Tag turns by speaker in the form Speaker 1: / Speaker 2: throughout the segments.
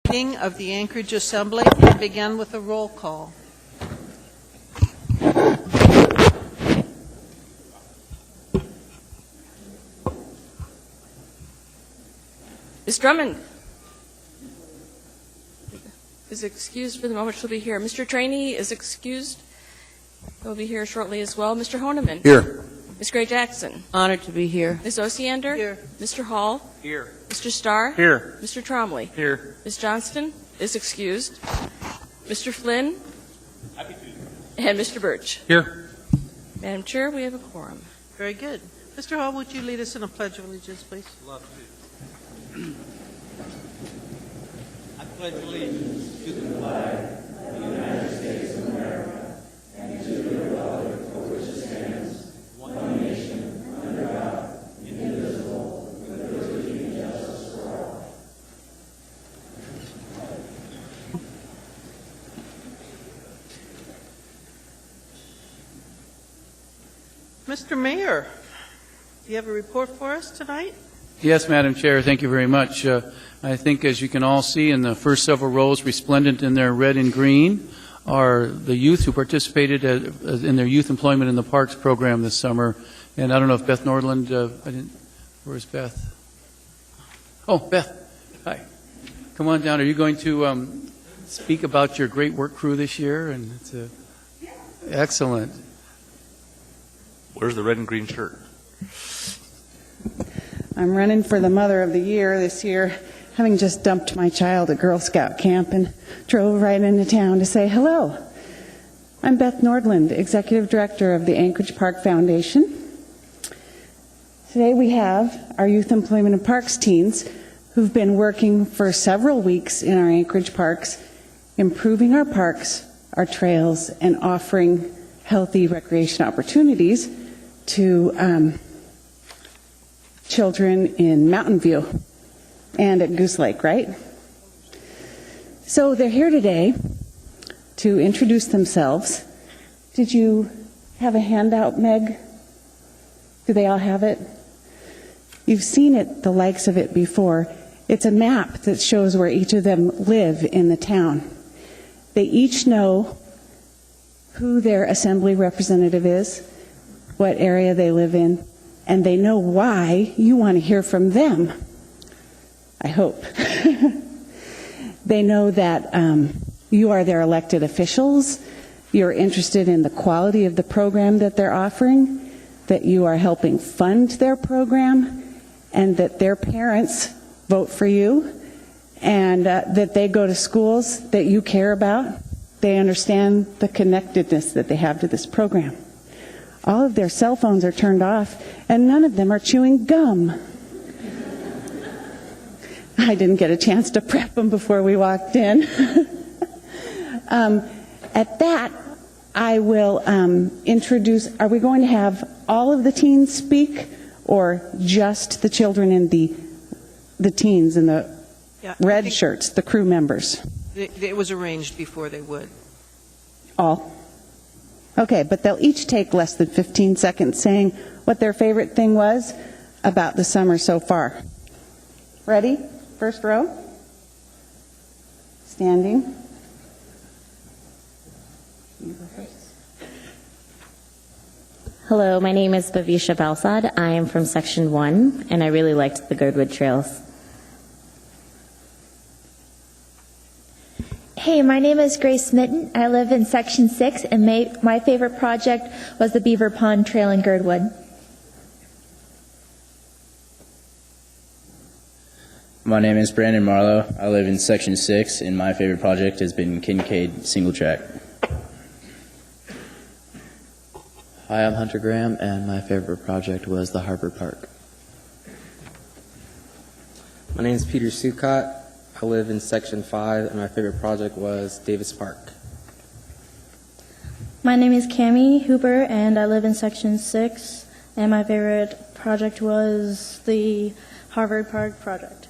Speaker 1: meeting of the Anchorage Assembly and begin with a roll call.
Speaker 2: Ms. Drummond is excused for the moment. She'll be here. Mr. Trainee is excused. He'll be here shortly as well. Mr. Honeman.
Speaker 3: Here.
Speaker 2: Ms. Gray Jackson.
Speaker 4: Honored to be here.
Speaker 2: Ms. Osiander.
Speaker 1: Here.
Speaker 2: Mr. Hall.
Speaker 3: Here.
Speaker 2: Mr. Starr.
Speaker 3: Here.
Speaker 2: Mr. Tromley.
Speaker 3: Here.
Speaker 2: Ms. Johnston is excused. Mr. Flynn. And Mr. Birch.
Speaker 3: Here.
Speaker 2: Madam Chair, we have a quorum.
Speaker 1: Very good. Mr. Hall, would you lead us in a pledge of allegiance, please?
Speaker 5: Love to. I pledge allegiance to the flag of the United States of America and to the republic for which it stands, one nation, under God, indivisible, with liberty and justice for all.
Speaker 1: Mr. Mayor, do you have a report for us tonight?
Speaker 6: Yes, Madam Chair, thank you very much. I think, as you can all see in the first several rows, resplendent in their red and green, are the youth who participated in their Youth Employment in the Parks program this summer. And I don't know if Beth Nordland, where's Beth? Oh, Beth, hi. Come on down. Are you going to speak about your great work crew this year? And it's excellent.
Speaker 3: Where's the red and green shirt?
Speaker 4: I'm running for the Mother of the Year this year, having just dumped my child at Girl Scout camp and drove right into town to say hello. I'm Beth Nordland, Executive Director of the Anchorage Park Foundation. Today we have our Youth Employment and Parks teens who've been working for several weeks in our Anchorage parks, improving our parks, our trails, and offering healthy recreation opportunities to children in Mountain View and at Goose Lake, right? So they're here today to introduce themselves. Did you have a handout, Meg? Do they all have it? You've seen it, the likes of it before. It's a map that shows where each of them live in the town. They each know who their assembly representative is, what area they live in, and they know why you want to hear from them. I hope. They know that you are their elected officials, you're interested in the quality of the program that they're offering, that you are helping fund their program, and that their parents vote for you, and that they go to schools that you care about. They understand the connectedness that they have to this program. All of their cell phones are turned off, and none of them are chewing gum. I didn't get a chance to prep them before we walked in. At that, I will introduce, are we going to have all of the teens speak, or just the children in the teens in the red shirts, the crew members?
Speaker 1: It was arranged before they would.
Speaker 4: All? Okay, but they'll each take less than 15 seconds saying what their favorite thing was about the summer so far. Ready? First row. Standing.
Speaker 7: Hello, my name is Bavisha Balsad. I am from Section 1, and I really liked the Girdwood Trails.
Speaker 8: Hey, my name is Grace Smitten. I live in Section 6, and my favorite project was the Beaver Pond Trail in Girdwood.
Speaker 9: My name is Brandon Marlowe. I live in Section 6, and my favorite project has been Kincaid Single Track.
Speaker 10: Hi, I'm Hunter Graham, and my favorite project was the Harbor Park.
Speaker 11: My name is Peter Sucott. I live in Section 5, and my favorite project was Davis Park.
Speaker 12: My name is Cammie Hooper, and I live in Section 6, and my favorite project was the Harvard Park project.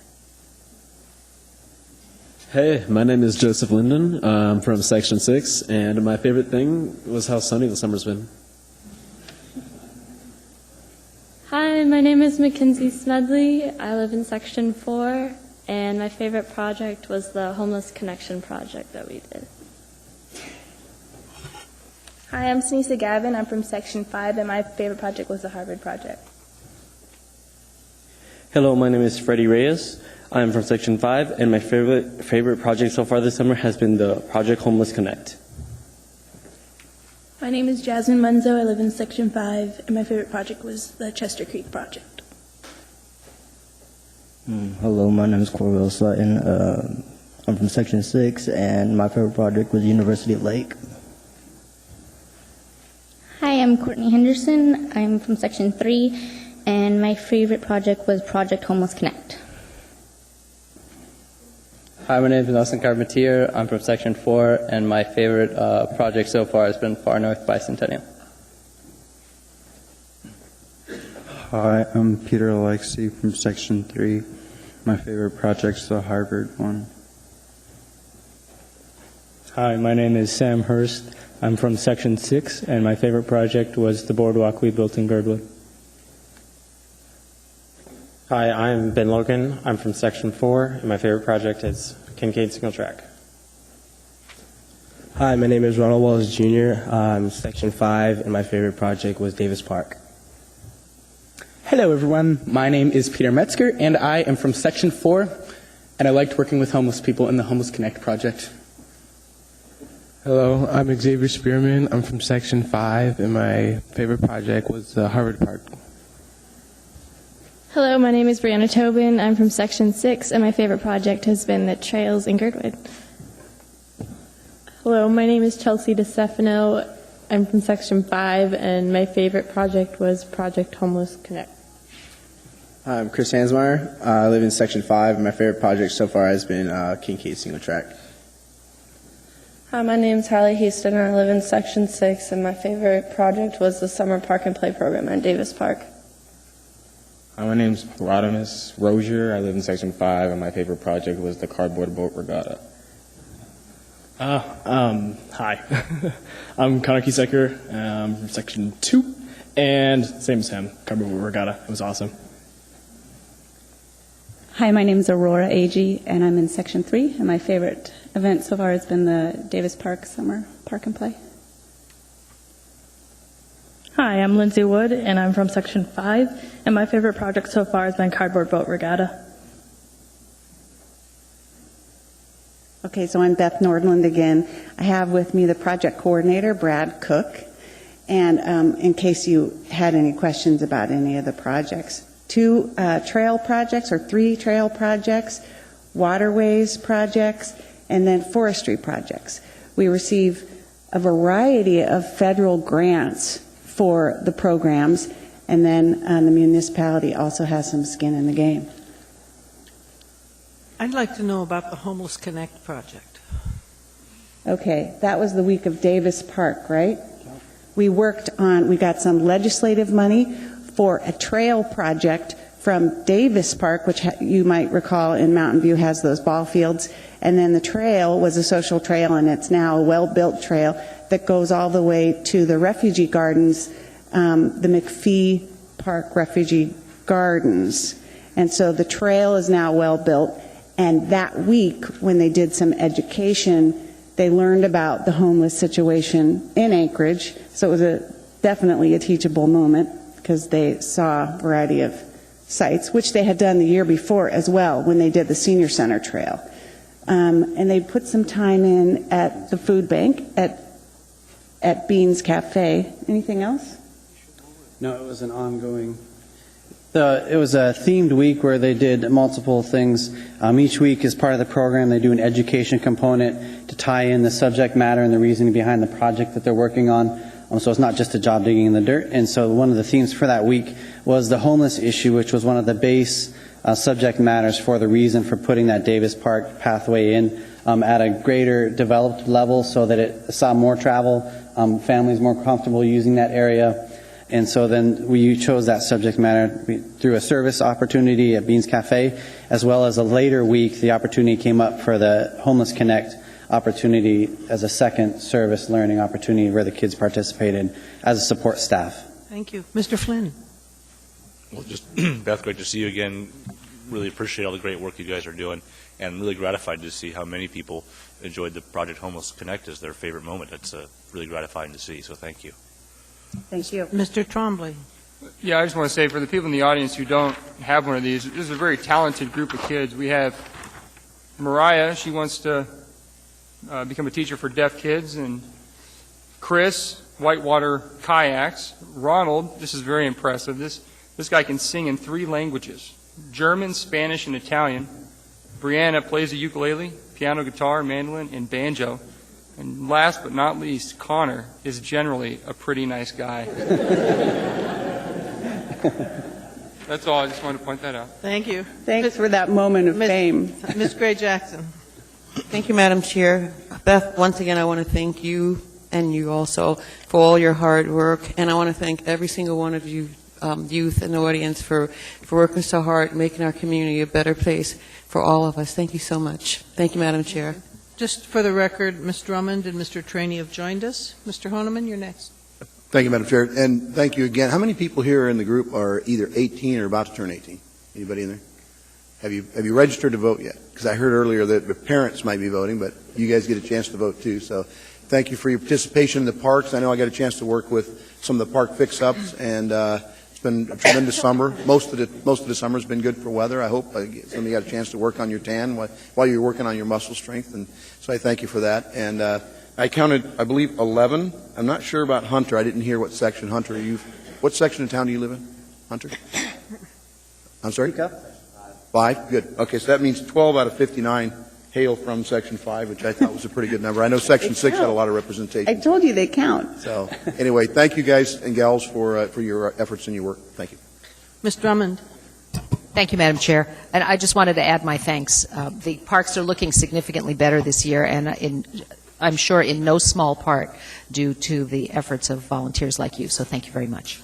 Speaker 13: Hey, my name is Joseph Linden. I'm from Section 6, and my favorite thing was how sunny the summer's been.
Speaker 12: Hi, my name is Mackenzie Smedley. I live in Section 4, and my favorite project was the Homeless Connection project that we did.
Speaker 14: Hi, I'm Sinisa Gavin. I'm from Section 5, and my favorite project was the Harvard project.
Speaker 15: Hello, my name is Freddie Reyes. I'm from Section 5, and my favorite project so far this summer has been the Project Homeless Connect.
Speaker 14: My name is Jasmine Munzo. I live in Section 5, and my favorite project was the Chester Creek project.
Speaker 16: Hello, my name is Corwell Sutton. I'm from Section 6, and my favorite project was University Lake.
Speaker 17: Hi, I'm Courtney Henderson. I'm from Section 3, and my favorite project was Project Homeless Connect.
Speaker 10: Hi, my name is Nelson Carpentier. I'm from Section 4, and my favorite project so far has been Far North Bicentennial.
Speaker 18: Hi, I'm Peter Alexi from Section 3. My favorite project's the Harvard one.
Speaker 19: Hi, my name is Sam Hurst. I'm from Section 6, and my favorite project was the boardwalk we built in Girdwood.
Speaker 11: Hi, I'm Ben Logan. I'm from Section 4, and my favorite project is Kincaid Single Track.
Speaker 20: Hi, my name is Ronald Wallace Jr. I'm Section 5, and my favorite project was Davis Park.
Speaker 21: Hello, everyone. My name is Peter Metzger, and I am from Section 4, and I liked working with homeless people in the Homeless Connect project.
Speaker 22: Hello, I'm Xavier Spearman. I'm from Section 5, and my favorite project was the Harvard Park.
Speaker 12: Hello, my name is Brianna Tobin. I'm from Section 6, and my favorite project has been the trails in Girdwood.
Speaker 23: Hello, my name is Chelsea DeStefano. I'm from Section 5, and my favorite project was Project Homeless Connect.
Speaker 24: Hi, I'm Chris Hansmeyer. I live in Section 5, and my favorite project so far has been Kincaid Single Track.
Speaker 25: Hi, my name is Harley Houston, and I live in Section 6, and my favorite project was the Summer Park and Play program at Davis Park.
Speaker 26: Hi, my name is Rodimus Rozier. I live in Section 5, and my favorite project was the Cardboard Boat Regatta.
Speaker 27: Hi, I'm Connor Kiesecker from Section 2, and same as him, Cardboard Boat Regatta. It was awesome.
Speaker 4: Hi, my name is Aurora Agee, and I'm in Section 3, and my favorite event so far has been the Davis Park Summer Park and Play.
Speaker 12: Hi, I'm Lindsay Wood, and I'm from Section 5, and my favorite project so far has been Cardboard Boat Regatta.
Speaker 4: Okay, so I'm Beth Nordland again. I have with me the project coordinator, Brad Cook, and in case you had any questions about any of the projects. 2 trail projects or 3 trail projects, waterways projects, and then forestry projects. We receive a variety of federal grants for the programs, and then the municipality also has some skin in the game.
Speaker 1: I'd like to know about the Homeless Connect project.
Speaker 4: Okay, that was the week of Davis Park, right? We got some legislative money for a trail project from Davis Park, which you might recall in Mountain View has those ball fields, and then the trail was a social trail, and it's now a well-built trail that goes all the way to the refugee gardens, the McPhee Park Refugee Gardens. And so the trail is now well-built, and that week when they did some education, they learned about the homeless situation in Anchorage, so it was definitely a teachable moment because they saw a variety of sites, which they had done the year before as well when they did the Senior Center Trail. And they put some time in at the food bank at Beans Cafe. Anything else?
Speaker 6: No, it was an ongoing. It was a themed week where they did multiple things. Each week, as part of the program, they do an education component to tie in the subject matter and the reasoning behind the project that they're working on. So it's not just a job digging in the dirt. And so one of the themes for that week was the homeless issue, which was one of the base subject matters for the reason for putting that Davis Park pathway in at a greater developed level so that it saw more travel, families more comfortable using that area. And so then we chose that subject matter through a service opportunity at Beans Cafe, as well as a later week, the opportunity came up for the Homeless Connect opportunity as a second service learning opportunity where the kids participated as a support staff.
Speaker 1: Thank you. Mr. Flynn.
Speaker 3: Well, just, Beth, great to see you again. really appreciate all the great work you guys are doing, and I'm really gratified to see how many people enjoyed the Project Homeless Connect as their favorite moment. It's really gratifying to see, so thank you.
Speaker 4: Thank you.
Speaker 1: Mr. Trombley.
Speaker 2: Yeah, I just want to say, for the people in the audience who don't have one of these, this is a very talented group of kids. We have Mariah, she wants to become a teacher for deaf kids, and Chris, whitewater kayaks. Ronald, this is very impressive. This guy can sing in 3 languages, German, Spanish, and Italian. Brianna plays the ukulele, piano, guitar, mandolin, and banjo. And last but not least, Connor is generally a pretty nice guy. That's all. I just wanted to point that out.
Speaker 1: Thank you.
Speaker 4: Thanks for that moment of fame.
Speaker 1: Ms. Gray Jackson.
Speaker 5: Thank you, Madam Chair. Beth, once again, I want to thank you and you also for all your hard work. And I want to thank every single one of you, youth in the audience, for working so hard, making our community a better place for all of us. Thank you so much. Thank you, Madam Chair.
Speaker 1: Just for the record, Ms. Drummond and Mr. Trainee have joined us. Mr. Honeman, you're next.
Speaker 7: Thank you, Madam Chair. And thank you again. How many people here in the group are either 18 or about to turn 18? Anybody in there? Have you registered to vote yet? Because I heard earlier that the parents might be voting, but you guys get a chance to vote too. So thank you for your participation in the parks. I know I got a chance to work with some of the park fix-ups, and it's been a tremendous summer. Most of the summer's been good for weather. I hope some of you got a chance to work on your tan while you're working on your muscle strength, and so I thank you for that. And I counted, I believe, 11. I'm not sure about Hunter. I didn't hear what section. Hunter, what section of town do you live in? Hunter? I'm sorry? 5? Good. Okay, so that means 12 out of 59 hail from Section 5, which I thought was a pretty good number. I know Section 6 had a lot of representation.
Speaker 4: I told you they count.
Speaker 7: So anyway, thank you guys and gals for your efforts and your work. Thank you.
Speaker 1: Ms. Drummond.
Speaker 8: Thank you, Madam Chair. And I just wanted to add my thanks. The parks are looking significantly better this year, and I'm sure in no small part due to the efforts of volunteers like you. So thank you very much.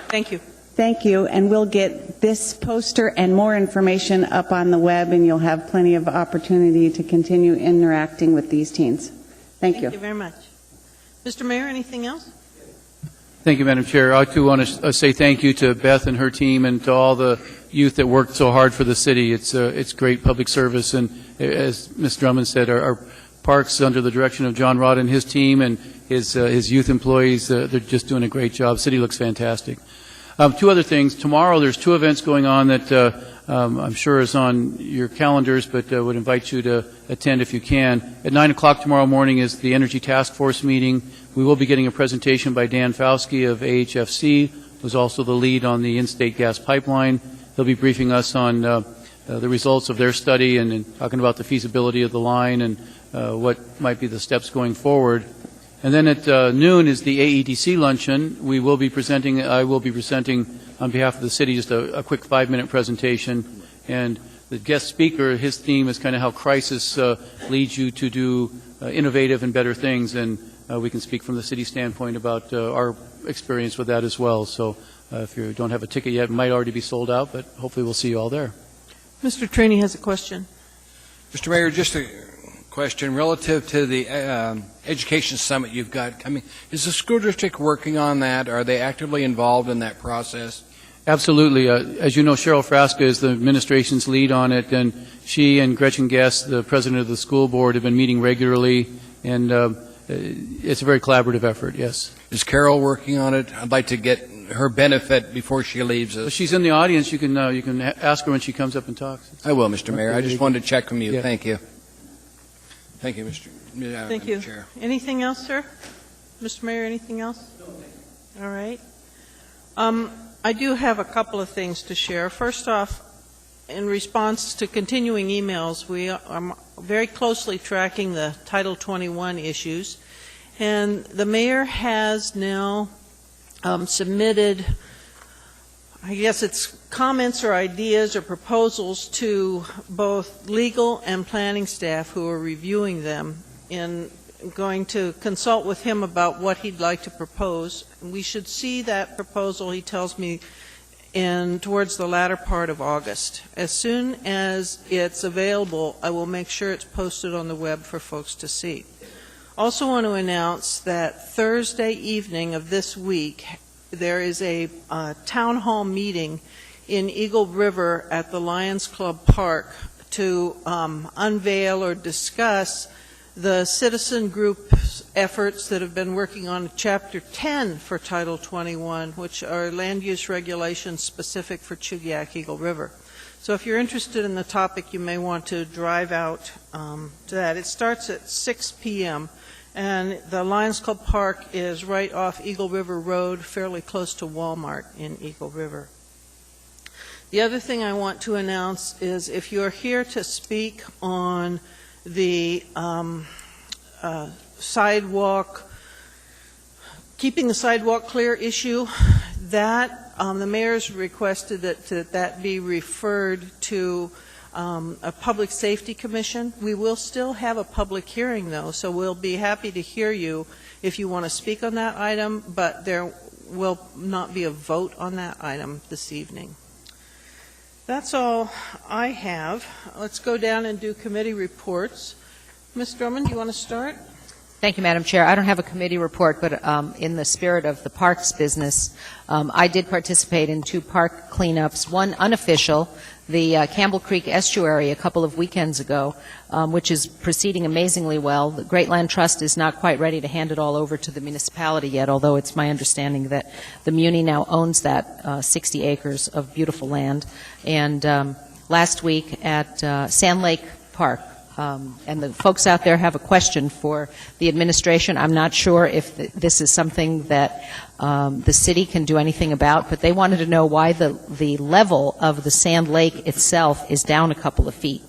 Speaker 1: Thank you.
Speaker 4: Thank you, and we'll get this poster and more information up on the web, and you'll have plenty of opportunity to continue interacting with these teens. Thank you.
Speaker 1: Thank you very much. Mr. Mayor, anything else?
Speaker 6: Thank you, Madam Chair. I too want to say thank you to Beth and her team and to all the youth that worked so hard for the city. It's great public service, and as Ms. Drummond said, our parks under the direction of John Rod and his team and his youth employees, they're just doing a great job. The city looks fantastic. 2 other things. Tomorrow there's 2 events going on that I'm sure is on your calendars, but would invite you to attend if you can. At 9 o'clock tomorrow morning is the Energy Task Force meeting. We will be getting a presentation by Dan Fauske of AHFC, who's also the lead on the in-state gas pipeline. He'll be briefing us on the results of their study and talking about the feasibility of the line and what might be the steps going forward. And then at noon is the AEDC luncheon. I will be presenting on behalf of the city just a quick 5-minute presentation. And the guest speaker, his theme is kind of how crisis leads you to do innovative and better things. And we can speak from the city standpoint about our experience with that as well. So if you don't have a ticket yet, it might already be sold out, but hopefully we'll see you all there.
Speaker 1: Mr. Trainee has a question.
Speaker 9: Mr. Mayor, just a question relative to the education summit you've got coming. Is the school district working on that? Are they actively involved in that process?
Speaker 6: Absolutely. As you know, Cheryl Frasca is the administration's lead on it, and she and Gretchen Guest, the president of the school board, have been meeting regularly, and it's a very collaborative effort, yes.
Speaker 9: Is Carol working on it? I'd like to get her benefit before she leaves us.
Speaker 6: Well, she's in the audience. You can ask her when she comes up and talks.
Speaker 9: I will, Mr. Mayor. I just wanted to check from you.
Speaker 6: Yeah.
Speaker 9: Thank you. Thank you, Mr.
Speaker 1: Thank you.
Speaker 9: Chair.
Speaker 1: Anything else, sir? Mr. Mayor, anything else? No. All right. I do have a couple of things to share. First off, in response to continuing emails, we are very closely tracking the Title 21 issues, and the mayor has now submitted, I guess it's comments or ideas or proposals to both legal and planning staff who are reviewing them, in going to consult with him about what he'd like to propose. We should see that proposal, he tells me, towards the latter part of August. As soon as it's available, I will make sure it's posted on the web for folks to see. Also want to announce that Thursday evening of this week, there is a town hall meeting in Eagle River at the Lions Club Park to unveil or discuss the citizen group's efforts that have been working on Chapter 10 for Title 21, which are land use regulations specific for Chugiak Eagle River. So if you're interested in the topic, you may want to drive out to that. It starts at 6 p.m., and the Lions Club Park is right off Eagle River Road, fairly close to Walmart in Eagle River. The other thing I want to announce is if you're here to speak on the sidewalk, keeping the sidewalk clear issue, that the mayor's requested that be referred to a public safety commission. We will still have a public hearing, though, so we'll be happy to hear you if you want to speak on that item, but there will not be a vote on that item this evening. That's all I have. Let's go down and do committee reports. Ms. Drummond, do you want to start?
Speaker 8: Thank you, Madam Chair. I don't have a committee report, but in the spirit of the parks business, I did participate in 2 park cleanups, one unofficial, the Campbell Creek Estuary a couple of weekends ago, which is proceeding amazingly well. The Great Land Trust is not quite ready to hand it all over to the municipality yet, although it's my understanding that the Muni now owns that 60 acres of beautiful land. And last week at Sand Lake Park, and the folks out there have a question for the administration. I'm not sure if this is something that the city can do anything about, but they wanted to know why the level of the Sand Lake itself is down a couple of feet.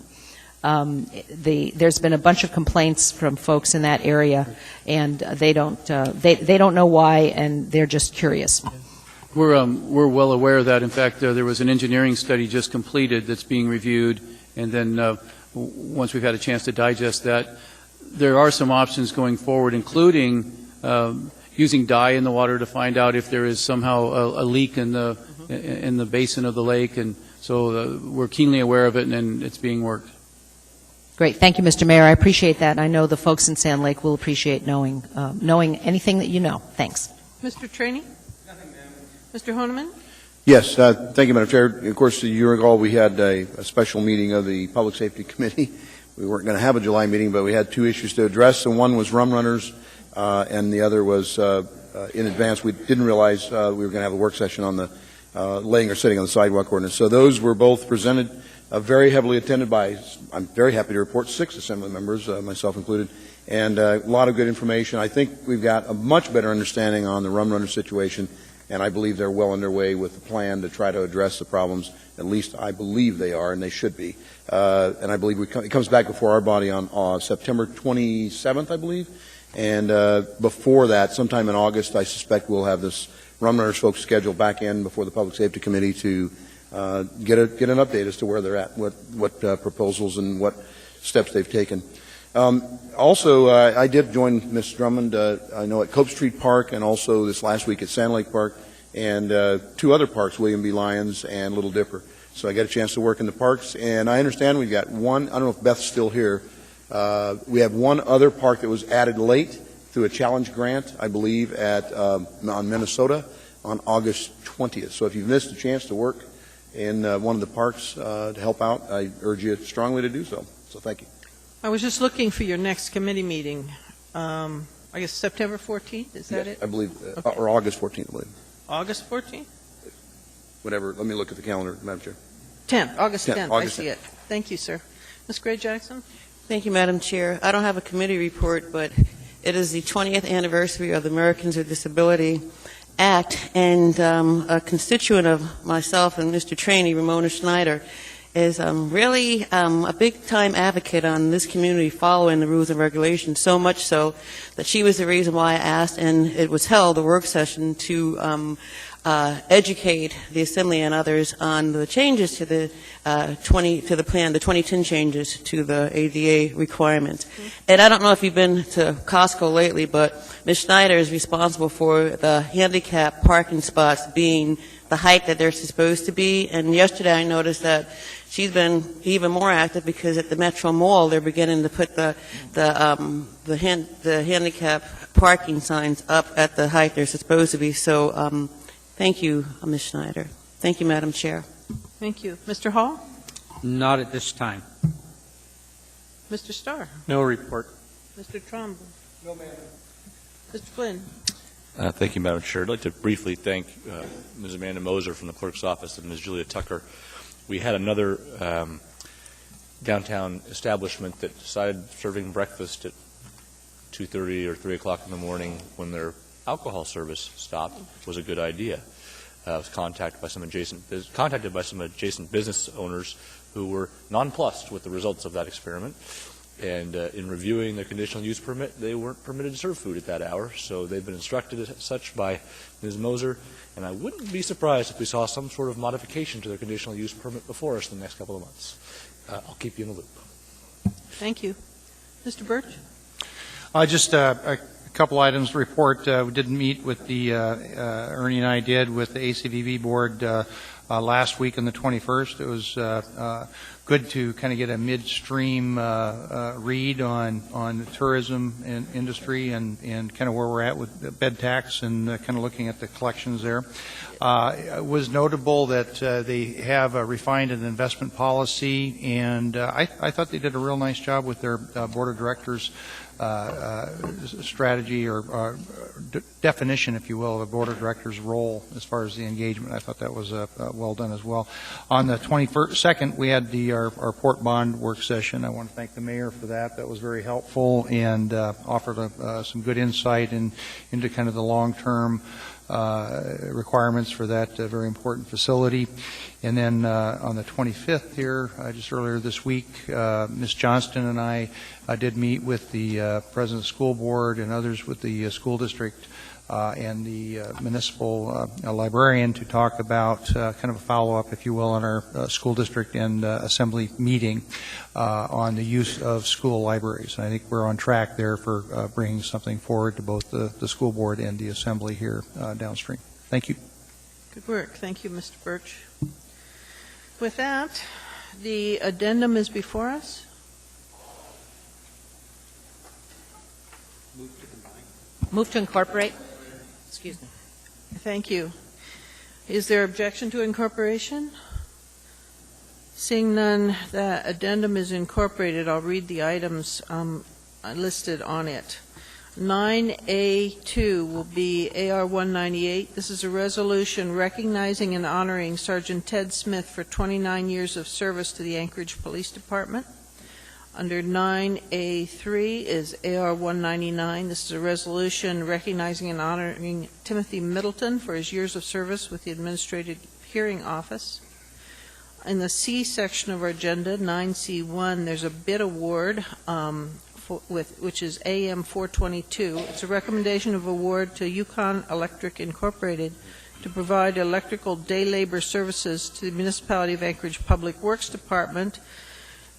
Speaker 8: There's been a bunch of complaints from folks in that area, and they don't know why, and they're just curious.
Speaker 6: We're well aware of that. In fact, there was an engineering study just completed that's being reviewed, and then once we've had a chance to digest that, there are some options going forward, including using dye in the water to find out if there is somehow a leak in the basin of the lake, and so we're keenly aware of it, and it's being worked.
Speaker 8: Great. Thank you, Mr. Mayor. I appreciate that. I know the folks in Sand Lake will appreciate knowing anything that you know. Thanks.
Speaker 1: Mr. Trainee? Nothing, ma'am. Mr. Honeman?
Speaker 7: Yes, thank you, Madam Chair. Of course, a year ago we had a special meeting of the Public Safety Committee. We weren't going to have a July meeting, but we had 2 issues to address, and one was rum runners, and the other was in advance. We didn't realize we were going to have a work session on the laying or sitting on the sidewalk ordinance. So those were both presented, very heavily attended by, I'm very happy to report, 6 Assembly members, myself included, and a lot of good information. I think we've got a much better understanding on the rum runner situation, and I believe they're well underway with the plan to try to address the problems. At least I believe they are, and they should be. And I believe it comes back before our body on September 27th, I believe. And before that, sometime in August, I suspect we'll have this rum runners folks scheduled back in before the Public Safety Committee to get an update as to where they're at, what proposals and what steps they've taken. Also, I did join Ms. Drummond, I know at Cope Street Park, and also this last week at Sand Lake Park, and 2 other parks, William B. Lyons and Little Dipper. So I got a chance to work in the parks, and I understand we've got one, I don't know if Beth's still here, we have one other park that was added late through a challenge grant, I believe, on Minnesota on August 20th. So if you've missed a chance to work in one of the parks to help out, I urge you strongly to do so. So thank you.
Speaker 1: I was just looking for your next committee meeting. I guess September 14th, is that it?
Speaker 7: I believe,
Speaker 1: Okay.
Speaker 7: or August 14th, I believe.
Speaker 1: August 14th?
Speaker 7: Whatever, let me look at the calendar, Madam Chair.
Speaker 1: 10th, August 10th, I
Speaker 7: August
Speaker 1: see
Speaker 7: 10th.
Speaker 1: it. Thank you, sir. Ms. Gray-Jackson?
Speaker 5: Thank you, Madam Chair. I don't have a committee report, but it is the 20th anniversary of the Americans with Disability Act, and a constituent of myself and Mr. Trainee, Ramona Schneider, is really a big-time advocate on this community following the rules and regulations, so much so that she was the reason why I asked, and it was held, a work session to educate the Assembly and others on the changes to the the plan, the 2010 changes to the ADA requirements. And I don't know if you've been to Costco lately, but Ms. Schneider is responsible for the handicap parking spots being the height that they're supposed to be. And yesterday I noticed that she's been even more active because at the Metro Mall they're beginning to put the handicap parking signs up at the height they're supposed to be. So thank you, Ms. Schneider. Thank you, Madam Chair.
Speaker 1: Thank you. Mr. Hall?
Speaker 10: Not at this time.
Speaker 1: Mr. Starr?
Speaker 10: No report.
Speaker 1: Mr. Trombley? No, ma'am. Mr. Flynn?
Speaker 3: Thank you, Madam Chair. I'd like to briefly thank Ms. Amanda Moser from the Clerk's Office and Ms. Julia Tucker. We had another downtown establishment that decided serving breakfast at 2:30 or 3 o'clock in the morning when their alcohol service stopped was a good idea. I was contacted by some adjacent business owners who were nonplussed with the results of that experiment. And in reviewing the conditional use permit, they weren't permitted to serve food at that hour, so they've been instructed as such by Ms. Moser, and I wouldn't be surprised if we saw some sort of modification to their conditional use permit before us in the next couple of months. I'll keep you in the loop.
Speaker 1: Thank you. Mr. Birch?
Speaker 13: Just a couple items to report. We did meet with the, Ernie and I did, with the ACVB board last week on the 21st. It was good to kind of get a midstream read on the tourism industry and kind of where we're at with the bed tax and kind of looking at the collections there. It was notable that they have refined an investment policy, and I thought they did a real nice job with their board of directors strategy or definition, if you will, of the board of directors' role as far as the engagement. I thought that was well done as well. On the 22nd, we had our port bond work session. I want to thank the mayor for that. That was very helpful and offered some good insight into kind of the long-term requirements for that very important facility. And then on the 25th here, just earlier this week, Ms. Johnston and I did meet with the president of the school board and others with the school district and the municipal librarian to talk about kind of a follow-up, if you will, on our school district and assembly meeting on the use of school libraries. And I think we're on track there for bringing something forward to both the school board and the assembly here downstream. Thank you.
Speaker 1: Good work. Thank you, Mr. Birch. With that, the addendum is before us.
Speaker 8: Move to incorporate. Excuse me.
Speaker 1: Thank you. Is there objection to incorporation? Seeing none, the addendum is incorporated. I'll read the items listed on it. 9A2 will be AR 198. This is a resolution recognizing and honoring Sergeant Ted Smith for 29 years of service to the Anchorage Police Department. Under 9A3 is AR 199. This is a resolution recognizing and honoring Timothy Middleton for his years of service with the Administrative Hearing Office. In the C section of our agenda, 9C1, there's a bid award which is AM 422. It's a recommendation of award to Yukon Electric Incorporated to provide electrical day labor services to the Municipality of Anchorage Public Works Department,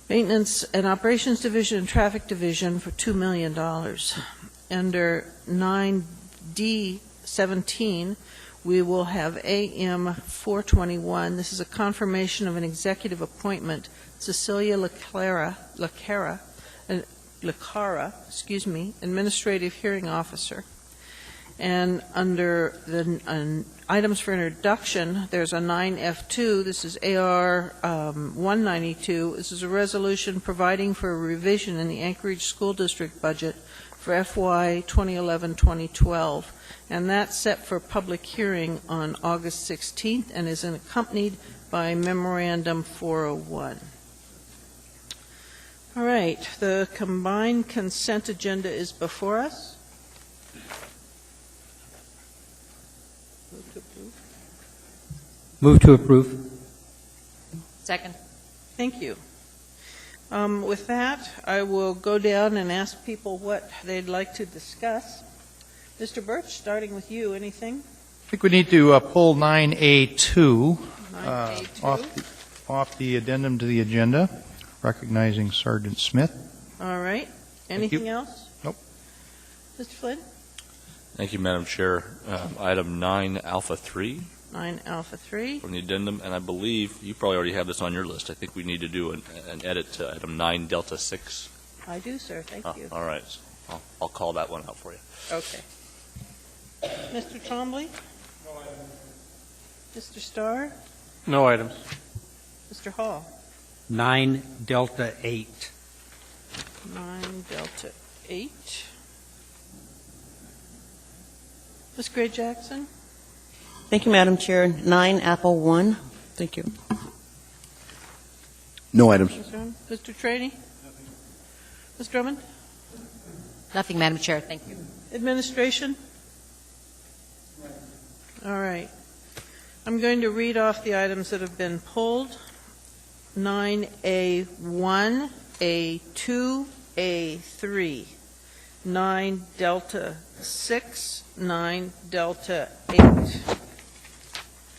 Speaker 1: Maintenance and Operations Division and Traffic Division for $2 million. Under 9D17, we will have AM 421. This is a confirmation of an executive appointment, Cecilia Lacara, Administrative Hearing Officer. And under the items for introduction, there's a 9F2. This is AR 192. This is a resolution providing for a revision in the Anchorage School District budget for FY 2011-2012. And that's set for public hearing on August 16th and is accompanied by Memorandum 401. All right, the combined consent agenda is before us.
Speaker 10: Move to approve.
Speaker 8: Second.
Speaker 1: Thank you. With that, I will go down and ask people what they'd like to discuss. Mr. Birch, starting with you, anything?
Speaker 13: think we need to pull 9A2, off the addendum to the agenda, recognizing Sergeant Smith.
Speaker 1: All right. Anything else?
Speaker 13: Nope.
Speaker 1: Mr. Flynn?
Speaker 3: Thank you, Madam Chair. Item 9 Alpha 3
Speaker 1: 9 Alpha 3.
Speaker 3: from the addendum, and I believe you probably already have this on your list. I think we need to do an edit to item 9 Delta 6.
Speaker 1: I do, sir. Thank you.
Speaker 3: All right. I'll call that one out for you.
Speaker 1: Okay. Mr. Trombley? No items. Mr. Starr?
Speaker 10: No items.
Speaker 1: Mr. Hall?
Speaker 10: 9 Delta 8.
Speaker 1: 9 Delta 8. Ms. Gray Jackson?
Speaker 5: Thank you, Madam Chair. 9 Apple 1. Thank you.
Speaker 7: No items.
Speaker 1: Mr. Trady? Ms. Drummond?
Speaker 8: Nothing, Madam Chair. Thank you.
Speaker 1: Administration? All right. I'm going to read off the items that have been pulled. 9A1, A2, A3, 9 Delta 6, 9 Delta 8.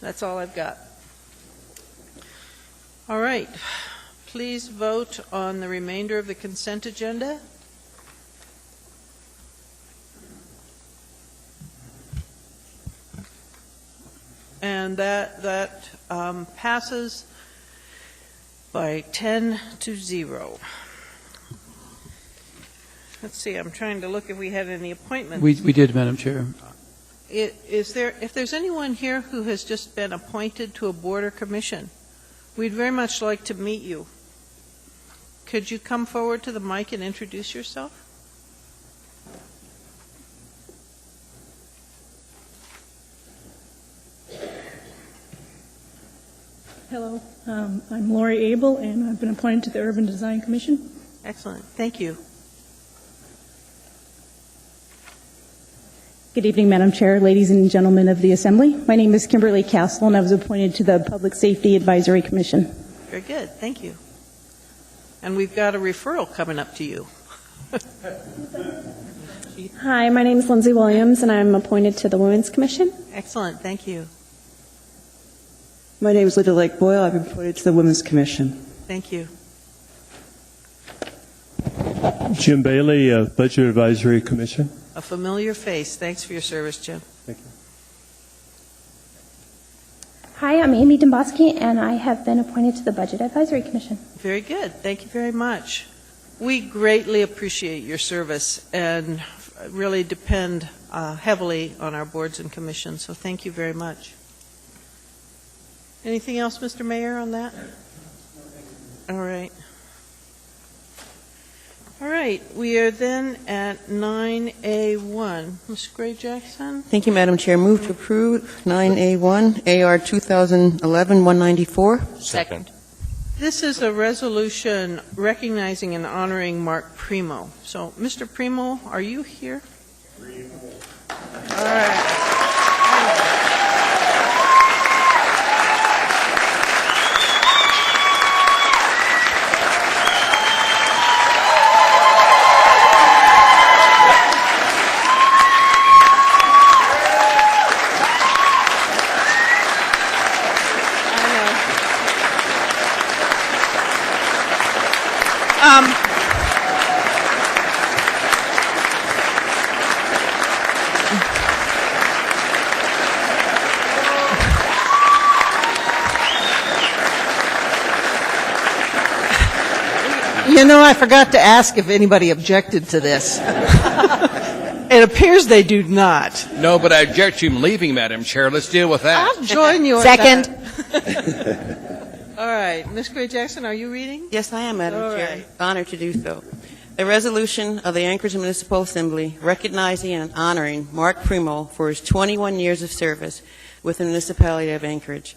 Speaker 1: That's all I've got. All right. Please vote on the remainder of the consent agenda. And that passes by 10-0. Let's see, I'm trying to look if we had any appointments.
Speaker 6: We did, Madam Chair.
Speaker 1: If there's anyone here who has just been appointed to a board or commission, we'd very much like to meet you. Could you come forward to the mic and introduce yourself?
Speaker 11: Hello, I'm Lori Abel, and I've been appointed to the Urban Design Commission.
Speaker 1: Excellent, thank you.
Speaker 14: Good evening, Madam Chair, ladies and gentlemen of the Assembly. My name is Kimberly Castle, and I was appointed to the Public Safety Advisory Commission.
Speaker 1: Very good, thank you. And we've got a referral coming up to you.
Speaker 23: Hi, my name is Lindsay Williams, and I'm appointed to the Women's Commission.
Speaker 1: Excellent, thank you.
Speaker 15: My name is Lydia Lake Boyle. I've been appointed to the Women's Commission.
Speaker 1: Thank you.
Speaker 16: Jim Bailey, Budget Advisory Commission.
Speaker 1: A familiar face. Thanks for your service, Jim.
Speaker 16: Thank you.
Speaker 12: Hi, I'm Amy Domboski, and I have been appointed to the Budget Advisory Commission.
Speaker 1: Very good. Thank you very much. We greatly appreciate your service and really depend heavily on our boards and commissions, so thank you very much. Anything else, Mr. Mayor, on that? All right. All right. We are then at 9A1. Ms. Gray Jackson?
Speaker 5: Thank you, Madam Chair. Move to approve 9A1, AR 2011-194.
Speaker 3: Second.
Speaker 1: This is a resolution recognizing and honoring Mark Primo. So, Mr. Primo, are you here? All right. You know, I forgot to ask if anybody objected to this. It appears they do not.
Speaker 9: No, but I object to him leaving, Madam Chair. Let's deal with that.
Speaker 1: I'll join you on
Speaker 8: Second.
Speaker 1: that. All right. Ms. Gray Jackson, are you reading?
Speaker 5: Yes, I am, Madam
Speaker 1: All
Speaker 5: Chair.
Speaker 1: right.
Speaker 5: Honored to do so. A resolution of the Anchorage Municipal Assembly recognizing and honoring Mark Primo for his 21 years of service with the municipality of Anchorage.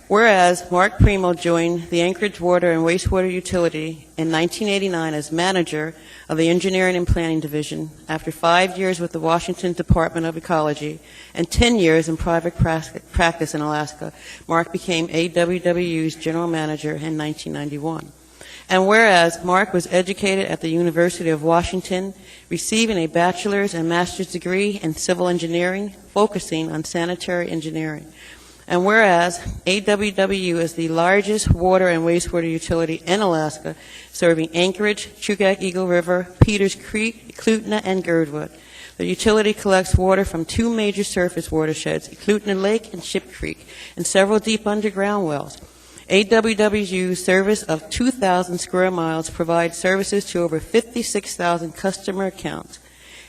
Speaker 5: Whereas Mark Primo joined the Anchorage Water and Wastewater Utility in 1989 as manager of the Engineering and Planning Division after 5 years with the Washington Department of Ecology and 10 years in private practice in Alaska, Mark became AWWU's general manager in 1991. And whereas Mark was educated at the University of Washington, receiving a bachelor's and master's degree in civil engineering, focusing on sanitary engineering. And whereas AWW is the largest water and wastewater utility in Alaska, serving Anchorage, Chugach Eagle River, Peters Creek, Eklutna, and Girdwood. The utility collects water from two major surface watersheds, Eklutna Lake and Ship Creek, and several deep underground wells. AWW's service of 2,000 square miles provides services to over 56,000 customer accounts.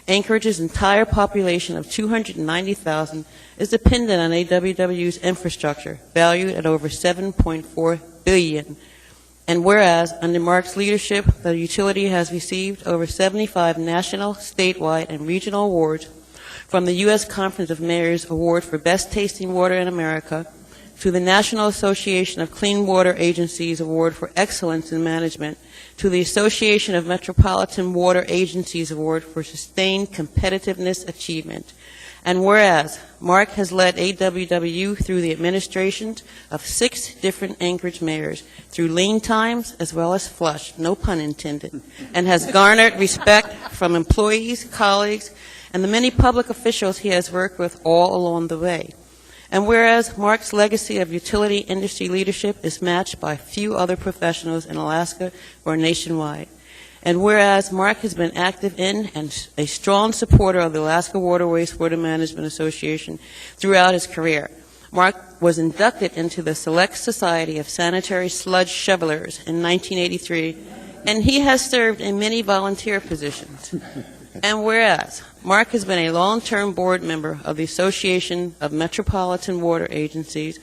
Speaker 5: Anchorage's entire population of 290,000 is dependent on AWW's infrastructure, valued at over $7.4 billion. And whereas, under Mark's leadership, the utility has received over 75 national, statewide, and regional awards, from the U.S. Conference of Mayors Award for Best Tasting Water in America, to the National Association of Clean Water Agencies Award for Excellence in Management, to the Association of Metropolitan Water Agencies Award for Sustained Competitiveness Achievement. And whereas Mark has led AWW through the administrations of 6 different Anchorage mayors, through lean times as well as flush, no pun intended, and has garnered respect from employees, colleagues, and the many public officials he has worked with all along the way. And whereas Mark's legacy of utility industry leadership is matched by few other professionals in Alaska or nationwide. And whereas Mark has been active in and a strong supporter of the Alaska Water Wastewater Management Association throughout his career. Mark was inducted into the Select Society of Sanitary Sludge Shovelers in 1983, and he has served in many volunteer positions. And whereas Mark has been a long-term board member of the Association of Metropolitan Water Agencies,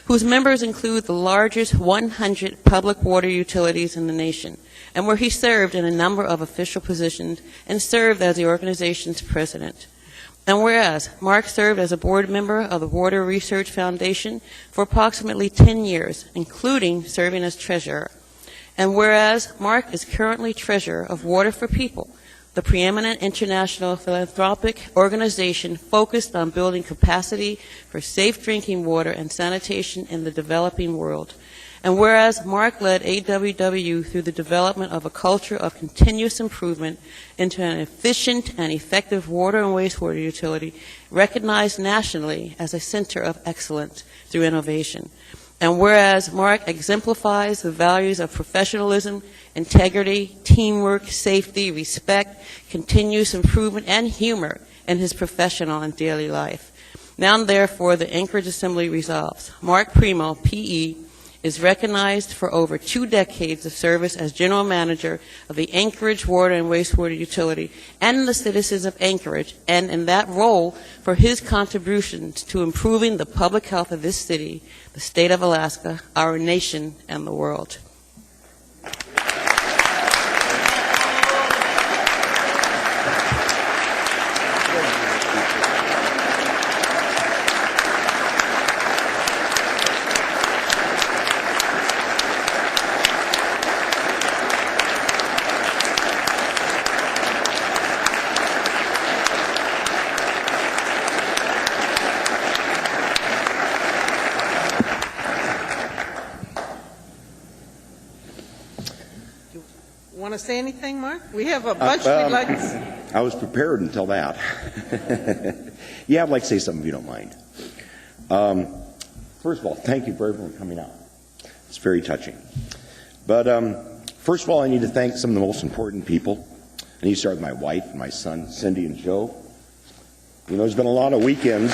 Speaker 5: whose members include the largest 100 public water utilities in the nation, and where he served in a number of official positions and served as the organization's president. And whereas Mark served as a board member of the Water Research Foundation for approximately 10 years, including serving as treasurer. And whereas Mark is currently treasurer of Water for People, the preeminent international philanthropic organization focused on building capacity for safe drinking water and sanitation in the developing world. And whereas Mark led AWW through the development of a culture of continuous improvement into an efficient and effective water and wastewater utility recognized nationally as a center of excellence through innovation. And whereas Mark exemplifies the values of professionalism, integrity, teamwork, safety, respect, continuous improvement, and humor in his professional and daily life. Now, therefore, the Anchorage Assembly resolves. Mark Primo, P.E., is recognized for over 2 decades of service as general manager of the Anchorage Water and Wastewater Utility and the citizens of Anchorage, and in that role for his contributions to improving the public health of this city, the state of Alaska, our nation, and the world.
Speaker 1: Want to say anything, Mark? We have a bunch we'd like to...
Speaker 17: I was prepared until that. Yeah, I'd like to say something if you don't mind. First of all, thank you for everyone coming out. It's very touching. But first of all, I need to thank some of the most important people. I need to start with my wife and my son, Cindy and Joe. You know, there's been a lot of weekends.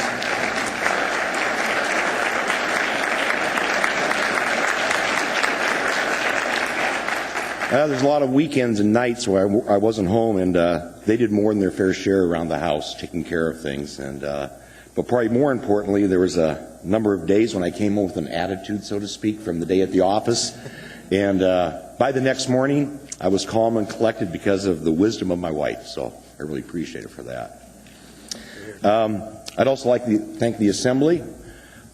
Speaker 17: There's a lot of weekends and nights where I wasn't home, and they did more than their fair share around the house, taking care of things. And but probably more importantly, there was a number of days when I came home with an attitude, so to speak, from the day at the office. And by the next morning, I was calm and collected because of the wisdom of my wife. So I really appreciate her for that. I'd also like to thank the Assembly.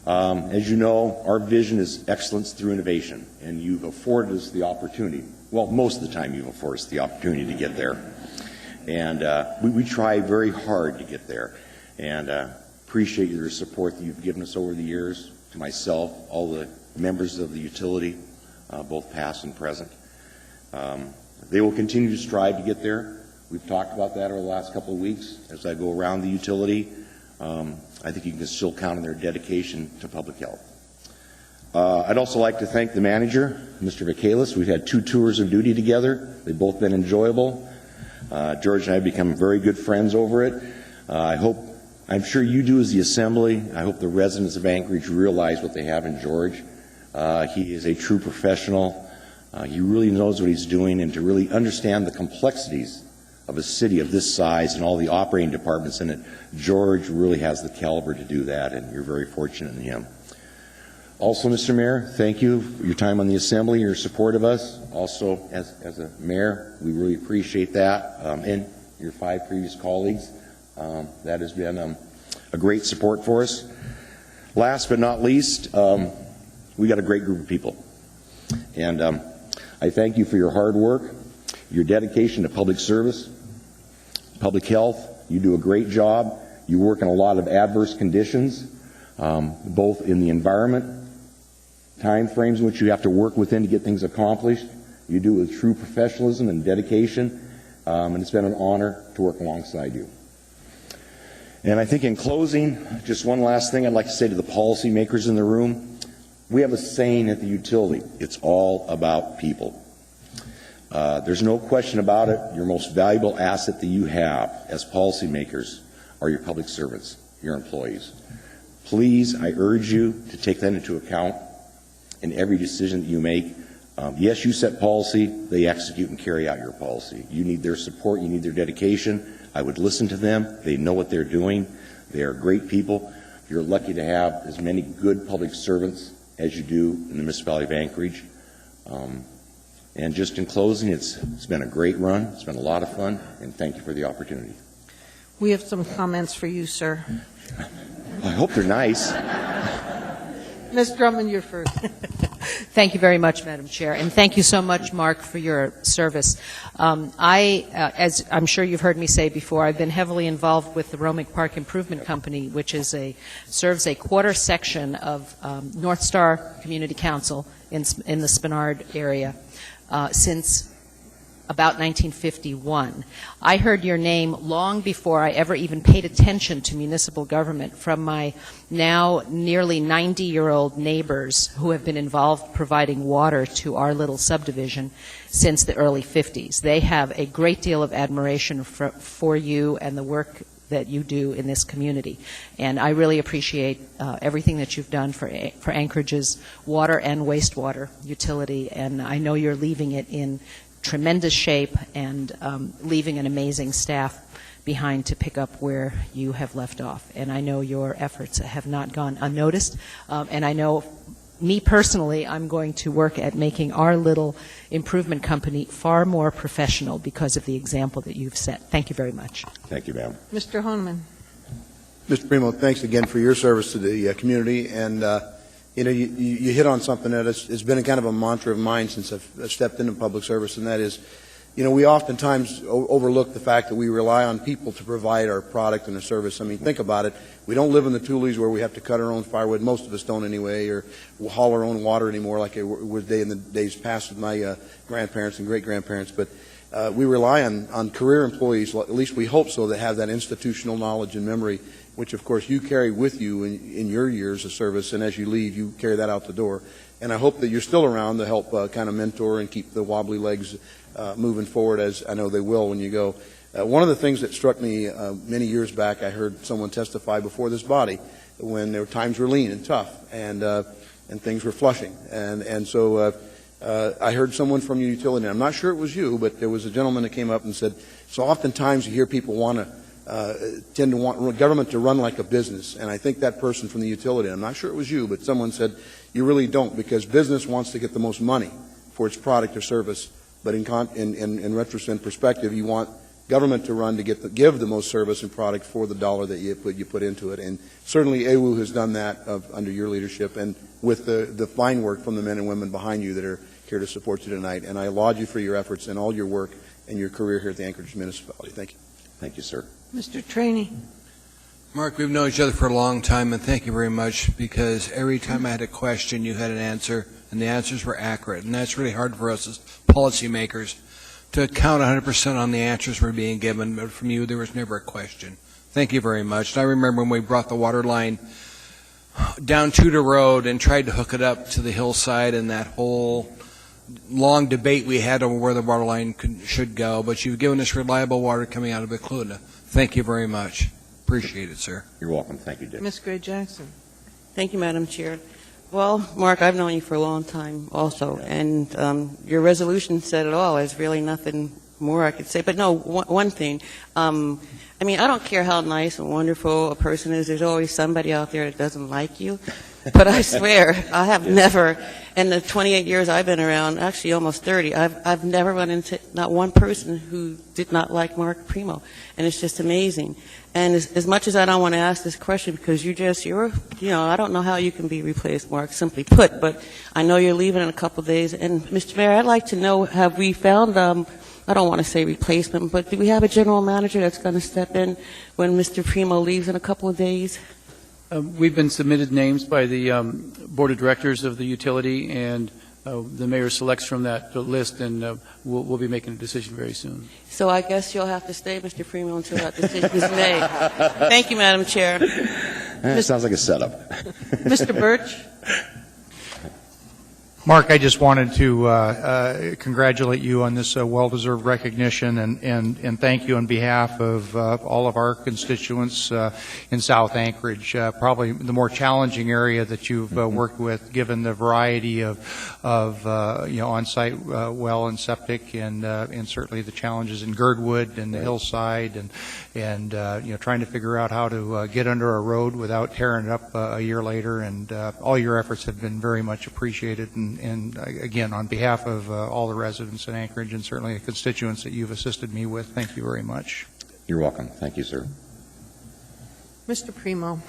Speaker 17: As you know, our vision is excellence through innovation, and you've afforded us the opportunity. Well, most of the time you've afforded us the opportunity to get there. And we try very hard to get there. And appreciate your support that you've given us over the years, to myself, all the members of the utility, both past and present. They will continue to strive to get there. We've talked about that over the last couple of weeks as I go around the utility. I think you can still count on their dedication to public health. I'd also like to thank the manager, Mr. Vikalis. We've had 2 tours of duty together. They've both been enjoyable. George and I have become very good friends over it. I'm sure you do as the Assembly. I hope the residents of Anchorage realize what they have in George. He is a true professional. He really knows what he's doing, and to really understand the complexities of a city of this size and all the operating departments in it, George really has the caliber to do that, and you're very fortunate in him. Also, Mr. Mayor, thank you for your time on the Assembly, your support of us. Also, as a mayor, we really appreciate that, and your 5 previous colleagues. That has been a great support for us. Last but not least, we got a great group of people. And I thank you for your hard work, your dedication to public service, public health. You do a great job. You work in a lot of adverse conditions, both in the environment, time frames in which you have to work within to get things accomplished. You do it with true professionalism and dedication, and it's been an honor to work alongside you. And I think in closing, just one last thing I'd like to say to the policymakers in the room. We have a saying at the utility: it's all about people. There's no question about it. Your most valuable asset that you have as policymakers are your public servants, your employees. Please, I urge you to take that into account in every decision that you make. Yes, you set policy. They execute and carry out your policy. You need their support. You need their dedication. I would listen to them. They know what they're doing. They are great people. You're lucky to have as many good public servants as you do in the municipality of Anchorage. And just in closing, it's been a great run. It's been a lot of fun, and thank you for the opportunity.
Speaker 1: We have some comments for you, sir.
Speaker 17: I hope they're nice.
Speaker 1: Ms. Drummond, you're first.
Speaker 8: Thank you very much, Madam Chair, and thank you so much, Mark, for your service. As I'm sure you've heard me say before, I've been heavily involved with the Romick Park Improvement Company, which is serves a quarter section of North Star Community Council in the Spenard area since about 1951. I heard your name long before I ever even paid attention to municipal government from my now nearly 90-year-old neighbors who have been involved providing water to our little subdivision since the early 50s. They have a great deal of admiration for you and the work that you do in this community. And I really appreciate everything that you've done for Anchorage's water and wastewater utility, and I know you're leaving it in tremendous shape and leaving an amazing staff behind to pick up where you have left off. And I know your efforts have not gone unnoticed. And I know, me personally, I'm going to work at making our little improvement company far more professional because of the example that you've set. Thank you very much.
Speaker 17: Thank you, ma'am.
Speaker 1: Mr. Honeman.
Speaker 7: Mr. Primo, thanks again for your service to the community. And you hit on something that it's been a kind of a mantra of mine since I've stepped into public service, and that is, we oftentimes overlook the fact that we rely on people to provide our product and our service. I mean, think about it. We don't live in the Tules where we have to cut our own firewood. Most of us don't anyway, or haul our own water anymore like it was in the days past with my grandparents and great-grandparents. But we rely on career employees, at least we hope so, that have that institutional knowledge and memory, which of course you carry with you in your years of service, and as you leave, you carry that out the door. And I hope that you're still around to help kind of mentor and keep the wobbly legs moving forward, as I know they will when you go. One of the things that struck me many years back, I heard someone testify before this body when there were times were lean and tough, and things were flushing. And so I heard someone from your utility, and I'm not sure it was you, but there was a gentleman that came up and said, so oftentimes you hear people tend to want government to run like a business. And I think that person from the utility, I'm not sure it was you, but someone said, you really don't, because business wants to get the most money for its product or service. But in retrospect perspective, you want government to run to give the most service and product for the dollar that you put into it. And certainly AWU has done that under your leadership, and with the fine work from the men and women behind you that are here to support you tonight. And I laud you for your efforts and all your work and your career here at the Anchorage Municipality. Thank you.
Speaker 17: Thank you, sir.
Speaker 1: Mr. Trainee.
Speaker 9: Mark, we've known each other for a long time, and thank you very much, because every time I had a question, you had an answer, and the answers were accurate. And that's really hard for us as policymakers to count 100% on the answers we're being given. But from you, there was never a question. Thank you very much. And I remember when we brought the water line down Tudor Road and tried to hook it up to the hillside, and that whole long debate we had over where the water line should go. But you've given us reliable water coming out of Ekluna. Thank you very much. Appreciate it, sir.
Speaker 17: You're welcome. Thank you, Dick.
Speaker 1: Ms. Gray Jackson.
Speaker 5: Thank you, Madam Chair. Well, Mark, I've known you for a long time also, and your resolution said it all. There's really nothing more I could say. But no, one thing. I mean, I don't care how nice and wonderful a person is. There's always somebody out there that doesn't like you. But I swear, I have never, in the 28 years I've been around, actually almost 30, I've never run into not one person who did not like Mark Primo. And it's just amazing. And as much as I don't want to ask this question, because you're, I don't know how you can be replaced, Mark, simply put, but I know you're leaving in a couple of days. And Mr. Mayor, I'd like to know, have we found, I don't want to say replacement, but do we have a general manager that's going to step in when Mr. Primo leaves in a couple of days?
Speaker 6: We've been submitted names by the Board of Directors of the utility, and the mayor selects from that list, and we'll be making a decision very soon.
Speaker 5: So I guess you'll have to stay, Mr. Primo, until that decision is made. Thank you, Madam Chair.
Speaker 17: That sounds like a setup.
Speaker 1: Mr. Birch.
Speaker 13: Mark, I just wanted to congratulate you on this well-deserved recognition and thank you on behalf of all of our constituents in South Anchorage. Probably the more challenging area that you've worked with, given the variety of on-site well and septic, and certainly the challenges in Girdwood and the hillside, and trying to figure out how to get under a road without tearing it up a year later. And all your efforts have been very much appreciated. And again, on behalf of all the residents in Anchorage and certainly the constituents that you've assisted me with, thank you very much.
Speaker 17: You're welcome. Thank you, sir.
Speaker 1: Mr. Primo,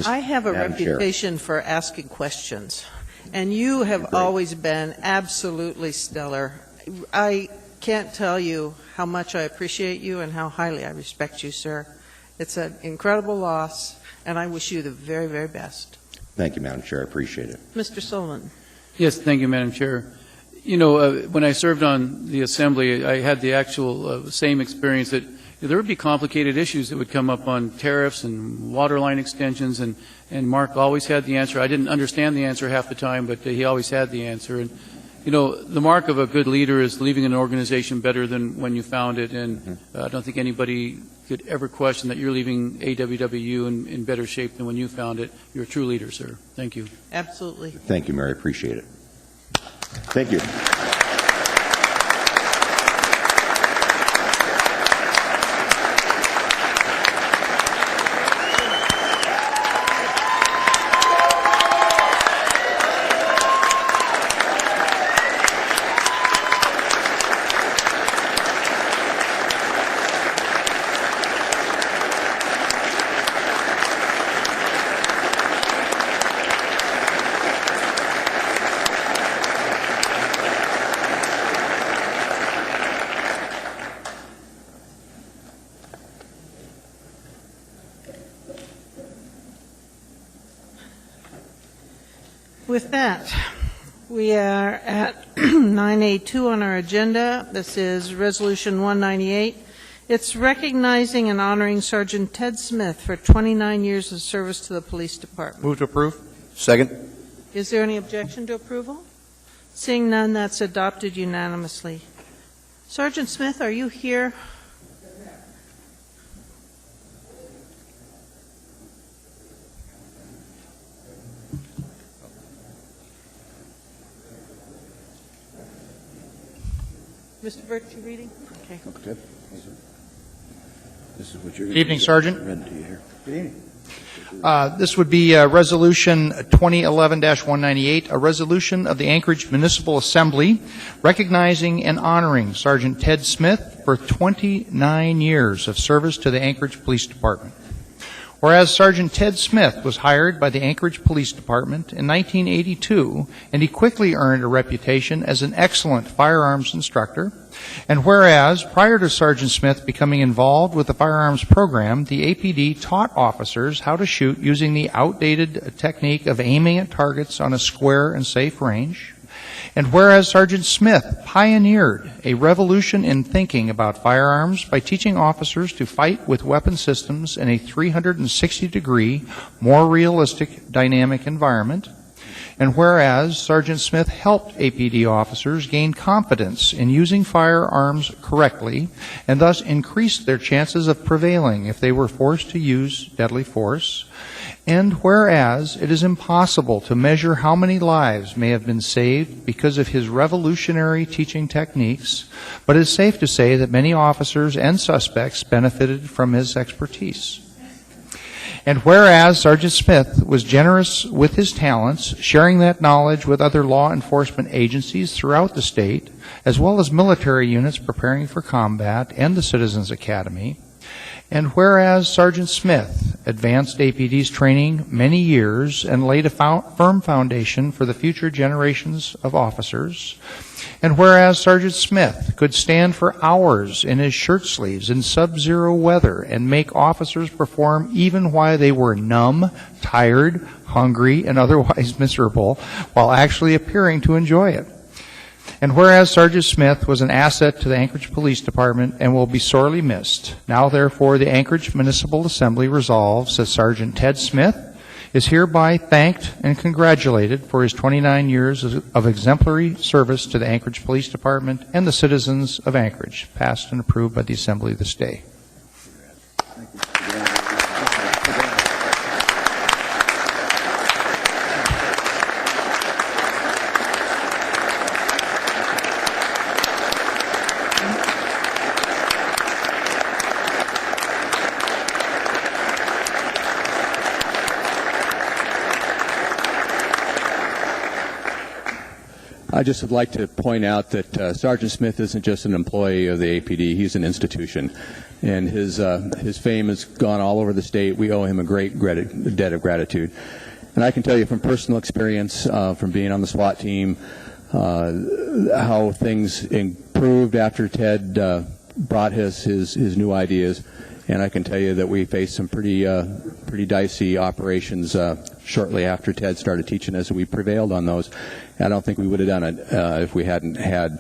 Speaker 1: I have a
Speaker 17: Madam
Speaker 1: reputation for asking questions, and you have always been absolutely stellar. I can't tell you how much I appreciate you and how highly I respect you, sir. It's an incredible loss, and I wish you the very, very best.
Speaker 17: Thank you, Madam Chair. I appreciate it.
Speaker 1: Mr. Sullivan.
Speaker 6: Yes, thank you, Madam Chair. When I served on the Assembly, I had the actual same experience that there would be complicated issues that would come up on tariffs and water line extensions, and Mark always had the answer. I didn't understand the answer half the time, but he always had the answer. And the mark of a good leader is leaving an organization better than when you found it, and I don't think anybody could ever question that you're leaving AWWU in better shape than when you found it. You're a true leader, sir. Thank you.
Speaker 1: Absolutely.
Speaker 17: Thank you, Mary. Appreciate it. Thank you.
Speaker 1: With that, we are at 9A2 on our agenda. This is Resolution 198. It's recognizing and honoring Sergeant Ted Smith for 29 years of service to the police department.
Speaker 13: Move to approve.
Speaker 7: Second.
Speaker 1: Is there any objection to approval? Seeing none, that's adopted unanimously. Sergeant Smith, are you here? Mr. Birch, you reading? Okay.
Speaker 7: Okay. This is what you're
Speaker 13: Evening, Sergeant.
Speaker 7: read to you here. Good evening.
Speaker 13: This would be Resolution 2011-198, a resolution of the Anchorage Municipal Assembly recognizing and honoring Sergeant Ted Smith for 29 years of service to the Anchorage Police Department. Whereas Sergeant Ted Smith was hired by the Anchorage Police Department in 1982, and he quickly earned a reputation as an excellent firearms instructor. And whereas, prior to Sergeant Smith becoming involved with the firearms program, the APD taught officers how to shoot using the outdated technique of aiming at targets on a square and safe range. And whereas Sergeant Smith pioneered a revolution in thinking about firearms by teaching officers to fight with weapon systems in a 360-degree, more realistic, dynamic environment. And whereas Sergeant Smith helped APD officers gain confidence in using firearms correctly and thus increased their chances of prevailing if they were forced to use deadly force. And whereas it is impossible to measure how many lives may have been saved because of his revolutionary teaching techniques, but it is safe to say that many officers and suspects benefited from his expertise. And whereas Sergeant Smith was generous with his talents, sharing that knowledge with other law enforcement agencies throughout the state, as well as military units preparing for combat and the Citizens Academy. And whereas Sergeant Smith advanced APD's training many years and laid a firm foundation for the future generations of officers. And whereas Sergeant Smith could stand for hours in his shirt sleeves in sub-zero weather and make officers perform even while they were numb, tired, hungry, and otherwise miserable, while actually appearing to enjoy it. And whereas Sergeant Smith was an asset to the Anchorage Police Department and will be sorely missed, now therefore the Anchorage Municipal Assembly resolves that Sergeant Ted Smith is hereby thanked and congratulated for his 29 years of exemplary service to the Anchorage Police Department and the citizens of Anchorage, passed and approved by the Assembly this day.
Speaker 18: I just would like to point out that Sergeant Smith isn't just an employee of the APD, he's an institution. And his fame has gone all over the state. We owe him a great debt of gratitude. And I can tell you from personal experience, from being on the SWAT team, how things improved after Ted brought his new ideas. And I can tell you that we faced some pretty dicey operations shortly after Ted started teaching us, and we prevailed on those. I don't think we would have done it if we hadn't had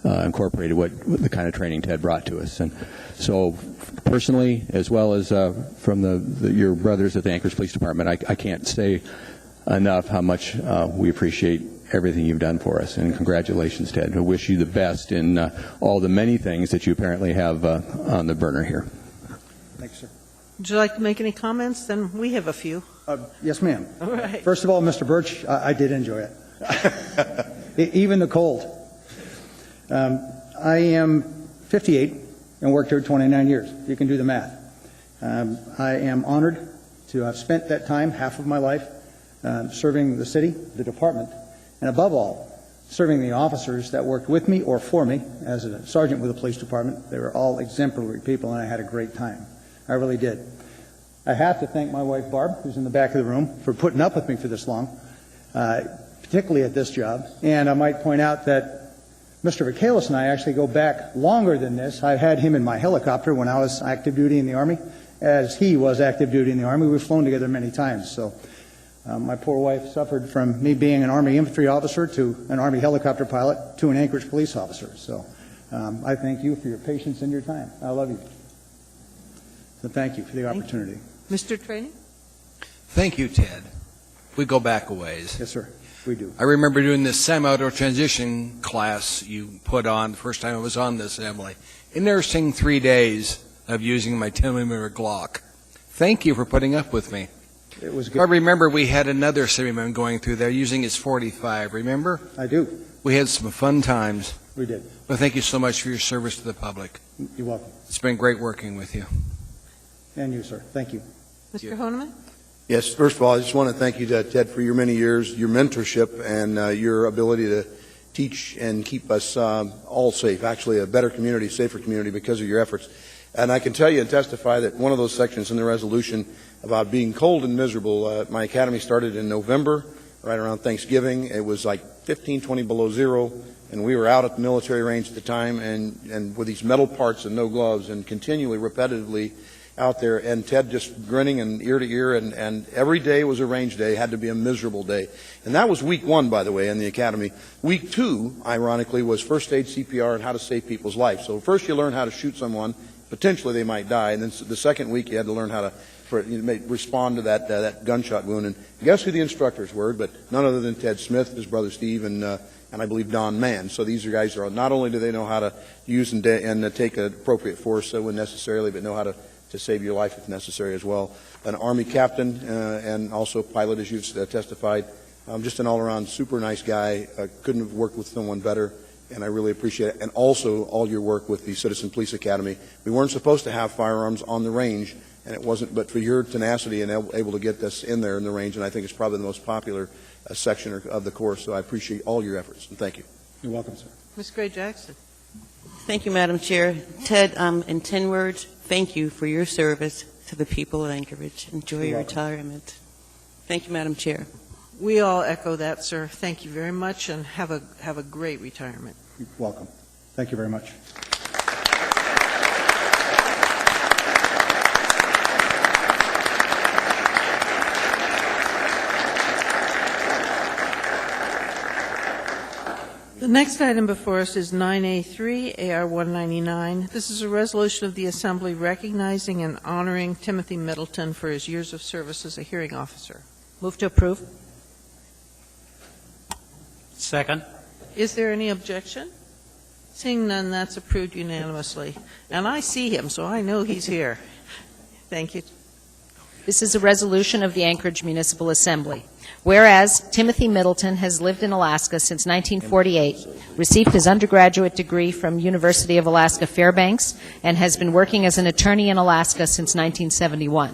Speaker 18: incorporated what the kind of training Ted brought to us. And so personally, as well as from your brothers at the Anchorage Police Department, I can't say enough how much we appreciate everything you've done for us. And congratulations, Ted. I wish you the best in all the many things that you apparently have on the burner here.
Speaker 1: Thanks, sir. Would you like to make any comments? Then we have a few.
Speaker 19: Yes, ma'am.
Speaker 1: All right.
Speaker 19: First of all, Mr. Birch, I did enjoy it. Even the cold. I am 58 and worked here 29 years. You can do the math. I am honored to have spent that time, half of my life, serving the city, the department, and above all, serving the officers that worked with me or for me as a sergeant with the police department. They were all exemplary people, and I had a great time. I really did. I have to thank my wife, Barb, who's in the back of the room, for putting up with me for this long, particularly at this job. And I might point out that Mr. Vacalis and I actually go back longer than this. I've had him in my helicopter when I was active duty in the Army, as he was active duty in the Army. We've flown together many times. So my poor wife suffered from me being an Army infantry officer to an Army helicopter pilot to an Anchorage police officer. So I thank you for your patience and your time. I love you. So thank you for the opportunity.
Speaker 1: Mr. Training?
Speaker 9: Thank you, Ted. We go back a ways.
Speaker 19: Yes, sir. We do.
Speaker 9: I remember doing this semi-auto transition class you put on the first time I was on the assembly. And there seeing 3 days of using my 10mm Glock. Thank you for putting up with me.
Speaker 19: It was good.
Speaker 9: I remember we had another cityman going through there using his .45. Remember?
Speaker 19: I do.
Speaker 9: We had some fun times.
Speaker 19: We did.
Speaker 9: Well, thank you so much for your service to the public.
Speaker 19: You're welcome.
Speaker 9: It's been great working with you.
Speaker 19: And you, sir. Thank you.
Speaker 1: Mr. Honeman?
Speaker 7: Yes, first of all, I just want to thank you, Ted, for your many years, your mentorship, and your ability to teach and keep us all safe, actually a better community, safer community because of your efforts. And I can tell you and testify that one of those sections in the resolution about being cold and miserable, my academy started in November, right around Thanksgiving. It was like 15, 20 below zero, and we were out at the military range at the time and with these metal parts and no gloves and continually, repetitively out there, and Ted just grinning and ear to ear, and every day was a range day, had to be a miserable day. And that was week 1, by the way, in the academy. Week 2, ironically, was first aid, CPR, and how to save people's lives. So first you learn how to shoot someone, potentially they might die, and then the second week you had to learn how to respond to that gunshot wound. And guess who the instructors were? But none other than Ted Smith, his brother Steve, and I believe Don Mann. So these are guys are not only do they know how to use and take appropriate force when necessarily, but know how to save your life if necessary as well. An Army captain and also pilot, as you've testified. Just an all-around super nice guy. Couldn't have worked with someone better, and I really appreciate it. And also all your work with the Citizen Police Academy. We weren't supposed to have firearms on the range, and it wasn't, but for your tenacity and able to get this in there in the range, and I think it's probably the most popular section of the course, so I appreciate all your efforts, and thank you.
Speaker 19: You're welcome, sir.
Speaker 1: Ms. Gray-Jackson.
Speaker 5: Thank you, Madam Chair. Ted, in 10 words, thank you for your service to the people of Anchorage. Enjoy your retirement. Thank you, Madam Chair.
Speaker 1: We all echo that, sir. Thank you very much, and have a great retirement.
Speaker 19: You're welcome. Thank you very much.
Speaker 1: The next item before us is 9A3, AR 199. This is a resolution of the Assembly recognizing and honoring Timothy Middleton for his years of service as a hearing officer.
Speaker 8: Move to approve.
Speaker 10: Second.
Speaker 1: Is there any objection? Seeing none, that's approved unanimously. And I see him, so I know he's here. Thank you.
Speaker 8: This is a resolution of the Anchorage Municipal Assembly. Whereas Timothy Middleton has lived in Alaska since 1948, received his undergraduate degree from University of Alaska Fairbanks, and has been working as an attorney in Alaska since 1971.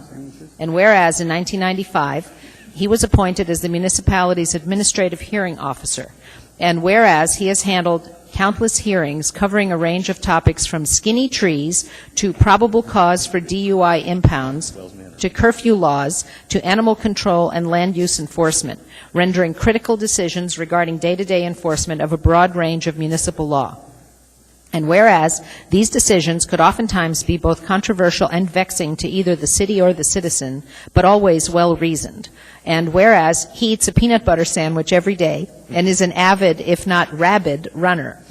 Speaker 8: And whereas in 1995, he was appointed as the municipality's administrative hearing officer. And whereas he has handled countless hearings covering a range of topics from skinny trees to probable cause for DUI impounds, to curfew laws, to animal control and land use enforcement, rendering critical decisions regarding day-to-day enforcement of a broad range of municipal law. And whereas these decisions could oftentimes be both controversial and vexing to either the city or the citizen, but always well-reasoned. And whereas he eats a peanut butter sandwich every day and is an avid, if not rabid, runner,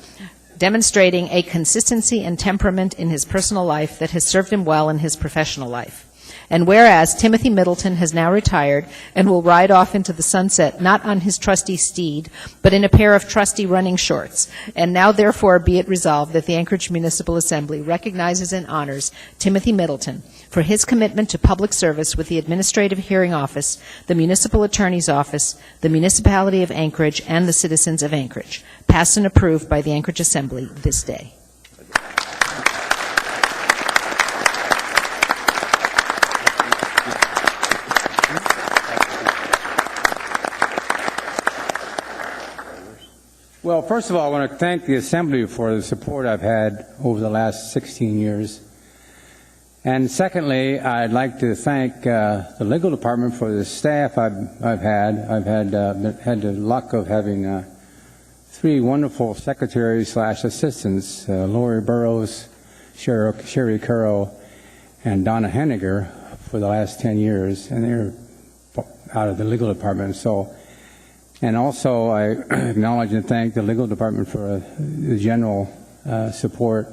Speaker 8: demonstrating a consistency and temperament in his personal life that has served him well in his professional life. And whereas Timothy Middleton has now retired and will ride off into the sunset not on his trusty steed, but in a pair of trusty running shorts. And now therefore be it resolved that the Anchorage Municipal Assembly recognizes and honors Timothy Middleton for his commitment to public service with the Administrative Hearing Office, the Municipal Attorney's Office, the Municipality of Anchorage, and the citizens of Anchorage. Passed and approved by the Anchorage Assembly this day.
Speaker 20: Well, first of all, I want to thank the Assembly for the support I've had over the last 16 years. And secondly, I'd like to thank the legal department for the staff I've had. I've had the luck of having 3 wonderful secretaries/assistants, Lori Burrows, Sherry Currow, and Donna Henniger for the last 10 years, and they're out of the legal department. And also, I acknowledge and thank the legal department for the general support.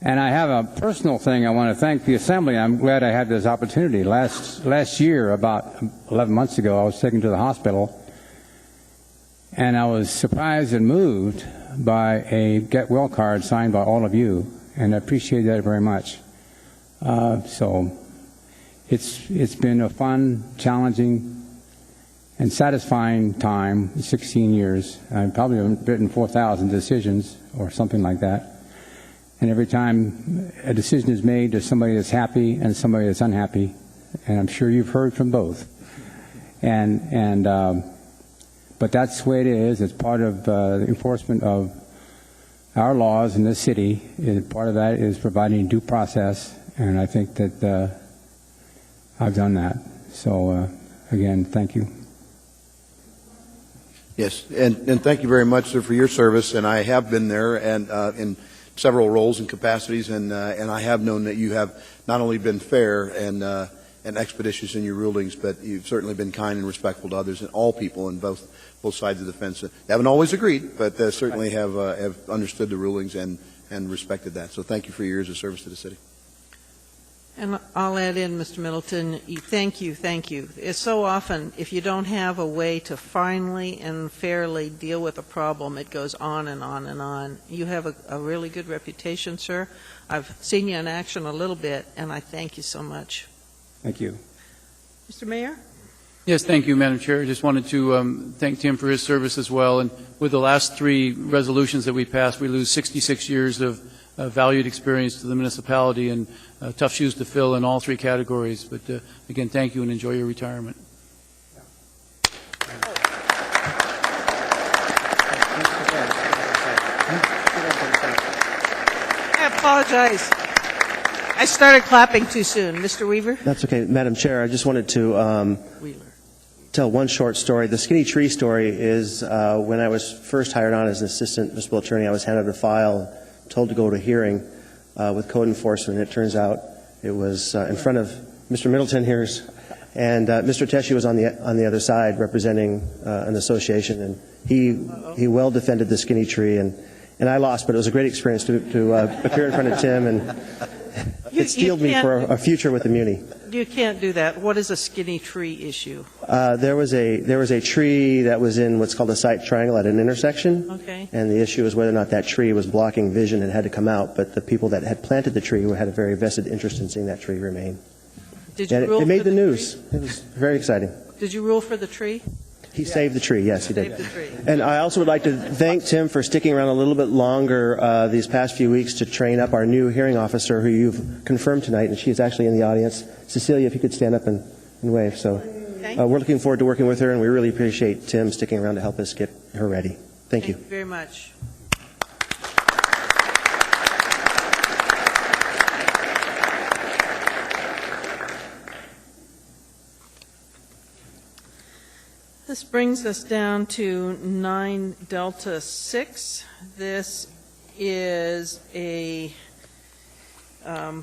Speaker 20: And I have a personal thing I want to thank the Assembly. I'm glad I had this opportunity. Last year, about 11 months ago, I was taken to the hospital, and I was surprised and moved by a Get Well card signed by all of you, and I appreciate that very much. So it's been a fun, challenging, and satisfying time, 16 years. I've probably written 4,000 decisions or something like that. And every time a decision is made, there's somebody that's happy and somebody that's unhappy. And I'm sure you've heard from both. But that's the way it is. It's part of the enforcement of our laws in this city. Part of that is providing due process. And I think that I've done that. So, again, thank you.
Speaker 7: Yes, and thank you very much, sir, for your service. And I have been there, and in several roles and capacities, and I have known that you have not only been fair and expeditious in your rulings, but you've certainly been kind and respectful to others and all people in both sides of the fence. They haven't always agreed, but certainly have understood the rulings and respected that. So thank you for your years of service to the city.
Speaker 1: And I'll add in, Mr. Middleton, thank you. It's so often, if you don't have a way to finally and fairly deal with a problem, it goes on and on and on. You have a really good reputation, sir. I've seen you in action a little bit, and I thank you so much.
Speaker 20: Thank you.
Speaker 1: Mr. Mayor?
Speaker 6: Yes, thank you, Madam Chair. I just wanted to thank Tim for his service as well. And with the last 3 resolutions that we passed, we lose 66 years of valued experience to the municipality, and tough shoes to fill in all 3 categories. But again, thank you and enjoy your retirement.
Speaker 1: I apologize. I started clapping too soon. Mr. Weaver?
Speaker 2: That's okay. Madam Chair, I just wanted to tell one short story. The Skinny Tree story is when I was first hired on as an assistant municipal attorney, I was handed a file, told to go to a hearing with code enforcement. It turns out it was in front of Mr. Middleton here, and Mr. Teshi was on the other side representing an association, and he well defended the Skinny Tree, and I lost, but it was a great experience to appear in front of Tim, and it steeled me for a future with the Muni.
Speaker 1: You can't do that. What is a Skinny Tree issue?
Speaker 2: There was a tree that was in what's called a sight triangle at an intersection.
Speaker 1: Okay.
Speaker 2: And the issue was whether or not that tree was blocking vision and had to come out. But the people that had planted the tree had a very vested interest in seeing that tree remain.
Speaker 1: Did you
Speaker 2: and
Speaker 1: rule
Speaker 2: it made
Speaker 1: for
Speaker 2: the news. It was very exciting.
Speaker 1: Did you rule for the tree?
Speaker 2: He saved the tree, yes, he did.
Speaker 1: Saved the tree.
Speaker 2: And I also would like to thank Tim for sticking around a little bit longer these past few weeks to train up our new hearing officer who you've confirmed tonight, and she is actually in the audience. Cecilia, if you could stand up and wave. So we're looking forward to working with her, and we really appreciate Tim sticking around to help us get her ready. Thank you.
Speaker 1: Thank you very much. This brings us down to 9 Delta 6. This is a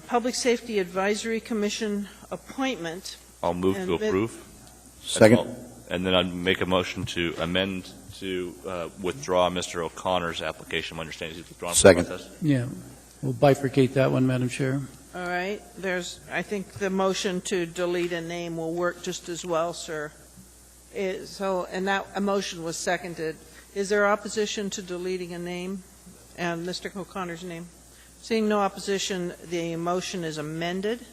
Speaker 1: Public Safety Advisory Commission appointment.
Speaker 3: I'll move to approve.
Speaker 7: Second.
Speaker 3: And then I'd make a motion to amend to withdraw Mr. O'Connor's application. My understanding is he's withdrawn from the process.
Speaker 6: Yeah, we'll bifurcate that one, Madam Chair.
Speaker 1: All right. I think the motion to delete a name will work just as well, sir. And that a motion was seconded. Is there opposition to deleting a name and Mr. O'Connor's name? Seeing no opposition, the motion is amended.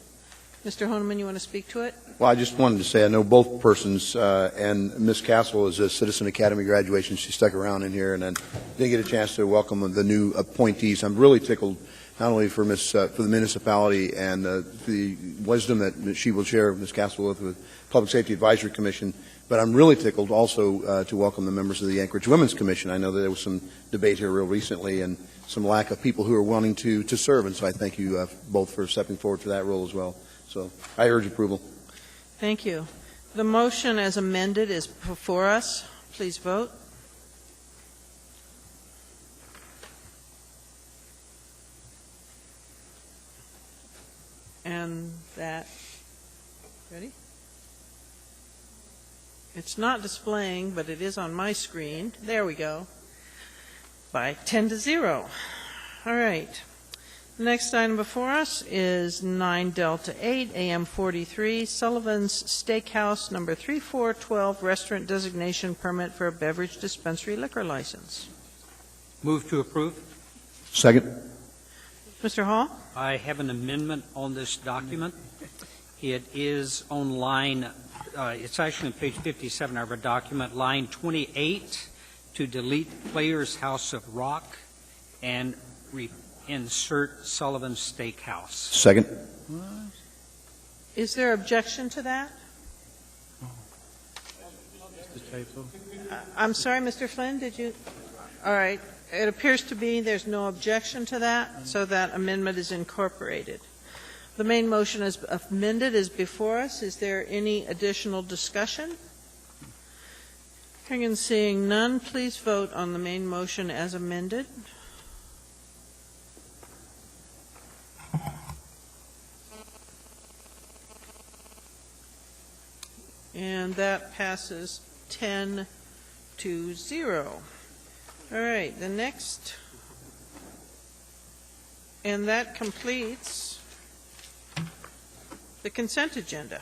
Speaker 1: Mr. Honeman, you want to speak to it?
Speaker 7: Well, I just wanted to say I know both persons, and Ms. Castle is a Citizen Academy graduation. She stuck around in here, and then didn't get a chance to welcome the new appointees. I'm really tickled not only for the municipality and the wisdom that she will share, Ms. Castle, with Public Safety Advisory Commission, but I'm really tickled also to welcome the members of the Anchorage Women's Commission. I know that there was some debate here real recently and some lack of people who are wanting to serve, and so I thank you both for stepping forward for that role as well. So I urge approval.
Speaker 1: Thank you. The motion as amended is before us. Please vote. And that, ready? It's not displaying, but it is on my screen. There we go. By 10-0. All right. The next item before us is 9 Delta 8, AM 43, Sullivan's Steakhouse, number 3412, restaurant designation permit for a beverage dispensary liquor license.
Speaker 10: Move to approve.
Speaker 7: Second.
Speaker 1: Mr. Hall?
Speaker 10: I have an amendment on this document. It is on line, it's actually on page 57 of our document, line 28, to delete Players House of Rock and insert Sullivan's Steakhouse.
Speaker 7: Second.
Speaker 1: Is there objection to that? I'm sorry, Mr. Flynn, did you? All right. It appears to be there's no objection to that, so that amendment is incorporated. The main motion as amended is before us. Is there any additional discussion? Hearing and seeing none, please vote on the main motion as amended. and that passes 10-0. All right, the next, and that completes the consent agenda.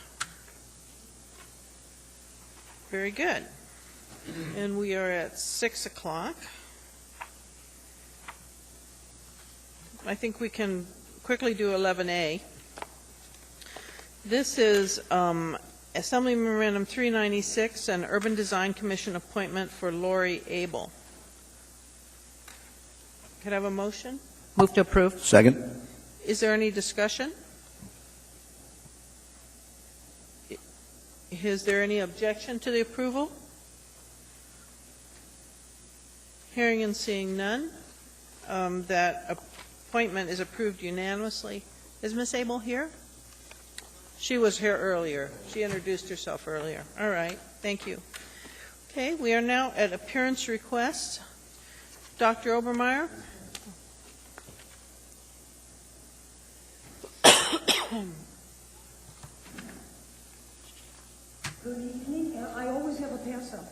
Speaker 1: Very good. And we are at 6 o'clock. I think we can quickly do 11A. This is Assembly Memorandum 396, an Urban Design Commission appointment for Lori Abel. Could I have a motion?
Speaker 8: Move to approve.
Speaker 7: Second.
Speaker 1: Is there any discussion? Is there any objection to the approval? Hearing and seeing none, that appointment is approved unanimously. Is Ms. Abel here? She was here earlier. She introduced herself earlier. All right, thank you. Okay, we are now at appearance requests. Dr. Obermeyer?
Speaker 4: Good evening. I always have a pass-up.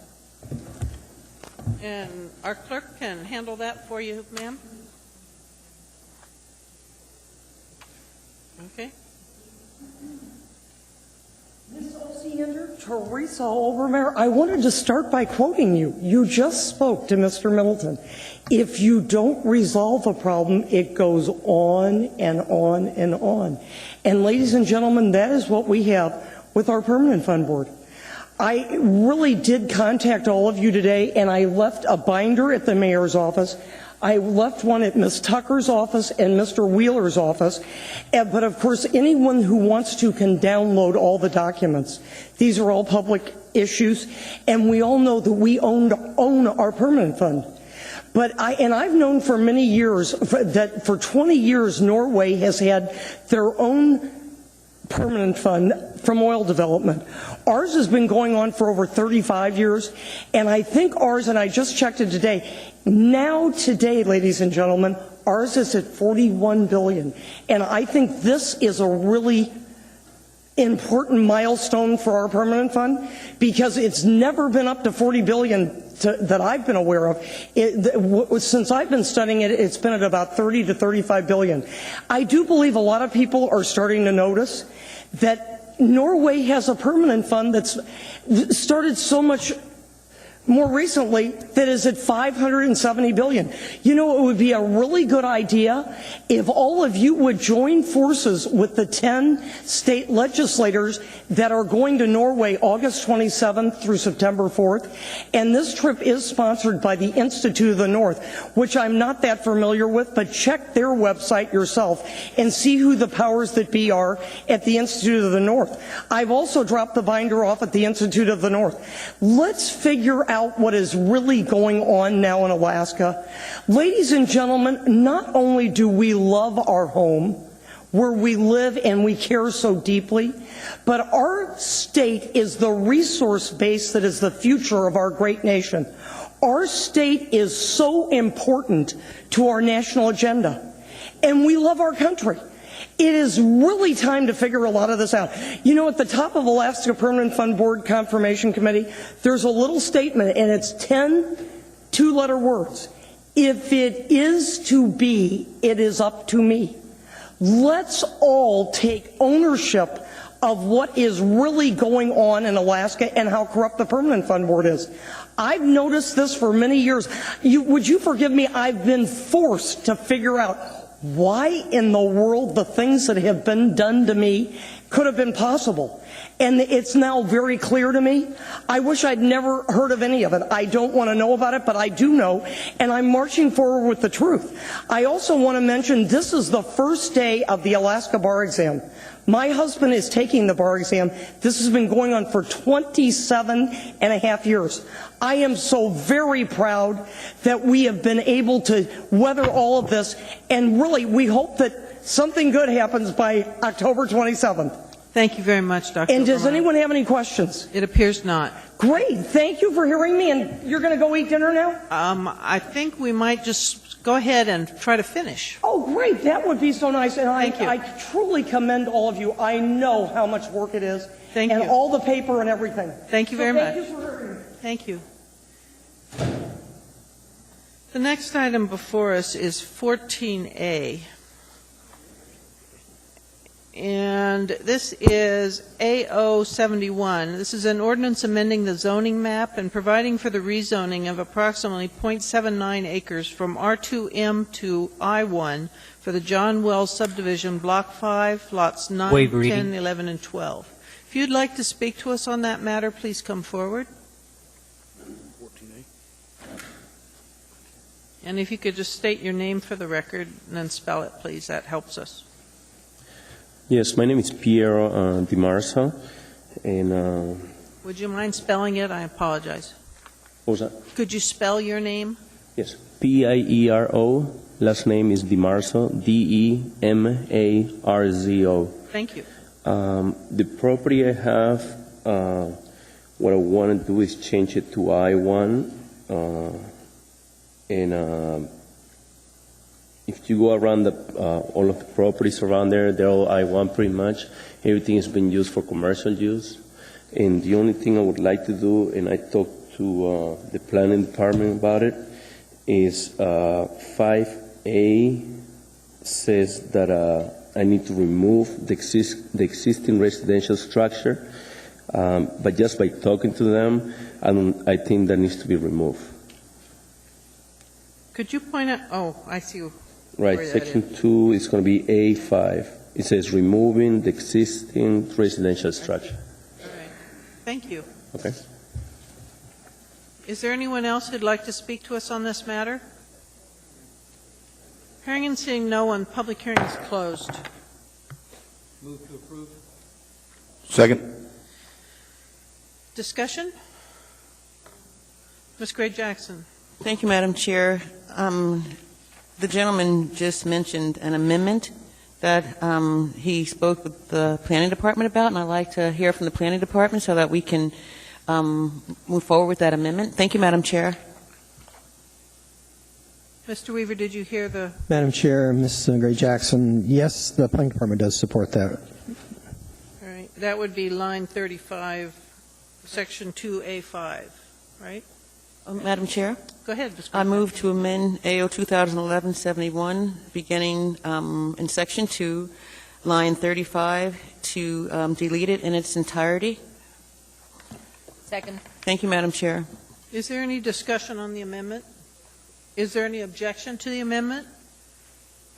Speaker 1: And our clerk can handle that for you, ma'am. Okay.
Speaker 4: Ms. Osiander, Teresa Obermeyer, I wanted to start by quoting you. You just spoke to Mr. Middleton. If you don't resolve a problem, it goes on and on and on. And ladies and gentlemen, that is what we have with our Permanent Fund Board. I really did contact all of you today, and I left a binder at the mayor's office. I left one at Ms. Tucker's office and Mr. Wheeler's office. But of course, anyone who wants to can download all the documents. These are all public issues, and we all know that we own our permanent fund. But I've known for many years that for 20 years Norway has had their own permanent fund from oil development. Ours has been going on for over 35 years, and I think ours, and I just checked it today, now today, ladies and gentlemen, ours is at $41 billion. And I think this is a really important milestone for our permanent fund, because it's never been up to $40 billion that I've been aware of. Since I've been studying it, it's been at about 30 to 35 billion. I do believe a lot of people are starting to notice that Norway has a permanent fund that's started so much more recently that is at $570 billion. You know, it would be a really good idea if all of you would join forces with the 10 state legislators that are going to Norway August 27th through September 4th. And this trip is sponsored by the Institute of the North, which I'm not that familiar with, but check their website yourself and see who the powers that be are at the Institute of the North. I've also dropped the binder off at the Institute of the North. Let's figure out what is really going on now in Alaska. Ladies and gentlemen, not only do we love our home, where we live and we care so deeply, but our state is the resource base that is the future of our great nation. Our state is so important to our national agenda, and we love our country. It is really time to figure a lot of this out. You know, at the top of Alaska Permanent Fund Board Confirmation Committee, there's a little statement, and it's 10 two-letter words. If it is to be, it is up to me. Let's all take ownership of what is really going on in Alaska and how corrupt the Permanent Fund Board is. I've noticed this for many years. Would you forgive me? I've been forced to figure out why in the world the things that have been done to me could have been possible. And it's now very clear to me. I wish I'd never heard of any of it. I don't want to know about it, but I do know, and I'm marching forward with the truth. I also want to mention this is the first day of the Alaska bar exam. My husband is taking the bar exam. This has been going on for 27 and a half years. I am so very proud that we have been able to weather all of this, and really we hope that something good happens by October 27th.
Speaker 1: Thank you very much, Dr.
Speaker 4: And does
Speaker 1: Obermeyer.
Speaker 4: anyone have any questions?
Speaker 1: It appears not.
Speaker 4: Great. Thank you for hearing me. And you're going to go eat dinner now?
Speaker 1: I think we might just go ahead and try to finish.
Speaker 4: Oh, great. That would be so nice. And
Speaker 1: Thank you.
Speaker 4: I truly commend all of you. I know how much work it is.
Speaker 1: Thank
Speaker 4: and
Speaker 1: you.
Speaker 4: all the paper and everything.
Speaker 1: Thank you very much.
Speaker 4: Thank you for hearing me.
Speaker 1: Thank you. The next item before us is 14A. And this is AO71. This is an ordinance amending the zoning map and providing for the rezoning of approximately .79 acres from R2M to I1 for the John Wells subdivision, Block 5, lots 9,
Speaker 10: Waive
Speaker 1: 10,
Speaker 10: reading.
Speaker 1: 11, and 12. If you'd like to speak to us on that matter, please come forward. And if you could just state your name for the record and then spell it, please, that helps us.
Speaker 16: Yes, my name is Piero Di Marzo, and
Speaker 1: Would you mind spelling it? I apologize.
Speaker 16: what was that?
Speaker 1: Could you spell your name?
Speaker 16: Yes, Piero. Last name is Di Marzo, Demarzo.
Speaker 1: Thank you.
Speaker 16: The property I have, what I want to do is change it to I1, and if you go around all of the properties around there, they're all I1 pretty much. Everything has been used for commercial use. And the only thing I would like to do, and I talked to the planning department about it, is 5A says that I need to remove the existing residential structure. But just by talking to them, I think that needs to be removed.
Speaker 1: Could you point out, oh, I see.
Speaker 16: Right,
Speaker 1: where that
Speaker 16: section
Speaker 1: is.
Speaker 16: 2 is going to be A5. It says removing the existing residential structure.
Speaker 1: All right. Thank you.
Speaker 16: Okay.
Speaker 1: Is there anyone else who'd like to speak to us on this matter? Hearing and seeing no one, public hearing is closed.
Speaker 10: Move to approve.
Speaker 7: Second.
Speaker 1: Discussion? Ms. Gray Jackson.
Speaker 5: Thank you, Madam Chair. The gentleman just mentioned an amendment that he spoke with the Planning Department about, and I'd like to hear from the Planning Department so that we can move forward with that amendment. Thank you, Madam Chair.
Speaker 1: Mr. Weaver, did you hear the...
Speaker 11: Madam Chair, Ms. Gray Jackson, yes, the Planning Department does support that.
Speaker 1: All right. That would be line 35, section 2A5, right?
Speaker 5: Madam Chair?
Speaker 1: Go ahead, Ms.
Speaker 5: I move to amend AO 2011-71, beginning in Section 2, line 35, to delete it in its entirety.
Speaker 8: Second.
Speaker 5: Thank you, Madam Chair.
Speaker 1: Is there any discussion on the amendment? Is there any objection to the amendment?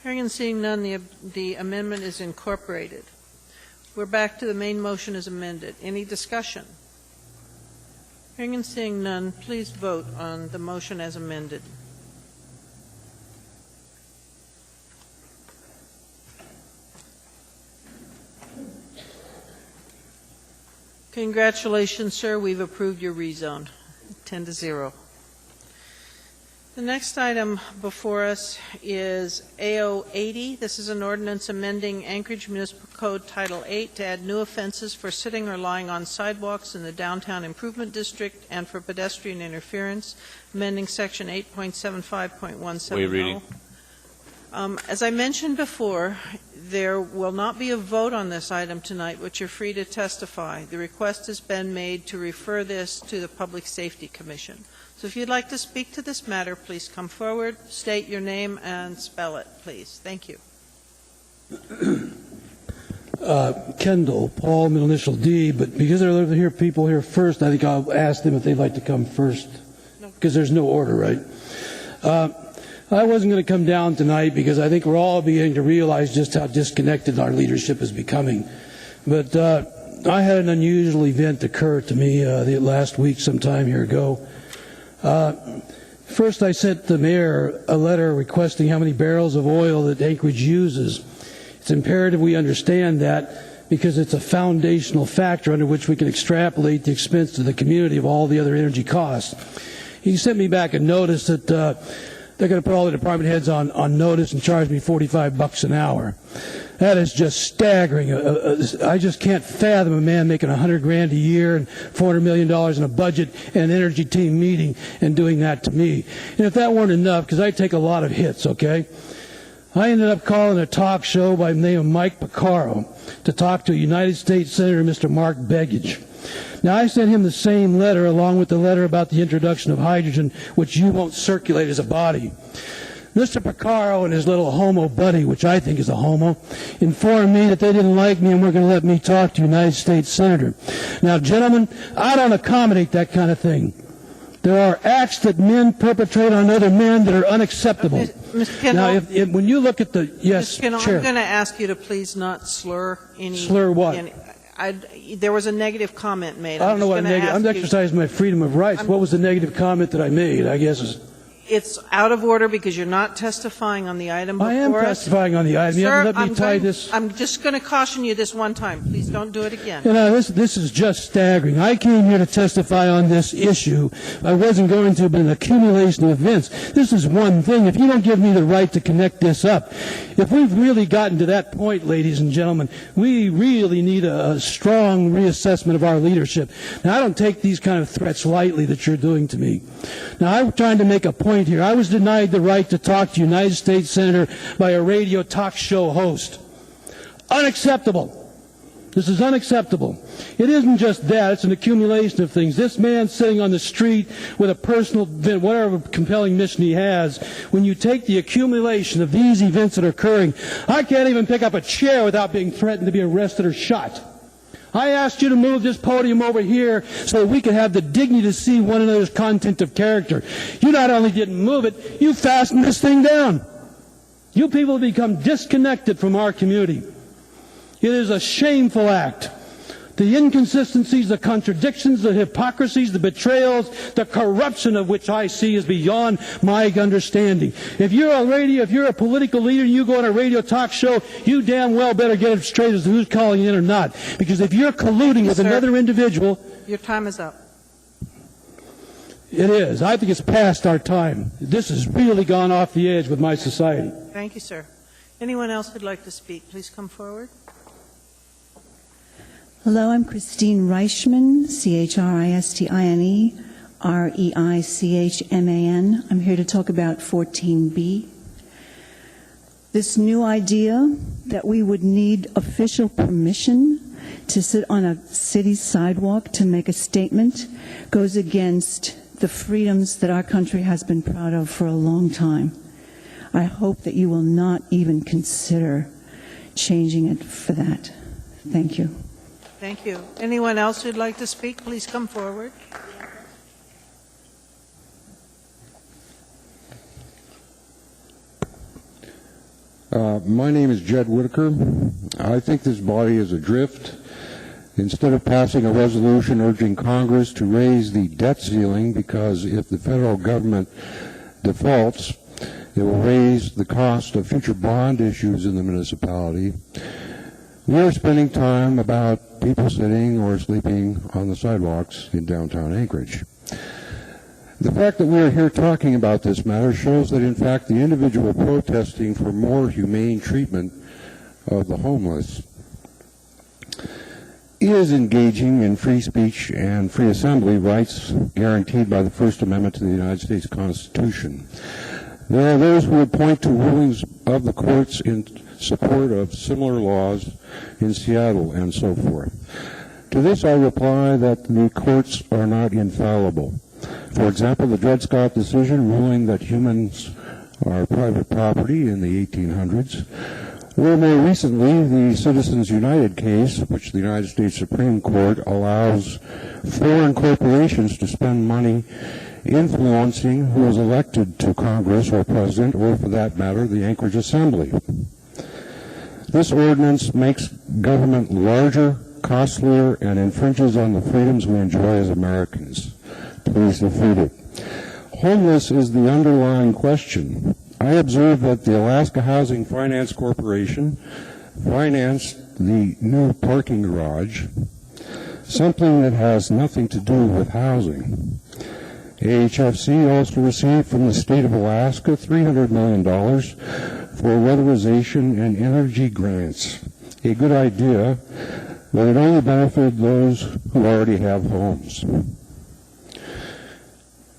Speaker 1: Hearing and seeing none, the amendment is incorporated. We're back to the main motion as amended. Any discussion? Hearing and seeing none, please vote on the motion as amended. Congratulations, sir. We've approved your rezone, 10-0. The next item before us is AO 80. This is an ordinance amending Anchorage Municipal Code Title 8 to add new offenses for sitting or lying on sidewalks in the Downtown Improvement District and for pedestrian interference, amending Section 8.75.170.
Speaker 3: Waive reading.
Speaker 1: As I mentioned before, there will not be a vote on this item tonight, but you're free to testify. The request has been made to refer this to the Public Safety Commission. So if you'd like to speak to this matter, please come forward, state your name, and spell it, please. Thank you.
Speaker 21: Kendall, Paul, middle initial D, but because there are people here first, I think I'll ask them if they'd like to come first, because there's no order, right? I wasn't going to come down tonight because I think we're all beginning to realize just how disconnected our leadership is becoming. But I had an unusual event occur to me the last week, sometime here ago. First, I sent the mayor a letter requesting how many barrels of oil that Anchorage uses. It's imperative we understand that because it's a foundational factor under which we can extrapolate the expense to the community of all the other energy costs. He sent me back a notice that they're going to put all the department heads on notice and charge me $45 an hour. That is just staggering. I just can't fathom a man making $100,000 a year and $400 million in a budget and an energy team meeting and doing that to me. And if that weren't enough, because I take a lot of hits, okay? I ended up calling a talk show by the name of Mike Picaro to talk to United States Senator Mr. Mark Begich. Now, I sent him the same letter along with the letter about the introduction of hydrogen, which you won't circulate as a body. Mr. Picaro and his little homo buddy, which I think is a homo, informed me that they didn't like me and were going to let me talk to United States Senator. Now, gentlemen, I don't accommodate that kind of thing. There are acts that men perpetrate on other men that are unacceptable.
Speaker 1: Mr. Kendall,
Speaker 21: now, when you look at the yes,
Speaker 1: Mr. Kendall,
Speaker 21: Chair.
Speaker 1: I'm going to ask you to please not slur any.
Speaker 21: Slur what?
Speaker 1: There was a negative comment made.
Speaker 21: I don't know what a negative. I'm exercising my freedom of rights. What was the negative comment that I made? I guess
Speaker 1: it's out of order because you're not testifying on the item before us.
Speaker 21: I am testifying on the item. You haven't let me tie this.
Speaker 1: I'm just going to caution you this one time. Please don't do it again.
Speaker 21: You know, this is just staggering. I came here to testify on this issue. I wasn't going to, but an accumulation of events. This is one thing. If you don't give me the right to connect this up, if we've really gotten to that point, ladies and gentlemen, we really need a strong reassessment of our leadership. Now, I don't take these kind of threats lightly that you're doing to me. Now, I'm trying to make a point here. I was denied the right to talk to United States Senator by a radio talk show host. Unacceptable. This is unacceptable. It isn't just that. It's an accumulation of things. This man sitting on the street with a personal, whatever compelling mission he has, when you take the accumulation of these events that are occurring, I can't even pick up a chair without being threatened to be arrested or shot. I asked you to move this podium over here so that we could have the dignity to see one another's content of character. You not only didn't move it, you fastened this thing down. You people have become disconnected from our community. It is a shameful act. The inconsistencies, the contradictions, the hypocrisies, the betrayals, the corruption of which I see is beyond my understanding. If you're a political leader and you go on a radio talk show, you damn well better get it straight as to who's calling in or not. Because if you're colluding with another individual...
Speaker 1: Your time is up.
Speaker 21: It is. I think it's past our time. This has really gone off the edge with my society.
Speaker 1: Thank you, sir. Anyone else who'd like to speak, please come forward.
Speaker 14: Hello, I'm Christine Reichman, C-H-R-I-S-T-I-N-E, R-E-I-C-H-M-A-N. I'm here to talk about 14B. This new idea that we would need official permission to sit on a city sidewalk to make a statement goes against the freedoms that our country has been proud of for a long time. I hope that you will not even consider changing it for that. Thank you.
Speaker 1: Thank you. Anyone else who'd like to speak, please come forward.
Speaker 22: My name is Jed Whitaker. I think this body is adrift. Instead of passing a resolution urging Congress to raise the debt ceiling, because if the federal government defaults, it will raise the cost of future bond issues in the municipality, we are spending time about people sitting or sleeping on the sidewalks in downtown Anchorage. The fact that we are here talking about this matter shows that, in fact, the individual protesting for more humane treatment of the homeless is engaging in free speech and free assembly rights guaranteed by the First Amendment to the United States Constitution. There are those who would point to rulings of the courts in support of similar laws in Seattle and so forth. To this I reply that the courts are not infallible. For example, the Dred Scott decision ruling that humans are private property in the 1800s, or more recently the Citizens United case, which the United States Supreme Court allows foreign corporations to spend money influencing who is elected to Congress or President, or for that matter, the Anchorage Assembly. This ordinance makes government larger, costlier, and infringes on the freedoms we enjoy as Americans. Please defeat it. Homeless is the underlying question. I observe that the Alaska Housing Finance Corporation financed the new parking garage, something that has nothing to do with housing. AHFC also received from the state of Alaska $300 million for weatherization and energy grants. A good idea, but it only benefited those who already have homes.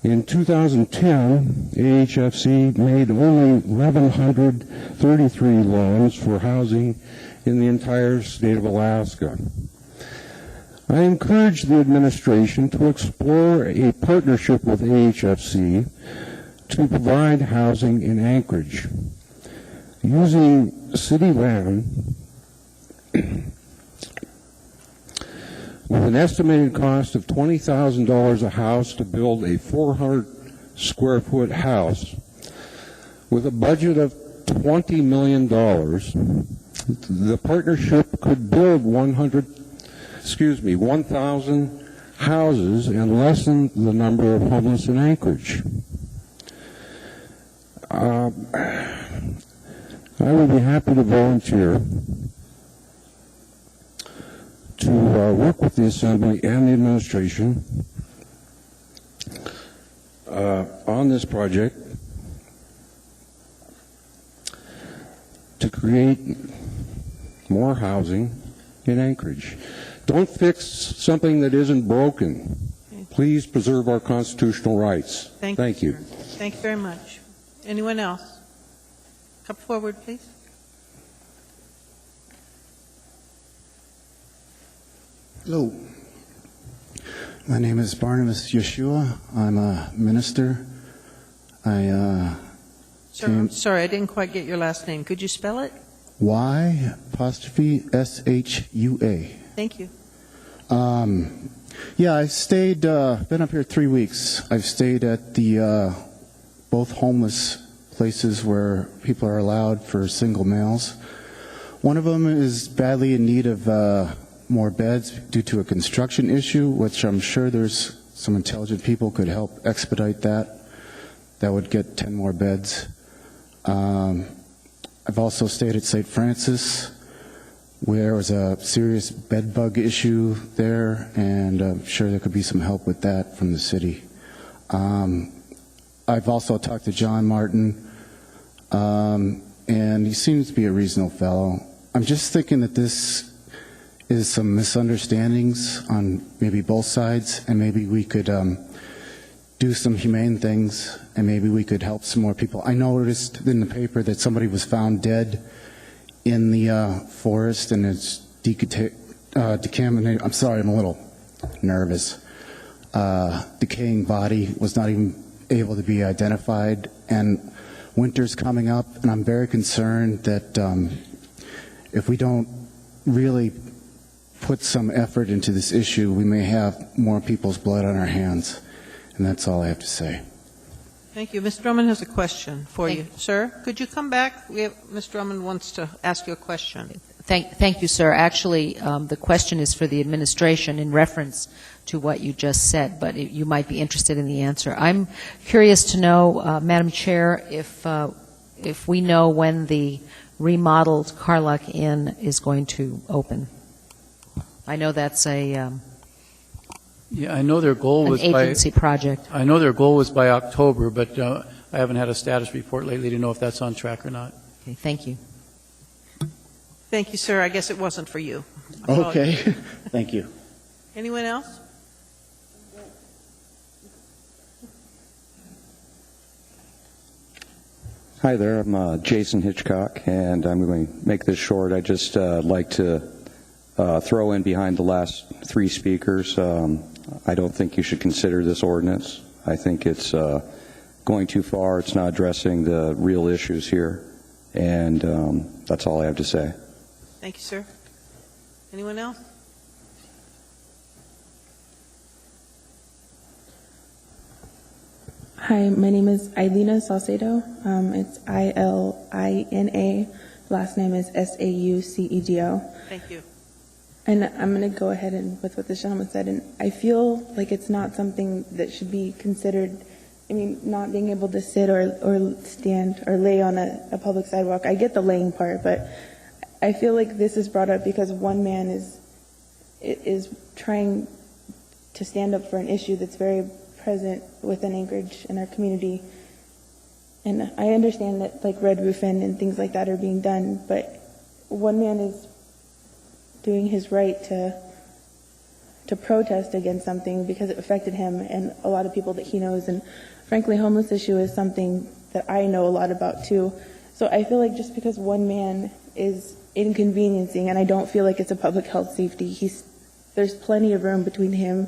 Speaker 22: In 2010, AHFC made only 1,133 loans for housing in the entire state of Alaska. I encourage the administration to explore a partnership with AHFC to provide housing in Anchorage. Using city land with an estimated cost of $20,000 a house to build a 400 square foot house with a budget of $20 million, the partnership could build 1,000 houses and lessen the number of homeless in Anchorage. I would be happy to volunteer to work with the Assembly and the administration on this project to create more housing in Anchorage. Don't fix something that isn't broken. Please preserve our constitutional rights. Thank you.
Speaker 1: Thank you very much. Anyone else? Come forward, please.
Speaker 12: Hello. My name is Barnabas Yeshua. I'm a minister.
Speaker 1: Sir, I'm sorry, I didn't quite get your last name. Could you spell it?
Speaker 12: Y''SHUA.
Speaker 1: Thank you.
Speaker 12: Yeah, I stayed, been up here 3 weeks. I've stayed at the both homeless places where people are allowed for single males. One of them is badly in need of more beds due to a construction issue, which I'm sure there's some intelligent people could help expedite that. That would get 10 more beds. I've also stayed at St. Francis, where there was a serious bed bug issue there, and I'm sure there could be some help with that from the city. I've also talked to John Martin, and he seems to be a reasonable fellow. I'm just thinking that this is some misunderstandings on maybe both sides, and maybe we could do some humane things, and maybe we could help some more people. I noticed in the paper that somebody was found dead in the forest, and it's decontaminated. I'm sorry, I'm a little nervous. Decaying body was not even able to be identified, and winter's coming up, and I'm very concerned that if we don't really put some effort into this issue, we may have more people's blood on our hands. And that's all I have to say.
Speaker 1: Thank you. Ms. Drummond has a question for you. Sir, could you come back? Ms. Drummond wants to ask you a question.
Speaker 8: Thank you, sir. Actually, the question is for the administration in reference to what you just said, but you might be interested in the answer. I'm curious to know, Madam Chair, if we know when the remodeled Carluck Inn is going to open. I know that's a
Speaker 6: Yeah, I know their goal was
Speaker 8: agency project.
Speaker 6: I know their goal was by October, but I haven't had a status report lately to know if that's on track or not.
Speaker 8: Okay, thank you.
Speaker 1: Thank you, sir. I guess it wasn't for you.
Speaker 12: Okay. Thank you.
Speaker 1: Anyone else?
Speaker 15: Hi there, I'm Jason Hitchcock, and I'm going to make this short. I just like to throw in behind the last three speakers. I don't think you should consider this ordinance. I think it's going too far. It's not addressing the real issues here, and that's all I have to say.
Speaker 1: Thank you, sir. Anyone else?
Speaker 23: Hi, my name is Ailina Salcedo. It's I-L-I-N-A. Last name is S-A-U-C-E-D-O.
Speaker 1: Thank you.
Speaker 23: And I'm going to go ahead and with what this gentleman said, and I feel like it's not something that should be considered. I mean, not being able to sit or stand or lay on a public sidewalk. I get the laying part, but I feel like this is brought up because one man is trying to stand up for an issue that's very present within Anchorage in our community. And I understand that like Red Roof Inn and things like that are being done, but one man is doing his right to to protest against something because it affected him and a lot of people that he knows. And frankly, homeless issue is something that I know a lot about too. So I feel like just because one man is inconveniencing, and I don't feel like it's a public health safety, there's plenty of room between him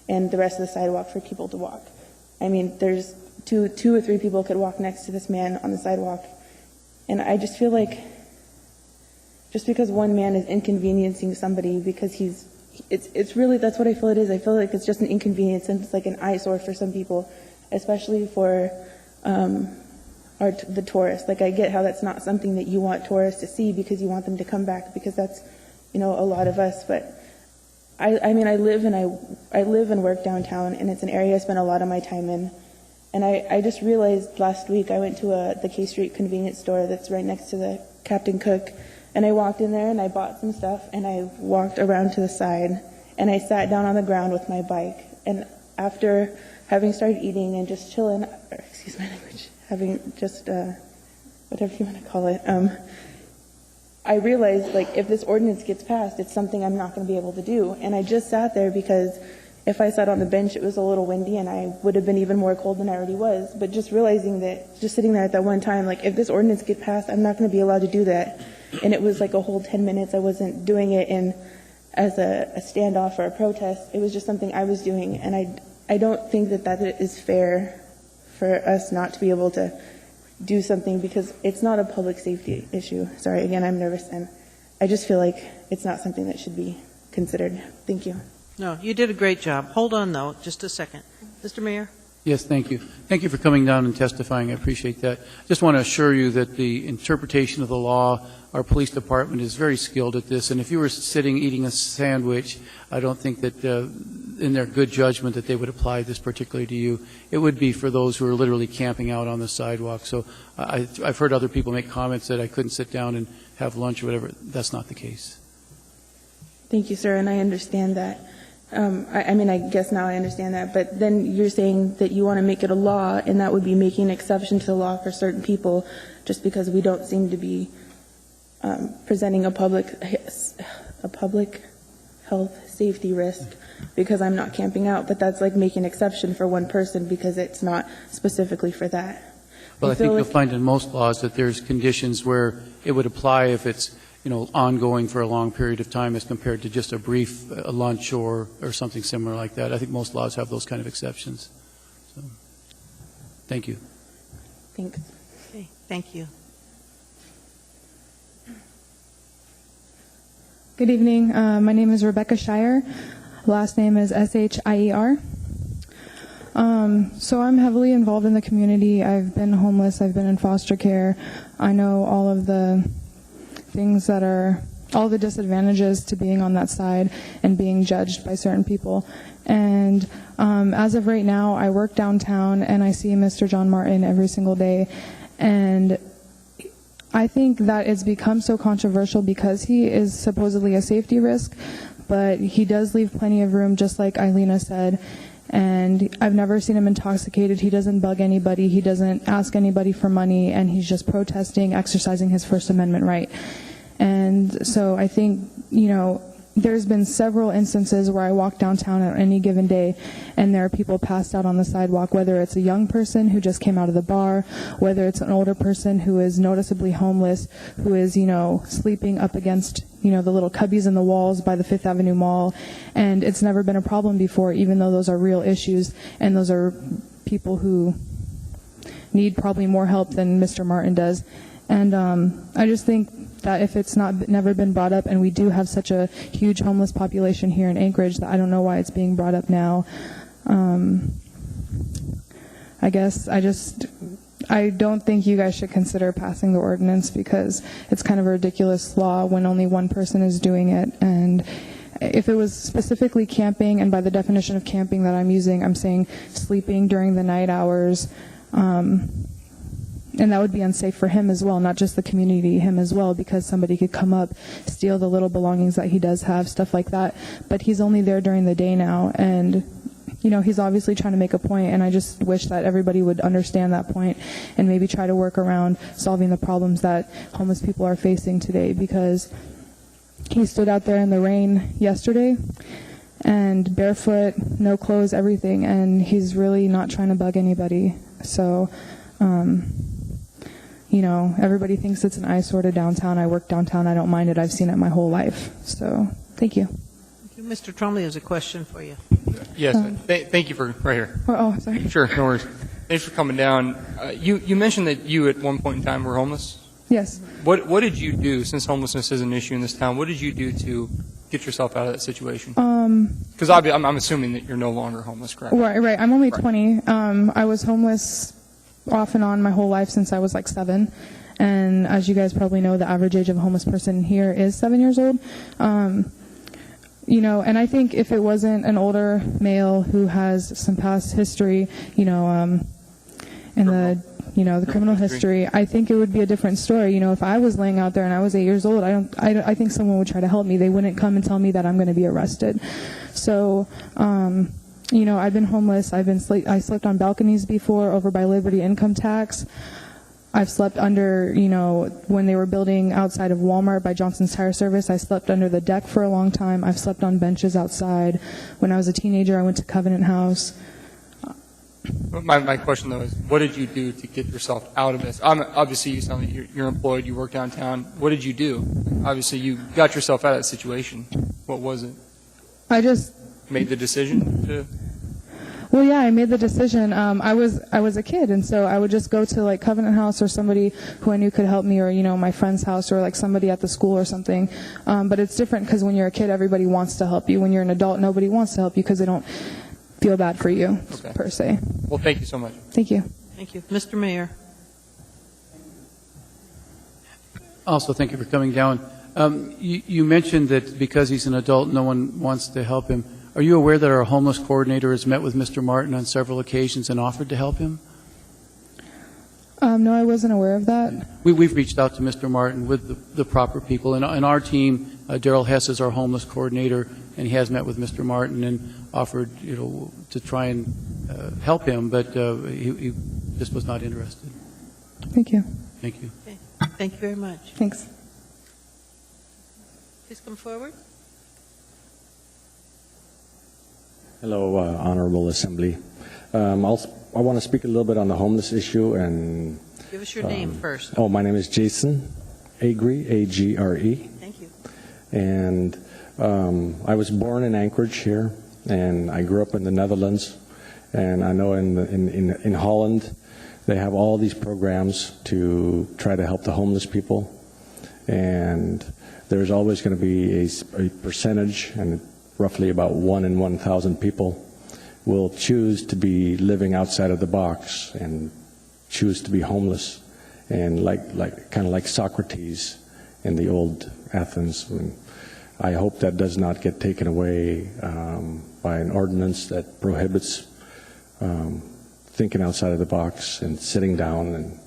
Speaker 23: and the rest of the sidewalk for people to walk. I mean, there's two or three people could walk next to this man on the sidewalk. And I just feel like just because one man is inconveniencing somebody because it's really, that's what I feel it is. I feel like it's just an inconvenience and it's like an eyesore for some people, especially for the tourists. Like, I get how that's not something that you want tourists to see because you want them to come back, because that's, a lot of us. But I mean, I live and work downtown, and it's an area I spend a lot of my time in. And I just realized last week I went to the K Street convenience store that's right next to the Captain Cook, and I walked in there and I bought some stuff and I walked around to the side and I sat down on the ground with my bike. And after having started eating and just chilling, or excuse my language, having just whatever you want to call it, I realized, like, if this ordinance gets passed, it's something I'm not going to be able to do. And I just sat there because if I sat on the bench, it was a little windy and I would have been even more cold than I already was. But just realizing that, just sitting there at that one time, like, if this ordinance gets passed, I'm not going to be allowed to do that. And it was like a whole 10 minutes. I wasn't doing it as a standoff or a protest. It was just something I was doing. And I don't think that is fair for us not to be able to do something, because it's not a public safety issue. Sorry, again, I'm nervous, and I just feel like it's not something that should be considered. Thank you.
Speaker 1: No, you did a great job. Hold on, though, just a second. Mr. Mayor?
Speaker 6: Yes, thank you. Thank you for coming down and testifying. I appreciate that. Just want to assure you that the interpretation of the law, our police department is very skilled at this. And if you were sitting eating a sandwich, I don't think that in their good judgment that they would apply this particularly to you. It would be for those who are literally camping out on the sidewalk. So I've heard other people make comments that I couldn't sit down and have lunch or whatever. That's not the case.
Speaker 23: Thank you, sir, and I understand that. I mean, I guess now I understand that, but then you're saying that you want to make it a law, and that would be making an exception to the law for certain people, just because we don't seem to be presenting a public health safety risk because I'm not camping out. But that's like making an exception for one person because it's not specifically for that.
Speaker 6: Well, I think you'll find in most laws that there's conditions where it would apply if it's ongoing for a long period of time as compared to just a brief lunch or something similar like that. I think most laws have those kind of exceptions. So, thank you.
Speaker 23: Thanks.
Speaker 1: Okay, thank you.
Speaker 13: Good evening. My name is Rebecca Shire. Last name is S-H-I-E-R. So I'm heavily involved in the community. I've been homeless. I've been in foster care. I know all of the things that are, all the disadvantages to being on that side and being judged by certain people. And as of right now, I work downtown and I see Mr. John Martin every single day. And I think that it's become so controversial because he is supposedly a safety risk, but he does leave plenty of room, just like Eilina said. And I've never seen him intoxicated. He doesn't bug anybody. He doesn't ask anybody for money, and he's just protesting, exercising his First Amendment right. And so I think, there's been several instances where I walk downtown on any given day, and there are people passed out on the sidewalk, whether it's a young person who just came out of the bar, whether it's an older person who is noticeably homeless, who is, sleeping up against, the little cubbies in the walls by the Fifth Avenue Mall. And it's never been a problem before, even though those are real issues, and those are people who need probably more help than Mr. Martin does. And I just think that if it's never been brought up, and we do have such a huge homeless population here in Anchorage, that I don't know why it's being brought up now. I guess I don't think you guys should consider passing the ordinance because it's kind of a ridiculous law when only one person is doing it. And if it was specifically camping, and by the definition of camping that I'm using, I'm saying sleeping during the night hours, and that would be unsafe for him as well, not just the community, him as well, because somebody could come up, steal the little belongings that he does have, stuff like that. But he's only there during the day now, and he's obviously trying to make a point, and I just wish that everybody would understand that point and maybe try to work around solving the problems that homeless people are facing today, because he stood out there in the rain yesterday, and barefoot, no clothes, everything, and he's really not trying to bug anybody. So, you know, everybody thinks it's an eyesore to downtown. I work downtown. I don't mind it. I've seen it my whole life. So, thank you.
Speaker 1: Thank you. Mr. Trombley has a question for you.
Speaker 9: Yes, thank you for, right here.
Speaker 13: Oh, sorry.
Speaker 9: Sure, no worries. Thanks for coming down. You mentioned that you at one point in time were homeless.
Speaker 13: Yes.
Speaker 9: What did you do, since homelessness is an issue in this town, what did you do to get yourself out of that situation? Because I'm assuming that you're no longer homeless, correct?
Speaker 13: Right. I'm only 20. I was homeless off and on my whole life since I was like 7. And as you guys probably know, the average age of a homeless person here is 7 years old. You know, and I think if it wasn't an older male who has some past history, you know, in the criminal history, I think it would be a different story. You know, if I was laying out there and I was 8 years old, I think someone would try to help me. They wouldn't come and tell me that I'm going to be arrested. So, you know, I've been homeless. I slept on balconies before, over by Liberty Income Tax. I've slept under, you know, when they were building outside of Walmart by Johnson's Tire Service, I slept under the deck for a long time. I've slept on benches outside. When I was a teenager, I went to Covenant House.
Speaker 9: My question, though, is what did you do to get yourself out of this? Obviously, you sound like you're employed, you work downtown. What did you do? Obviously, you got yourself out of that situation. What was it?
Speaker 13: I just
Speaker 9: made the decision to...
Speaker 13: Well, yeah, I made the decision. I was a kid, and so I would just go to like Covenant House or somebody who I knew could help me, or you know, my friend's house, or like somebody at the school or something. But it's different because when you're a kid, everybody wants to help you. When you're an adult, nobody wants to help you because they don't feel bad for you, per se.
Speaker 9: Well, thank you so much.
Speaker 13: Thank you.
Speaker 1: Thank you. Mr. Mayor.
Speaker 6: Also, thank you for coming down. You mentioned that because he's an adult, no one wants to help him. Are you aware that our homeless coordinator has met with Mr. Martin on several occasions and offered to help him?
Speaker 13: No, I wasn't aware of that.
Speaker 6: We've reached out to Mr. Martin with the proper people. And our team, Daryl Hess is our homeless coordinator, and he has met with Mr. Martin and offered, you know, to try and help him, but he just was not interested.
Speaker 13: Thank you.
Speaker 6: Thank you.
Speaker 1: Okay. Thank you very much.
Speaker 13: Thanks.
Speaker 1: Please come forward.
Speaker 17: Hello, Honorable Assembly. I want to speak a little bit on the homeless issue and...
Speaker 1: Give us your name first.
Speaker 17: Oh, my name is Jason Agre, A-G-R-E.
Speaker 1: Thank you.
Speaker 17: And I was born in Anchorage here, and I grew up in the Netherlands. And I know in Holland, they have all these programs to try to help the homeless people. And there's always going to be a percentage, and roughly about 1 in 1,000 people will choose to be living outside of the box and choose to be homeless, and kind of like Socrates in the old Athens. And I hope that does not get taken away by an ordinance that prohibits thinking outside of the box and sitting down and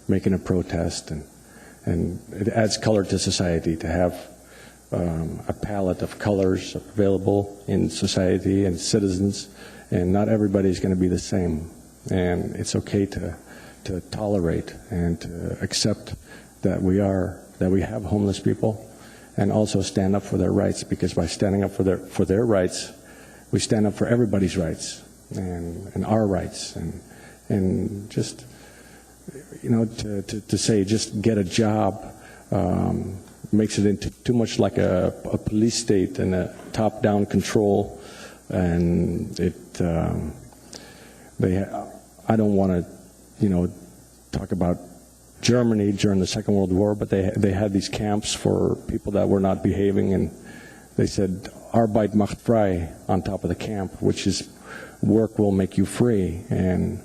Speaker 17: making a protest, and it adds color to society to have a palette of colors available in society and citizens, and not everybody's going to be the same. And it's okay to tolerate and to accept that we have homeless people, and also stand up for their rights, because by standing up for their rights, we stand up for everybody's rights and our rights, and just, you know, to say just get a job makes it into too much like a police state and a top-down control, and I don't want to, you know, talk about Germany during the Second World War, but they had these camps for people that were not behaving, and they said Arbeit macht frei on top of the camp, which is work will make you free. And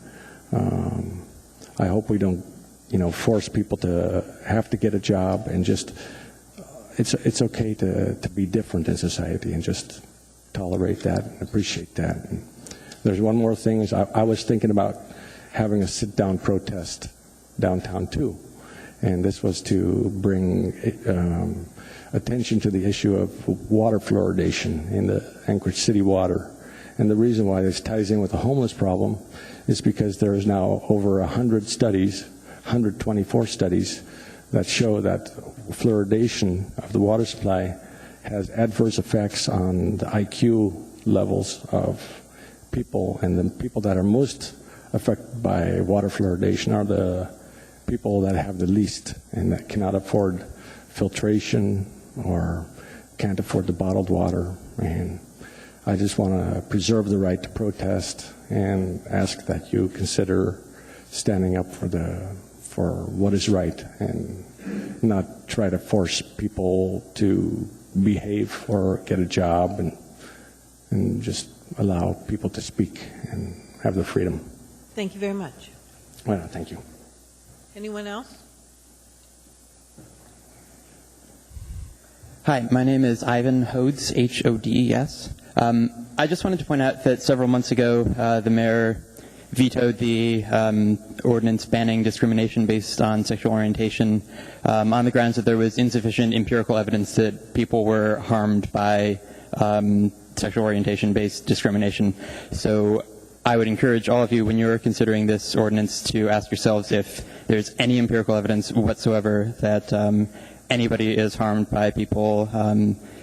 Speaker 17: I hope we don't, you know, force people to have to get a job, and just it's okay to be different in society and just tolerate that and appreciate that. And there's one more thing, is I was thinking about having a sit-down protest downtown too, and this was to bring attention to the issue of water fluoridation in the Anchorage city water. And the reason why this ties in with the homeless problem is because there is now over 100 studies, 124 studies, that show that fluoridation of the water supply has adverse effects on the IQ levels of people, and the people that are most affected by water fluoridation are the people that have the least and that cannot afford filtration or can't afford the bottled water. And I just want to preserve the right to protest and ask that you consider standing up for what is right and not try to force people to behave or get a job, and just allow people to speak and have the freedom.
Speaker 1: Thank you very much.
Speaker 17: Well, thank you.
Speaker 1: Anyone else?
Speaker 18: Hi, my name is Ivan Hodes, H-O-D-E-S. I just wanted to point out that several months ago, the mayor vetoed the ordinance banning discrimination based on sexual orientation on the grounds that there was insufficient empirical evidence that people were harmed by sexual orientation-based discrimination. So I would encourage all of you, when you're considering this ordinance, to ask yourselves if there's any empirical evidence whatsoever that anybody is harmed by people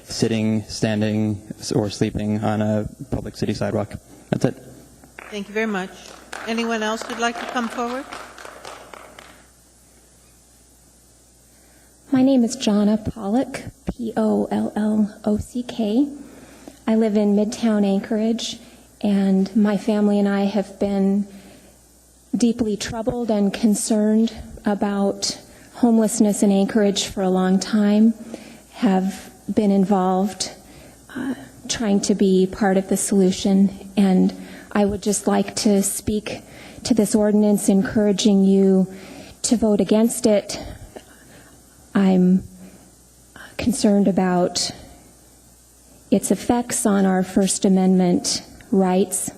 Speaker 18: sitting, standing, or sleeping on a public city sidewalk. That's it.
Speaker 1: Thank you very much. Anyone else who'd like to come forward?
Speaker 19: My name is Jonna Pollock, P-O-L-L-O-C-K. I live in Midtown Anchorage, and my family and I have been deeply troubled and concerned about homelessness in Anchorage for a long time, have been involved trying to be part of the solution, and I would just like to speak to this ordinance, encouraging you to vote against it. I'm concerned about its effects on our First Amendment rights.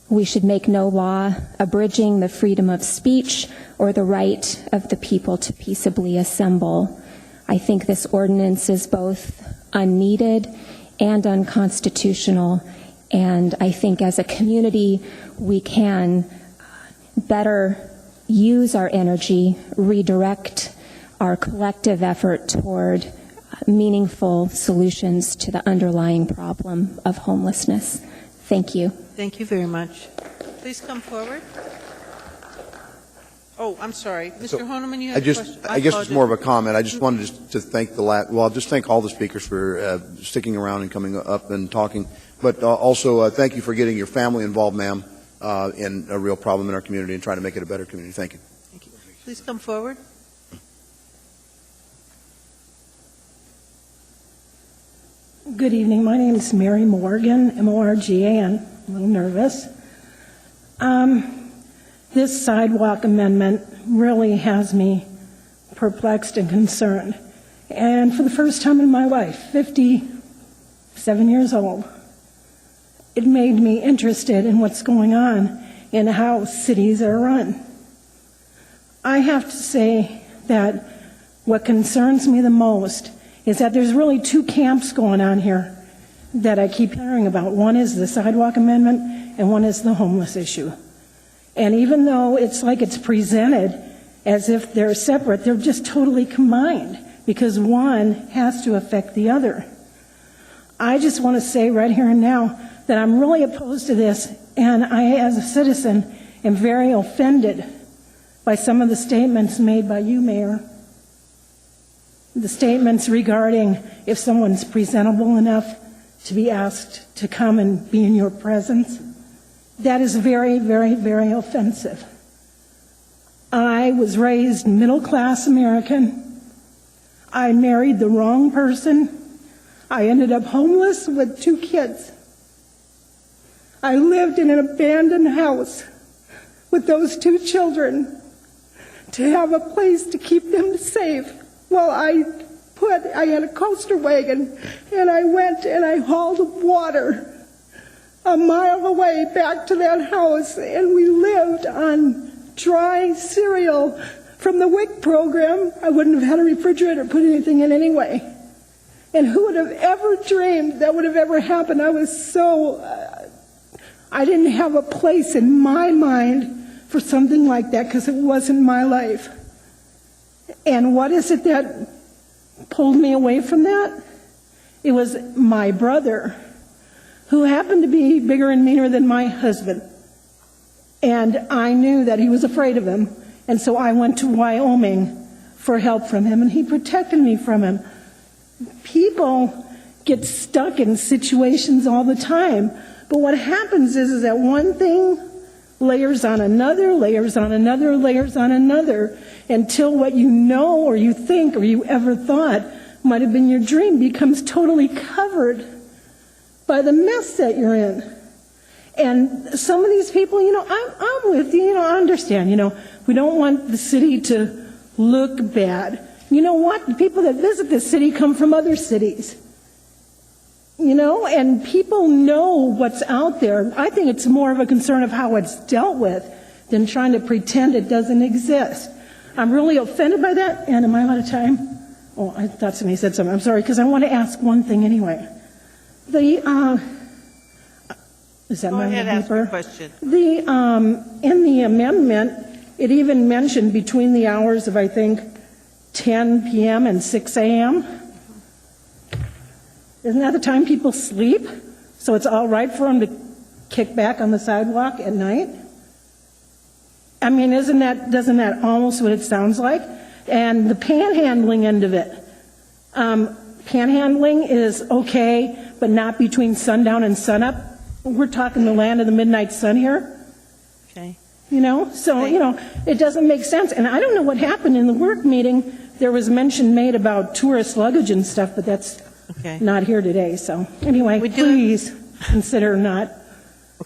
Speaker 19: We should make no law abridging the freedom of speech or the right of the people to peaceably assemble. I think this ordinance is both unneeded and unconstitutional, and I think as a community we can better use our energy, redirect our collective effort toward meaningful solutions to the underlying problem of homelessness. Thank you.
Speaker 1: Thank you very much. Please come forward. Oh, I'm sorry. Mr. Honeman, you have a question?
Speaker 7: I guess it's more of a comment. I just wanted to thank just thank all the speakers for sticking around and coming up and talking. But also thank you for getting your family involved, ma'am, in a real problem in our community and trying to make it a better community. Thank you.
Speaker 1: Thank you. Please come forward.
Speaker 20: Good evening. My name is Mary Morgan, M-O-R-G-A-N. I'm a little nervous. This sidewalk amendment really has me perplexed and concerned. And for the first time in my life, 57 years old, it made me interested in what's going on in how cities are run. I have to say that what concerns me the most is that there's really two camps going on here that I keep hearing about. One is the sidewalk amendment, and one is the homeless issue. And even though it's like it's presented as if they're separate, they're just totally combined because one has to affect the other. I just want to say right here and now that I'm really opposed to this, and I, as a citizen, am very offended by some of the statements made by you, Mayor. The statements regarding if someone's presentable enough to be asked to come and be in your presence. That is very, very, very offensive. I was raised middle-class American. I married the wrong person. I ended up homeless with 2 kids. I lived in an abandoned house with those 2 children to have a place to keep them safe. Well, I had a coaster wagon, and I went and I hauled water a mile away back to that house, and we lived on dry cereal from the WIC program. I wouldn't have had a refrigerator or put anything in anyway. And who would have ever dreamed that would have ever happened? I was so, I didn't have a place in my mind for something like that because it wasn't my life. And what is it that pulled me away from that? It was my brother, who happened to be bigger and meaner than my husband. And I knew that he was afraid of him. And so I went to Wyoming for help from him, and he protected me from him. People get stuck in situations all the time. But what happens is that one thing layers on another, layers on another, layers on another, until what you know or you think or you ever thought might have been your dream becomes totally covered by the mess that you're in. And some of these people, I'm with you, I understand, we don't want the city to look bad. You know what? The people that visit this city come from other cities. And people know what's out there. I think it's more of a concern of how it's dealt with than trying to pretend it doesn't exist. I'm really offended by that, and am I out of time? Oh, I thought somebody said something. I'm sorry, because I want to ask one thing anyway. Is that
Speaker 1: Go
Speaker 20: my
Speaker 1: ahead, ask
Speaker 20: paper?
Speaker 1: your question.
Speaker 20: In the amendment, it even mentioned between the hours of, I think, 10 p.m. and 6 a.m. Isn't that the time people sleep? So it's all right for them to kick back on the sidewalk at night? I mean, doesn't that almost what it sounds like? And the panhandling end of it. Panhandling is okay, but not between sundown and sunup. We're talking the land of the midnight sun here.
Speaker 1: Okay.
Speaker 20: It doesn't make sense. And I don't know what happened in the work meeting. There was mention made about tourist luggage and stuff, but that's not here today. So anyway, please consider not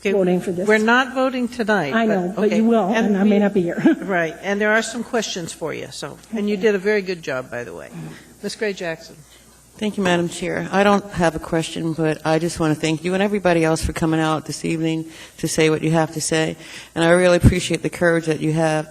Speaker 20: voting for this.
Speaker 1: We're not voting tonight.
Speaker 20: I know, but you will, and I may not be here.
Speaker 1: Right, and there are some questions for you. And you did a very good job, by the way. Ms. Gray Jackson.
Speaker 5: Thank you, Madam Chair. I don't have a question, but I just want to thank you and everybody else for coming out this evening to say what you have to say. And I really appreciate the courage that you have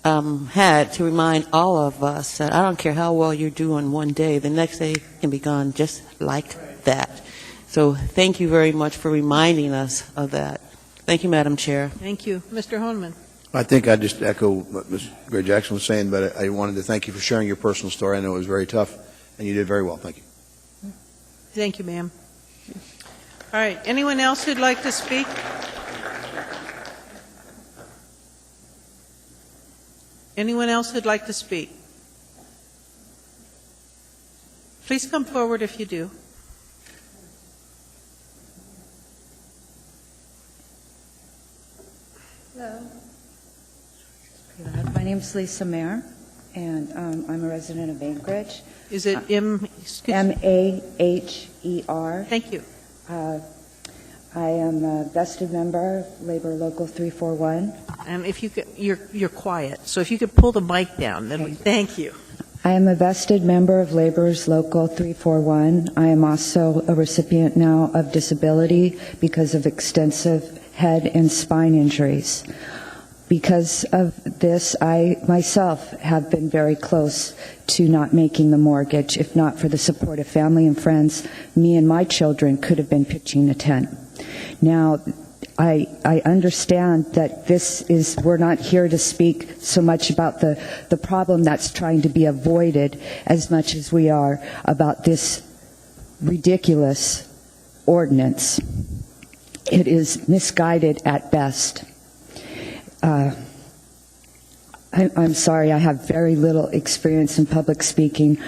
Speaker 5: had to remind all of us that I don't care how well you do on one day, the next day can be gone just like that. So thank you very much for reminding us of that. Thank you, Madam Chair.
Speaker 1: Thank you. Mr. Honeman.
Speaker 7: I think I just echo what Ms. Gray Jackson was saying, but I wanted to thank you for sharing your personal story. I know it was very tough, and you did very well. Thank you.
Speaker 1: Thank you, ma'am. All right. Anyone else who'd like to speak? Anyone else who'd like to speak? Please come forward if you do.
Speaker 2: Hello. My name is Lisa Mayer, and I'm a resident of Anchorage.
Speaker 1: Is it M-A-H-E-R? Thank you.
Speaker 2: I am a vested member of Labor Local 341.
Speaker 1: And if you could, you're quiet, so if you could pull the mic down, then thank you.
Speaker 2: I am a vested member of Labor's Local 341. I am also a recipient now of disability because of extensive head and spine injuries. Because of this, I myself have been very close to not making the mortgage. If not for the support of family and friends, me and my children could have been pitching a tent. Now, I understand that we're not here to speak so much about the problem that's trying to be avoided as much as we are about this ridiculous ordinance. It is misguided at best. I'm sorry, I have very little experience in public speaking,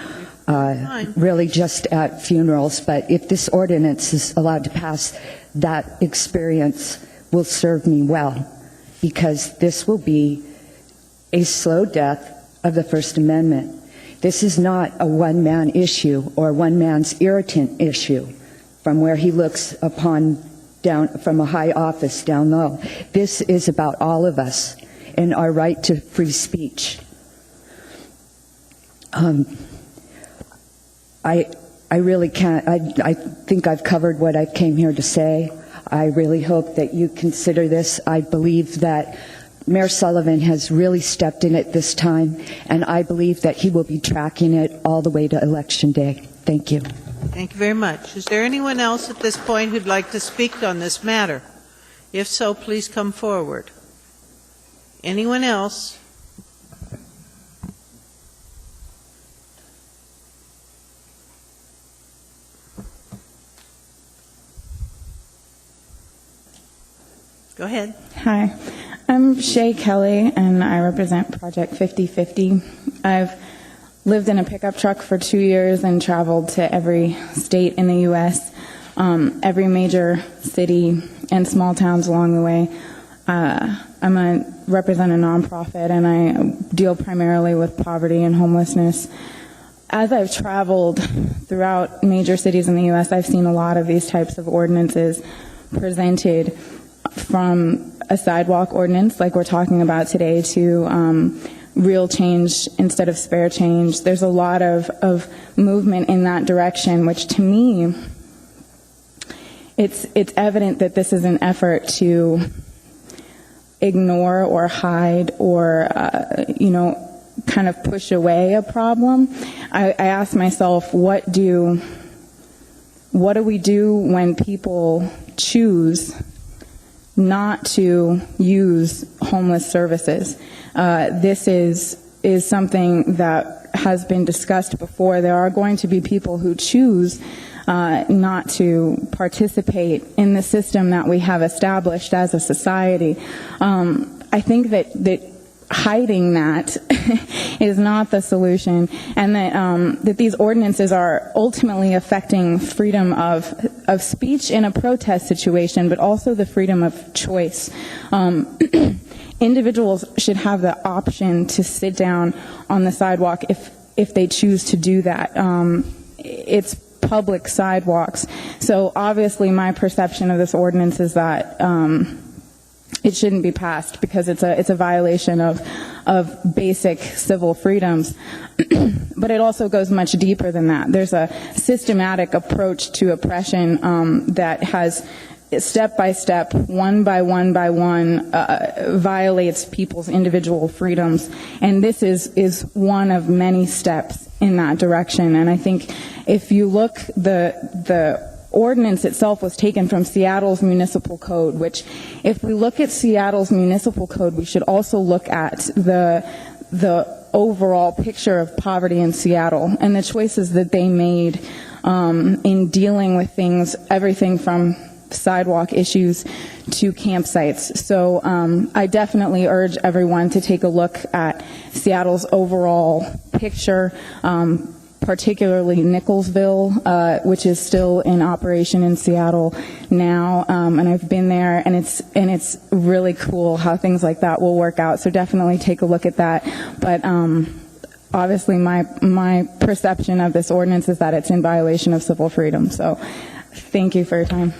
Speaker 2: really just at funerals, but if this ordinance is allowed to pass, that experience will serve me well, because this will be a slow death of the First Amendment. This is not a one-man issue or one man's irritant issue from where he looks upon down from a high office down low. This is about all of us and our right to free speech. I really can't. I think I've covered what I came here to say. I really hope that you consider this. I believe that Mayor Sullivan has really stepped in at this time, and I believe that he will be tracking it all the way to Election Day. Thank you.
Speaker 1: Thank you very much. Is there anyone else at this point who'd like to speak on this matter? If so, please come forward. Anyone else? ahead.
Speaker 4: Hi, I'm Shay Kelly, and I represent Project 5050. I've lived in a pickup truck for 2 years and traveled to every state in the U.S., every major city and small towns along the way. Represent a nonprofit, and I deal primarily with poverty and homelessness. As I've traveled throughout major cities in the U.S., I've seen a lot of these types of ordinances presented, from a sidewalk ordinance like we're talking about today to real change instead of spare change. There's a lot of movement in that direction, which to me, it's evident that this is an effort to ignore or hide or, kind of push away a problem. I ask myself, what do we do when people choose not to use homeless services? This is something that has been discussed before. There are going to be people who choose not to participate in the system that we have established as a society. I think that hiding that is not the solution, and that these ordinances are ultimately affecting freedom of speech in a protest situation, but also the freedom of choice. Individuals should have the option to sit down on the sidewalk if they choose to do that. It's public sidewalks. So obviously my perception of this ordinance is that it shouldn't be passed because it's a violation of basic civil freedoms. But it also goes much deeper than that. There's a systematic approach to oppression that has step by step, one by one, violates people's individual freedoms. And this is one of many steps in that direction. And I think if you look, the ordinance itself was taken from Seattle's municipal code, which if we look at Seattle's municipal code, we should also look at the overall picture of poverty in Seattle and the choices that they made in dealing with things, everything from sidewalk issues to campsites. So I definitely urge everyone to take a look at Seattle's overall picture, particularly Nicholsville, which is still in operation in Seattle now, and I've been there, and it's really cool how things like that will work out. So definitely take a look at that. But obviously, my perception of this ordinance is that it's in violation of civil freedom. So thank you for your time.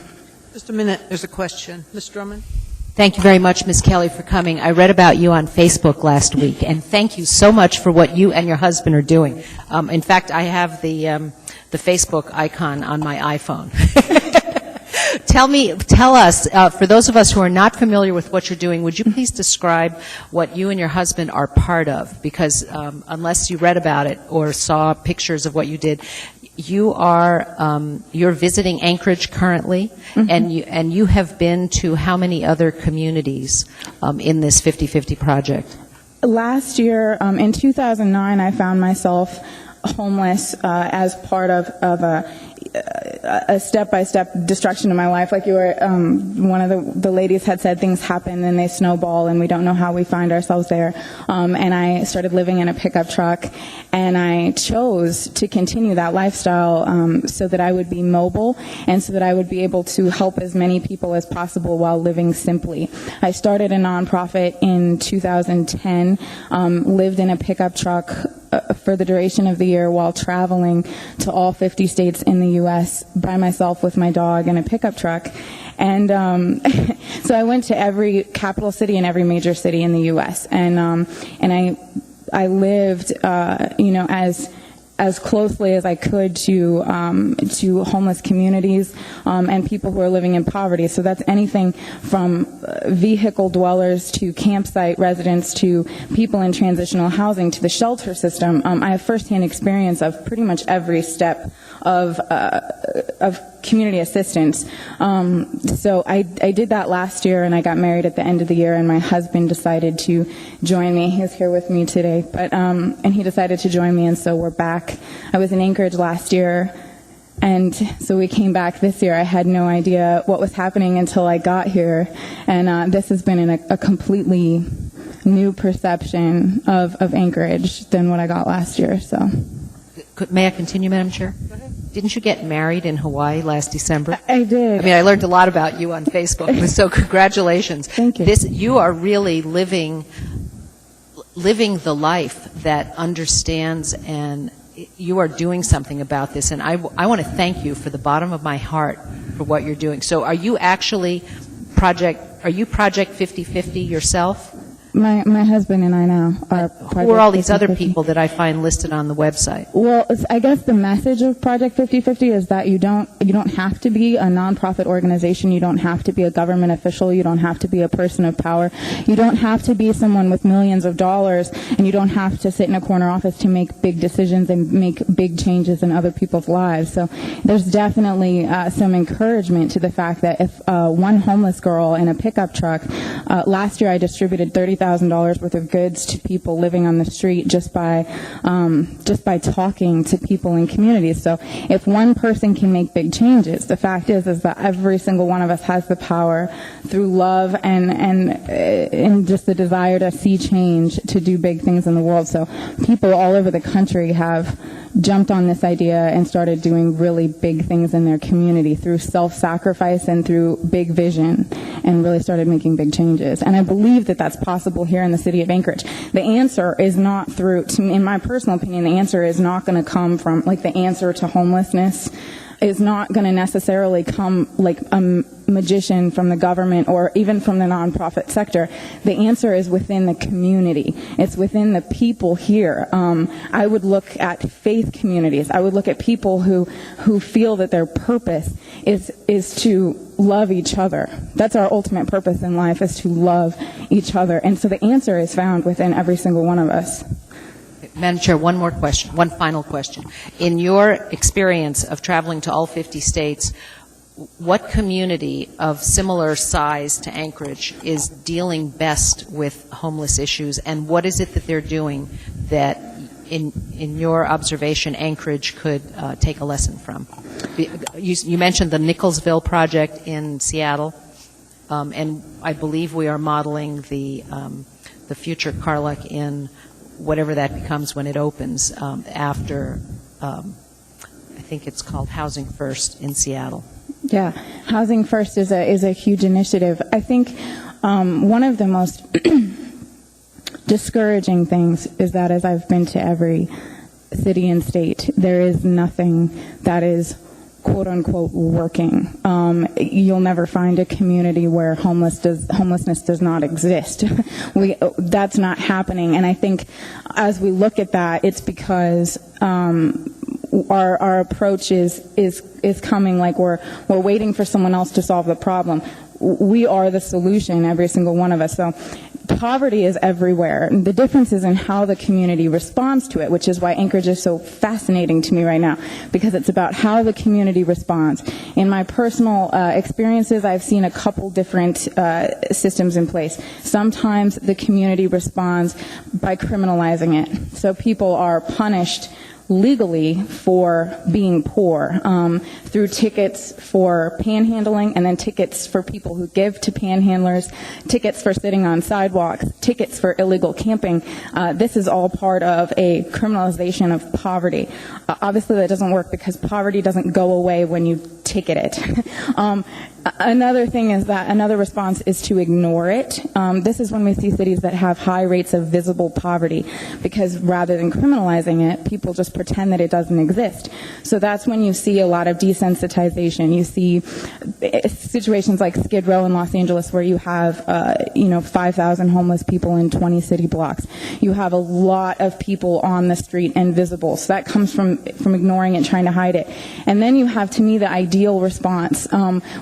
Speaker 1: Just a minute. There's a question. Ms. Drummond?
Speaker 8: Thank you very much, Ms. Kelly, for coming. I read about you on Facebook last week, and thank you so much for what you and your husband are doing. In fact, I have the Facebook icon on my iPhone. Tell us, for those of us who are not familiar with what you're doing, would you please describe what you and your husband are part of? Because unless you read about it or saw pictures of what you did, you're visiting Anchorage currently, mm-hmm. and you have been to how many other communities in this 50/50 project?
Speaker 4: Last year, in 2009, I found myself homeless as part of a step-by-step destruction of my life. Like you were, one of the ladies had said, things happen and they snowball and we don't know how we find ourselves there. And I started living in a pickup truck, and I chose to continue that lifestyle so that I would be mobile and so that I would be able to help as many people as possible while living simply. I started a nonprofit in 2010, lived in a pickup truck for the duration of the year while traveling to all 50 states in the U.S. by myself with my dog in a pickup truck. And so I went to every capital city and every major city in the U.S. And I lived, as closely as I could to homeless communities and people who are living in poverty. So that's anything from vehicle dwellers to campsite residents to people in transitional housing to the shelter system. I have firsthand experience of pretty much every step of community assistance. So I did that last year, and I got married at the end of the year, and my husband decided to join me. He's here with me today, but and he decided to join me, and so we're back. I was in Anchorage last year, And so we came back this year. I had no idea what was happening until I got here. And this has been a completely new perception of Anchorage than what I got last year. So,
Speaker 8: May I continue, Madam Chair? Didn't you get married in Hawaii last December?
Speaker 4: I did.
Speaker 8: I mean, I learned a lot about you on Facebook, so congratulations.
Speaker 4: Thank you.
Speaker 8: You are really living the life that understands, and you are doing something about this. And I want to thank you for the bottom of my heart for what you're doing. So are you actually Project 50/50 yourself?
Speaker 4: My husband and I now are
Speaker 8: Who are all these other
Speaker 4: 50/50.
Speaker 8: people that I find listed on the website?
Speaker 4: Well, I guess the message of Project 50/50 is that you don't have to be a nonprofit organization. You don't have to be a government official. You don't have to be a person of power. You don't have to be someone with millions of dollars, and you don't have to sit in a corner office to make big decisions and make big changes in other people's lives. So there's definitely some encouragement to the fact that if one homeless girl in a pickup truck, last year I distributed $30,000 worth of goods to people living on the street just by talking to people in communities. So if one person can make big changes, the fact is that every single one of us has the power through love and just the desire to see change to do big things in the world. So people all over the country have jumped on this idea and started doing really big things in their community through self-sacrifice and through big vision, and really started making big changes. And I believe that that's possible here in the city of Anchorage. The answer is not through, in my personal opinion, the answer is not going to come from, like, the answer to homelessness is not going to necessarily come like a magician from the government or even from the nonprofit sector. The answer is within the community. It's within the people here. I would look at faith communities. I would look at people who feel that their purpose is to love each other. That's our ultimate purpose in life, is to love each other. And so the answer is found within every single one of us.
Speaker 8: Madam Chair, one final question. In your experience of traveling to all 50 states, what community of similar size to Anchorage is dealing best with homeless issues, and what is it that they're doing that, in your observation, Anchorage could take a lesson from? You mentioned the Nicholsville project in Seattle, and I believe we are modeling the future Carluck in whatever that becomes when it opens after, I think it's called Housing First in Seattle.
Speaker 4: Yeah, Housing First is a huge initiative. I think one of the most discouraging things is that as I've been to every city and state, there is nothing that is quote-unquote working. You'll never find a community where homelessness does not exist. That's not happening. And I think as we look at that, it's because our approach is coming like we're waiting for someone else to solve the problem. We are the solution, every single one of us. So poverty is everywhere. The difference is in how the community responds to it, which is why Anchorage is so fascinating to me right now, because it's about how the community responds. In my personal experiences, I've seen a couple different systems in place. Sometimes the community responds by criminalizing it. So people are punished legally for being poor, through tickets for panhandling, and then tickets for people who give to panhandlers, tickets for sitting on sidewalks, tickets for illegal camping. This is all part of a criminalization of poverty. Obviously that doesn't work because poverty doesn't go away when you ticket it. Another thing is that another response is to ignore it. This is when we see cities that have high rates of visible poverty, because rather than criminalizing it, people just pretend that it doesn't exist. So that's when you see a lot of desensitization. You see situations like Skid Row in Los Angeles, where you have 5,000 homeless people in 20 city blocks. You have a lot of people on the street and visible. So that comes from ignoring it, trying to hide it. And then you have, to me, the idea ideal response,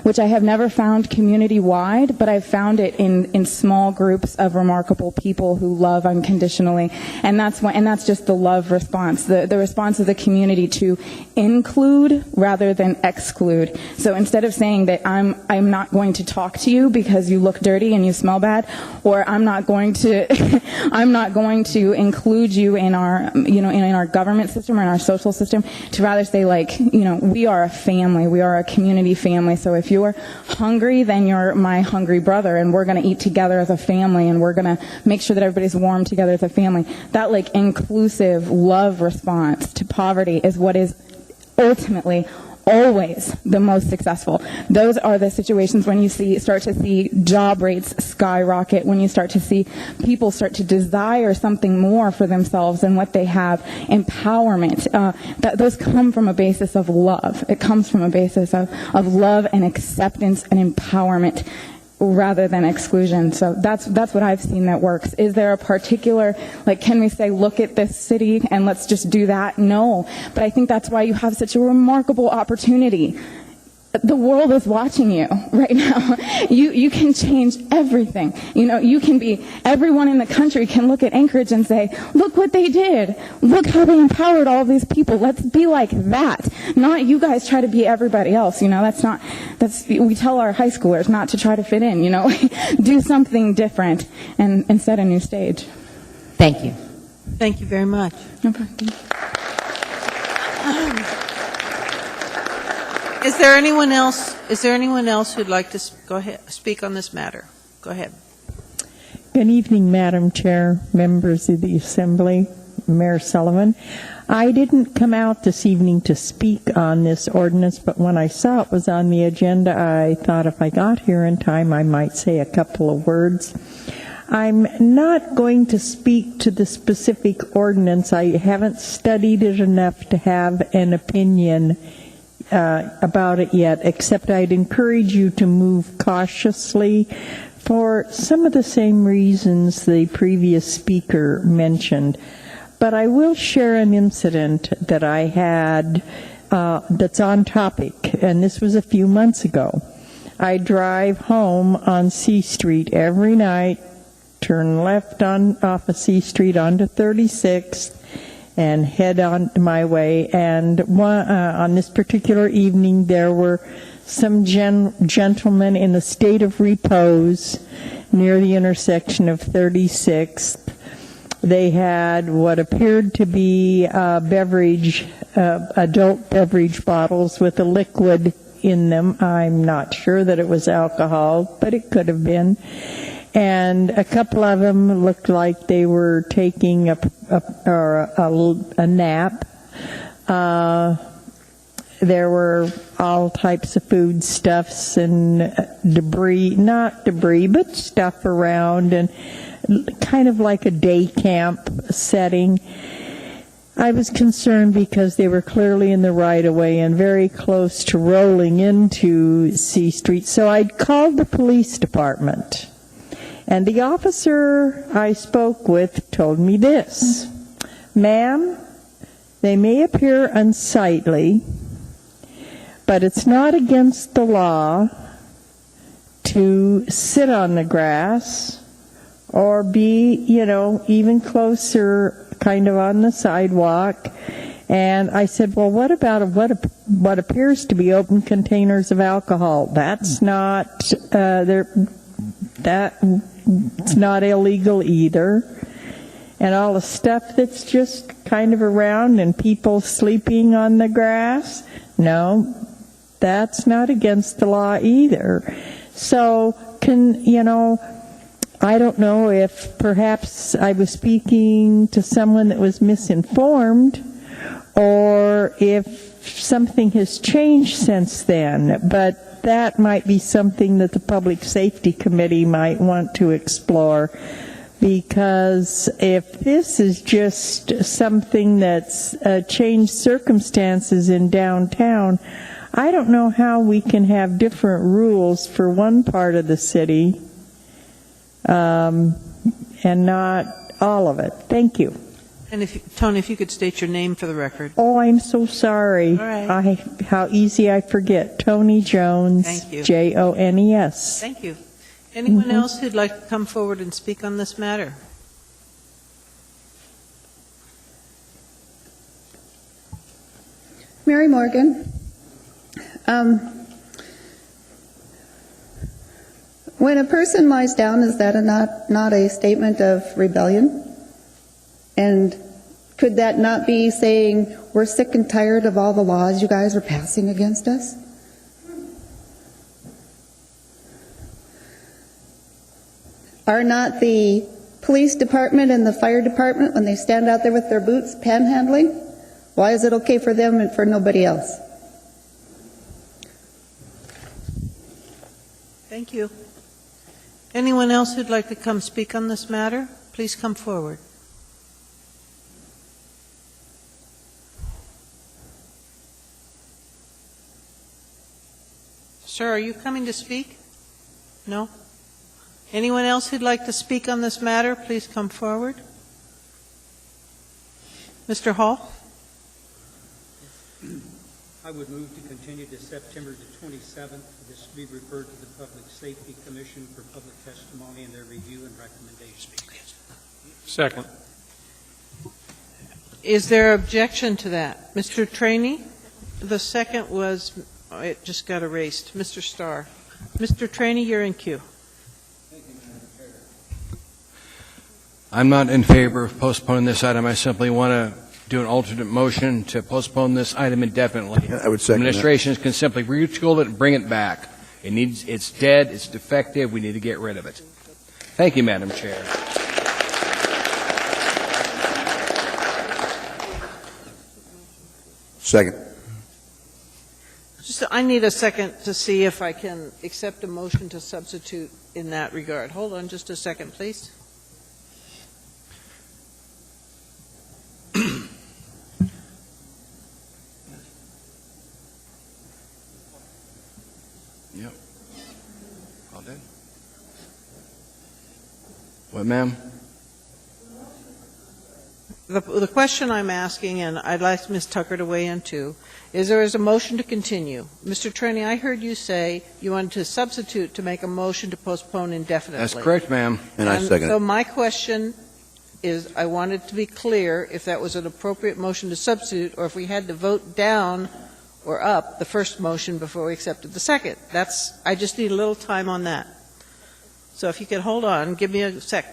Speaker 4: which I have never found community-wide, but I've found it in small groups of remarkable people who love unconditionally, and that's just the love response, the response of the community to include rather than exclude. So instead of saying that I'm not going to talk to you because you look dirty and you smell bad, or I'm not going to I'm not going to include you in our in our government system or in our social system, to rather say, like, we are a family, we are a community family, so if you're hungry, then you're my hungry brother, and we're going to eat together as a family, and we're going to make sure that everybody's warm together as a family. That, like, inclusive love response to poverty is what is ultimately always the most successful. Those are the situations when you start to see job rates skyrocket, when you start to see people start to desire something more for themselves than what they have, empowerment. Those come from a basis of love. It comes from a basis of love and acceptance and empowerment, rather than exclusion. So that's what I've seen that works. Is there a particular, like, can we say, look at this city and let's just do that? No. But I think that's why you have such a remarkable opportunity. The world is watching you right now. You can change everything. You can be, everyone in the country can look at Anchorage and say, look what they did. Look how they empowered all these people. Let's be like that. Not you guys try to be everybody else. We tell our high schoolers not to try to fit in, do something different and set a new stage.
Speaker 8: Thank you.
Speaker 1: Thank you very much.
Speaker 4: No problem.
Speaker 1: Is there anyone else who'd like to go ahead, speak on this matter? Go ahead.
Speaker 10: Good evening, Madam Chair, members of the Assembly, Mayor Sullivan. I didn't come out this evening to speak on this ordinance, but when I saw it was on the agenda, I thought if I got here in time, I might say a couple of words. I'm not going to speak to the specific ordinance. I haven't studied it enough to have an opinion about it yet, except I'd encourage you to move cautiously for some of the same reasons the previous speaker mentioned. But I will share an incident that I had that's on topic, and this was a few months ago. I drive home on C Street every night, turn left off of C Street onto 36th, and head on my way. And on this particular evening, there were some gentlemen in a state of repose near the intersection of 36th. They had what appeared to be adult beverage bottles with a liquid in them. I'm not sure that it was alcohol, but it could have been. And a couple of them looked like they were taking a nap. There were all types of foodstuffs and not debris, but stuff around, and kind of like a day camp setting. I was concerned because they were clearly in the right-of-way and very close to rolling into C Street. So I called the police department. And the officer I spoke with told me this: ma'am, they may appear unsightly, but it's not against the law to sit on the grass or be, even closer, kind of on the sidewalk. And I said, well, what about what appears to be open containers of alcohol? That's not, it's not illegal either. And all the stuff that's just kind of around and people sleeping on the grass, no, that's not against the law either. So I don't know if perhaps I was speaking to someone that was misinformed, or if something has changed since then, but that might be something that the Public Safety Committee might want to explore, because if this is just something that's changed circumstances in downtown, I don't know how we can have different rules for one part of the city and not all of it. Thank you.
Speaker 1: And Tony, if you could state your name for the record.
Speaker 10: Oh, I'm so sorry.
Speaker 1: All right.
Speaker 10: How easy I forget. Tony Jones.
Speaker 1: Thank you.
Speaker 10: Jones.
Speaker 1: Thank you. Anyone else who'd like to come forward and speak on this matter?
Speaker 3: Mary Morgan. When a person lies down, is that not a statement of rebellion? And could that not be saying, we're sick and tired of all the laws you guys are passing against us? Are not the police department and the fire department, when they stand out there with their boots, panhandling? Why is it okay for them and for nobody else?
Speaker 1: Thank you. Anyone else who'd like to come speak on this matter, please come forward. Sir, are you coming to speak? No? Anyone else who'd like to speak on this matter, please come forward. Mr. Hall?
Speaker 11: I would move to continue to September the 27th. This be referred to the Public Safety Commission for public testimony and their review and recommendations.
Speaker 9: Second.
Speaker 1: Is there objection to that? Mr. Trainee? The second was, it just got erased. Mr. Starr. Mr. Trainee, you're in queue.
Speaker 16: I'm not in favor of postponing this item. I simply want to do an alternate motion to postpone this item indefinitely.
Speaker 7: I would second that.
Speaker 16: Administrations can simply retool it and bring it back. It's dead, it's defective, we need to get rid of it. Thank you, Madam Chair.
Speaker 7: Second.
Speaker 1: I need a second to see if I can accept a motion to substitute in that regard. Hold on just a second, please.
Speaker 16: Yep. All done? What, ma'am?
Speaker 1: The question I'm asking, and I'd like Ms. Tucker to weigh in too, is there is a motion to continue. Mr. Trainee, I heard you say you wanted to substitute to make a motion to postpone indefinitely.
Speaker 16: That's correct, ma'am.
Speaker 7: And I second
Speaker 1: So
Speaker 7: it.
Speaker 1: my question is, I wanted to be clear if that was an appropriate motion to substitute, or if we had to vote down or up the first motion before we accepted the second. I just need a little time on that. So if you could hold on, give me a sec.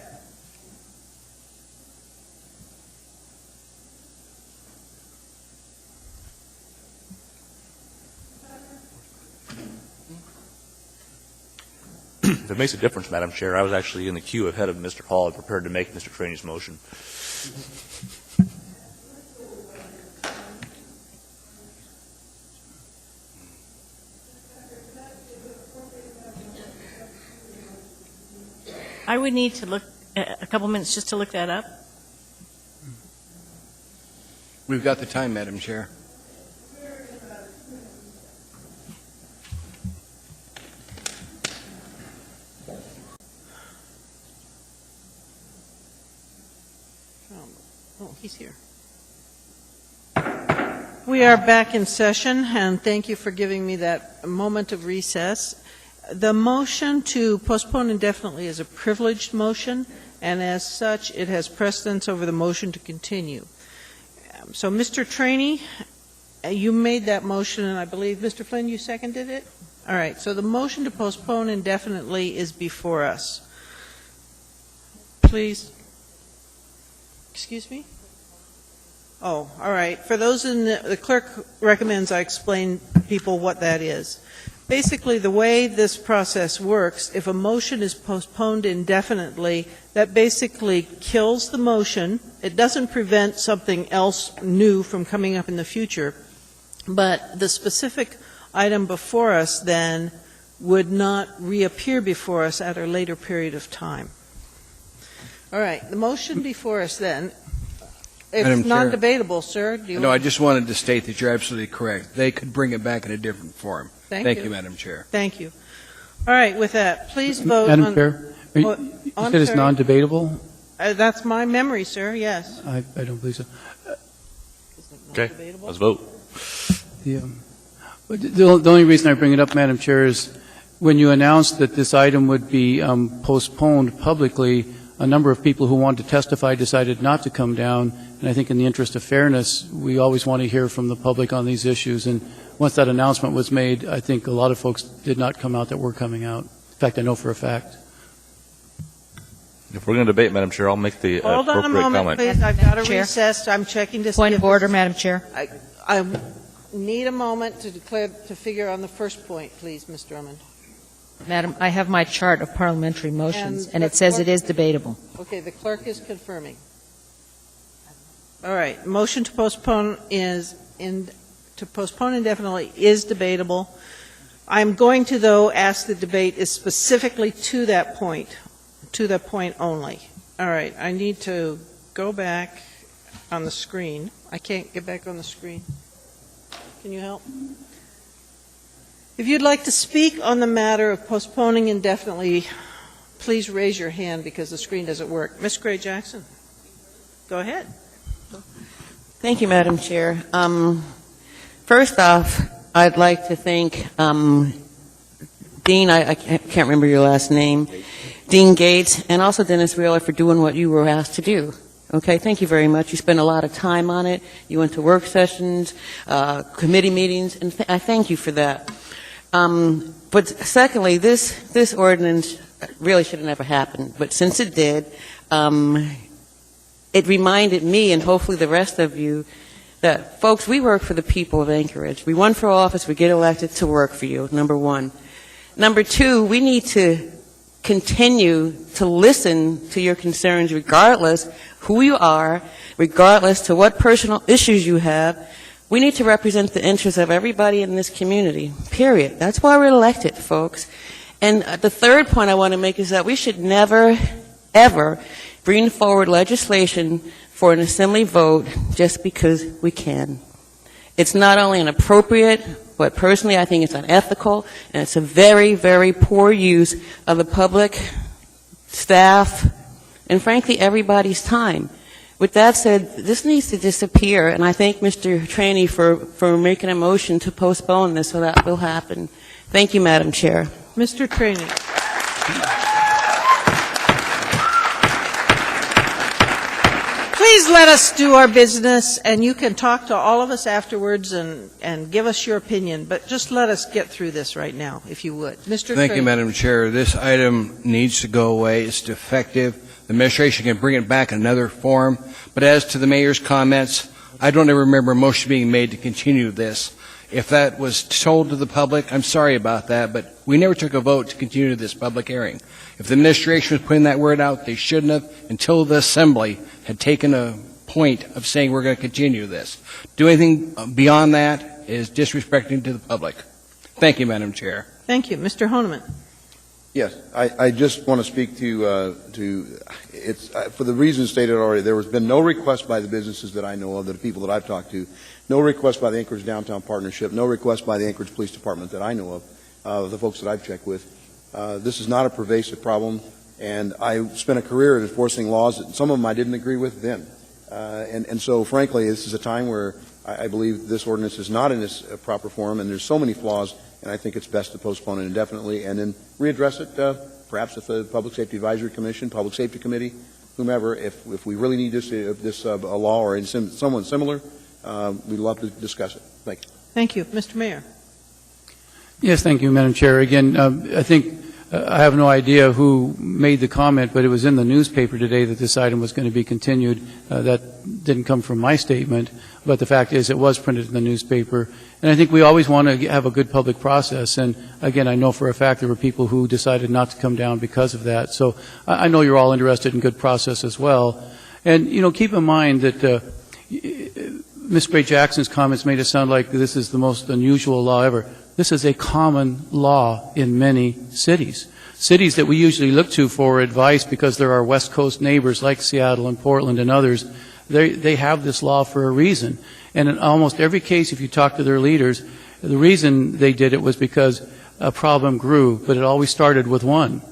Speaker 24: If it makes a difference, Madam Chair, I was actually in the queue ahead of Mr. Hall and prepared to make Mr. Trainee's motion.
Speaker 25: I would need to look a couple minutes just to look that up.
Speaker 16: We've got the time, Madam Chair.
Speaker 1: Oh, he's here. We are back in session, and thank you for giving me that moment of recess. The motion to postpone indefinitely is a privileged motion, and as such, it has precedence over the motion to continue. So, Mr. Trainee, you made that motion, and I believe, Mr. Flynn, you seconded it? All right, so the motion to postpone indefinitely is before us. Please. Excuse me? Oh, all right. For those in the clerk recommends I explain to people what that is. Basically, the way this process works, if a motion is postponed indefinitely, that basically kills the motion. It doesn't prevent something else new from coming up in the future, but the specific item before us then would not reappear before us at a later period of time. All right, the motion before us then,
Speaker 16: Madam
Speaker 1: it's
Speaker 16: Chair.
Speaker 1: non-debatable, sir. Do you
Speaker 16: No, I just wanted to state that you're absolutely correct. They could bring it back in a different form.
Speaker 1: Thank you.
Speaker 16: you, Madam Chair.
Speaker 1: Thank you. All right, with that, please vote
Speaker 6: Madam
Speaker 1: on...
Speaker 6: Chair, you said it's
Speaker 1: sorry.
Speaker 6: non-debatable?
Speaker 1: That's my memory, sir, yes.
Speaker 6: I don't believe so.
Speaker 24: Okay, let's vote.
Speaker 6: The only reason I bring it up, Madam Chair, is when you announced that this item would be postponed publicly, a number of people who wanted to testify decided not to come down, and I think in the interest of fairness, we always want to hear from the public on these issues, and once that announcement was made, I think a lot of folks did not come out that were coming out. In fact, I know for a fact.
Speaker 24: If we're going to debate, Madam Chair, I'll make the
Speaker 1: Hold on a
Speaker 24: appropriate
Speaker 1: moment,
Speaker 24: comment.
Speaker 1: please. I've got to
Speaker 8: Chair.
Speaker 1: recess. I'm checking to see
Speaker 8: Point
Speaker 1: if
Speaker 8: of order, Madam Chair.
Speaker 1: I need a moment to figure on the first point, please, Ms. Drummond.
Speaker 8: Madam, I have my chart of parliamentary motions, and
Speaker 1: the
Speaker 8: it says
Speaker 1: clerk-
Speaker 8: it is debatable.
Speaker 1: Okay, the clerk is confirming. All right, motion to postpone indefinitely is debatable. I'm going to, though, ask the debate is specifically to that point only. All right, I need to go back on the screen. I can't get back on the screen. Can you help? If you'd like to speak on the matter of postponing indefinitely, please raise your hand because the screen doesn't work. Ms. Gray Jackson, go ahead.
Speaker 5: Thank you, Madam Chair. First off, I'd like to thank Dean, I can't remember your last name, Dean Gates, and also Dennis Wheeler for doing what you were asked to do. Okay, thank you very much. You spent a lot of time on it. You went to work sessions, committee meetings, and I thank you for that. But secondly, this ordinance really should have never happened. But since it did, it reminded me and hopefully the rest of you that, folks, we work for the people of Anchorage. We run for office. We get elected to work for you, number one. Number two, we need to continue to listen to your concerns regardless who you are, regardless to what personal issues you have. We need to represent the interests of everybody in this community, period. That's why we're elected, folks. And the third point I want to make is that we should never, ever bring forward legislation for an assembly vote just because we can. It's not only inappropriate, but personally I think it's unethical, and it's a very, very poor use of the public, staff, and frankly everybody's time. With that said, this needs to disappear, and I thank Mr. Traney for making a motion to postpone this so that will happen. Thank you, Madam Chair.
Speaker 1: Mr. Traney. Please let us do our business, and you can talk to all of us afterwards and give us your opinion, but just let us get through this right now, if you would. Mr.
Speaker 16: Thank you,
Speaker 1: Traney.
Speaker 16: Madam Chair. This item needs to go away. It's defective. The administration can bring it back in another form. But as to the mayor's comments, I don't ever remember a motion being made to continue this. If that was told to the public, I'm sorry about that, but we never took a vote to continue this public hearing. If the administration was putting that word out, they shouldn't have until the Assembly had taken a point of saying we're going to continue this. Do anything beyond that is disrespecting to the public. Thank you, Madam Chair.
Speaker 1: Thank you. Mr. Honeman.
Speaker 7: Yes, I just want to speak to it's for the reasons stated already. There has been no request by the businesses that I know of, the people that I've talked to, no request by the Anchorage Downtown Partnership, no request by the Anchorage Police Department that I know of, the folks that I've checked with. This is not a pervasive problem, and I spent a career enforcing laws that some of them I didn't agree with then. And so, frankly, this is a time where I believe this ordinance is not in its proper form, and there's so many flaws, and I think it's best to postpone it indefinitely and then readdress it, perhaps with the Public Safety Advisory Commission, Public Safety Committee, whomever. If we really need this a law or someone similar, we'd love to discuss it. Thank you.
Speaker 1: Thank you. Mr. Mayor.
Speaker 6: Yes, thank you, Madam Chair. Again, I think I have no idea who made the comment, but it was in the newspaper today that this item was going to be continued. That didn't come from my statement, but the fact is it was printed in the newspaper. And I think we always want to have a good public process. And again, I know for a fact there were people who decided not to come down because of that. So I know you're all interested in good process as well. And, you know, keep in mind that Ms. Gray Jackson's comments made it sound like this is the most unusual law ever. This is a common law in many cities. Cities that we usually look to for advice because they're our West Coast neighbors like Seattle and Portland and others. They have this law for a reason. And in almost every case, if you talk to their leaders, the reason they did it was because a problem grew, but it always started with one.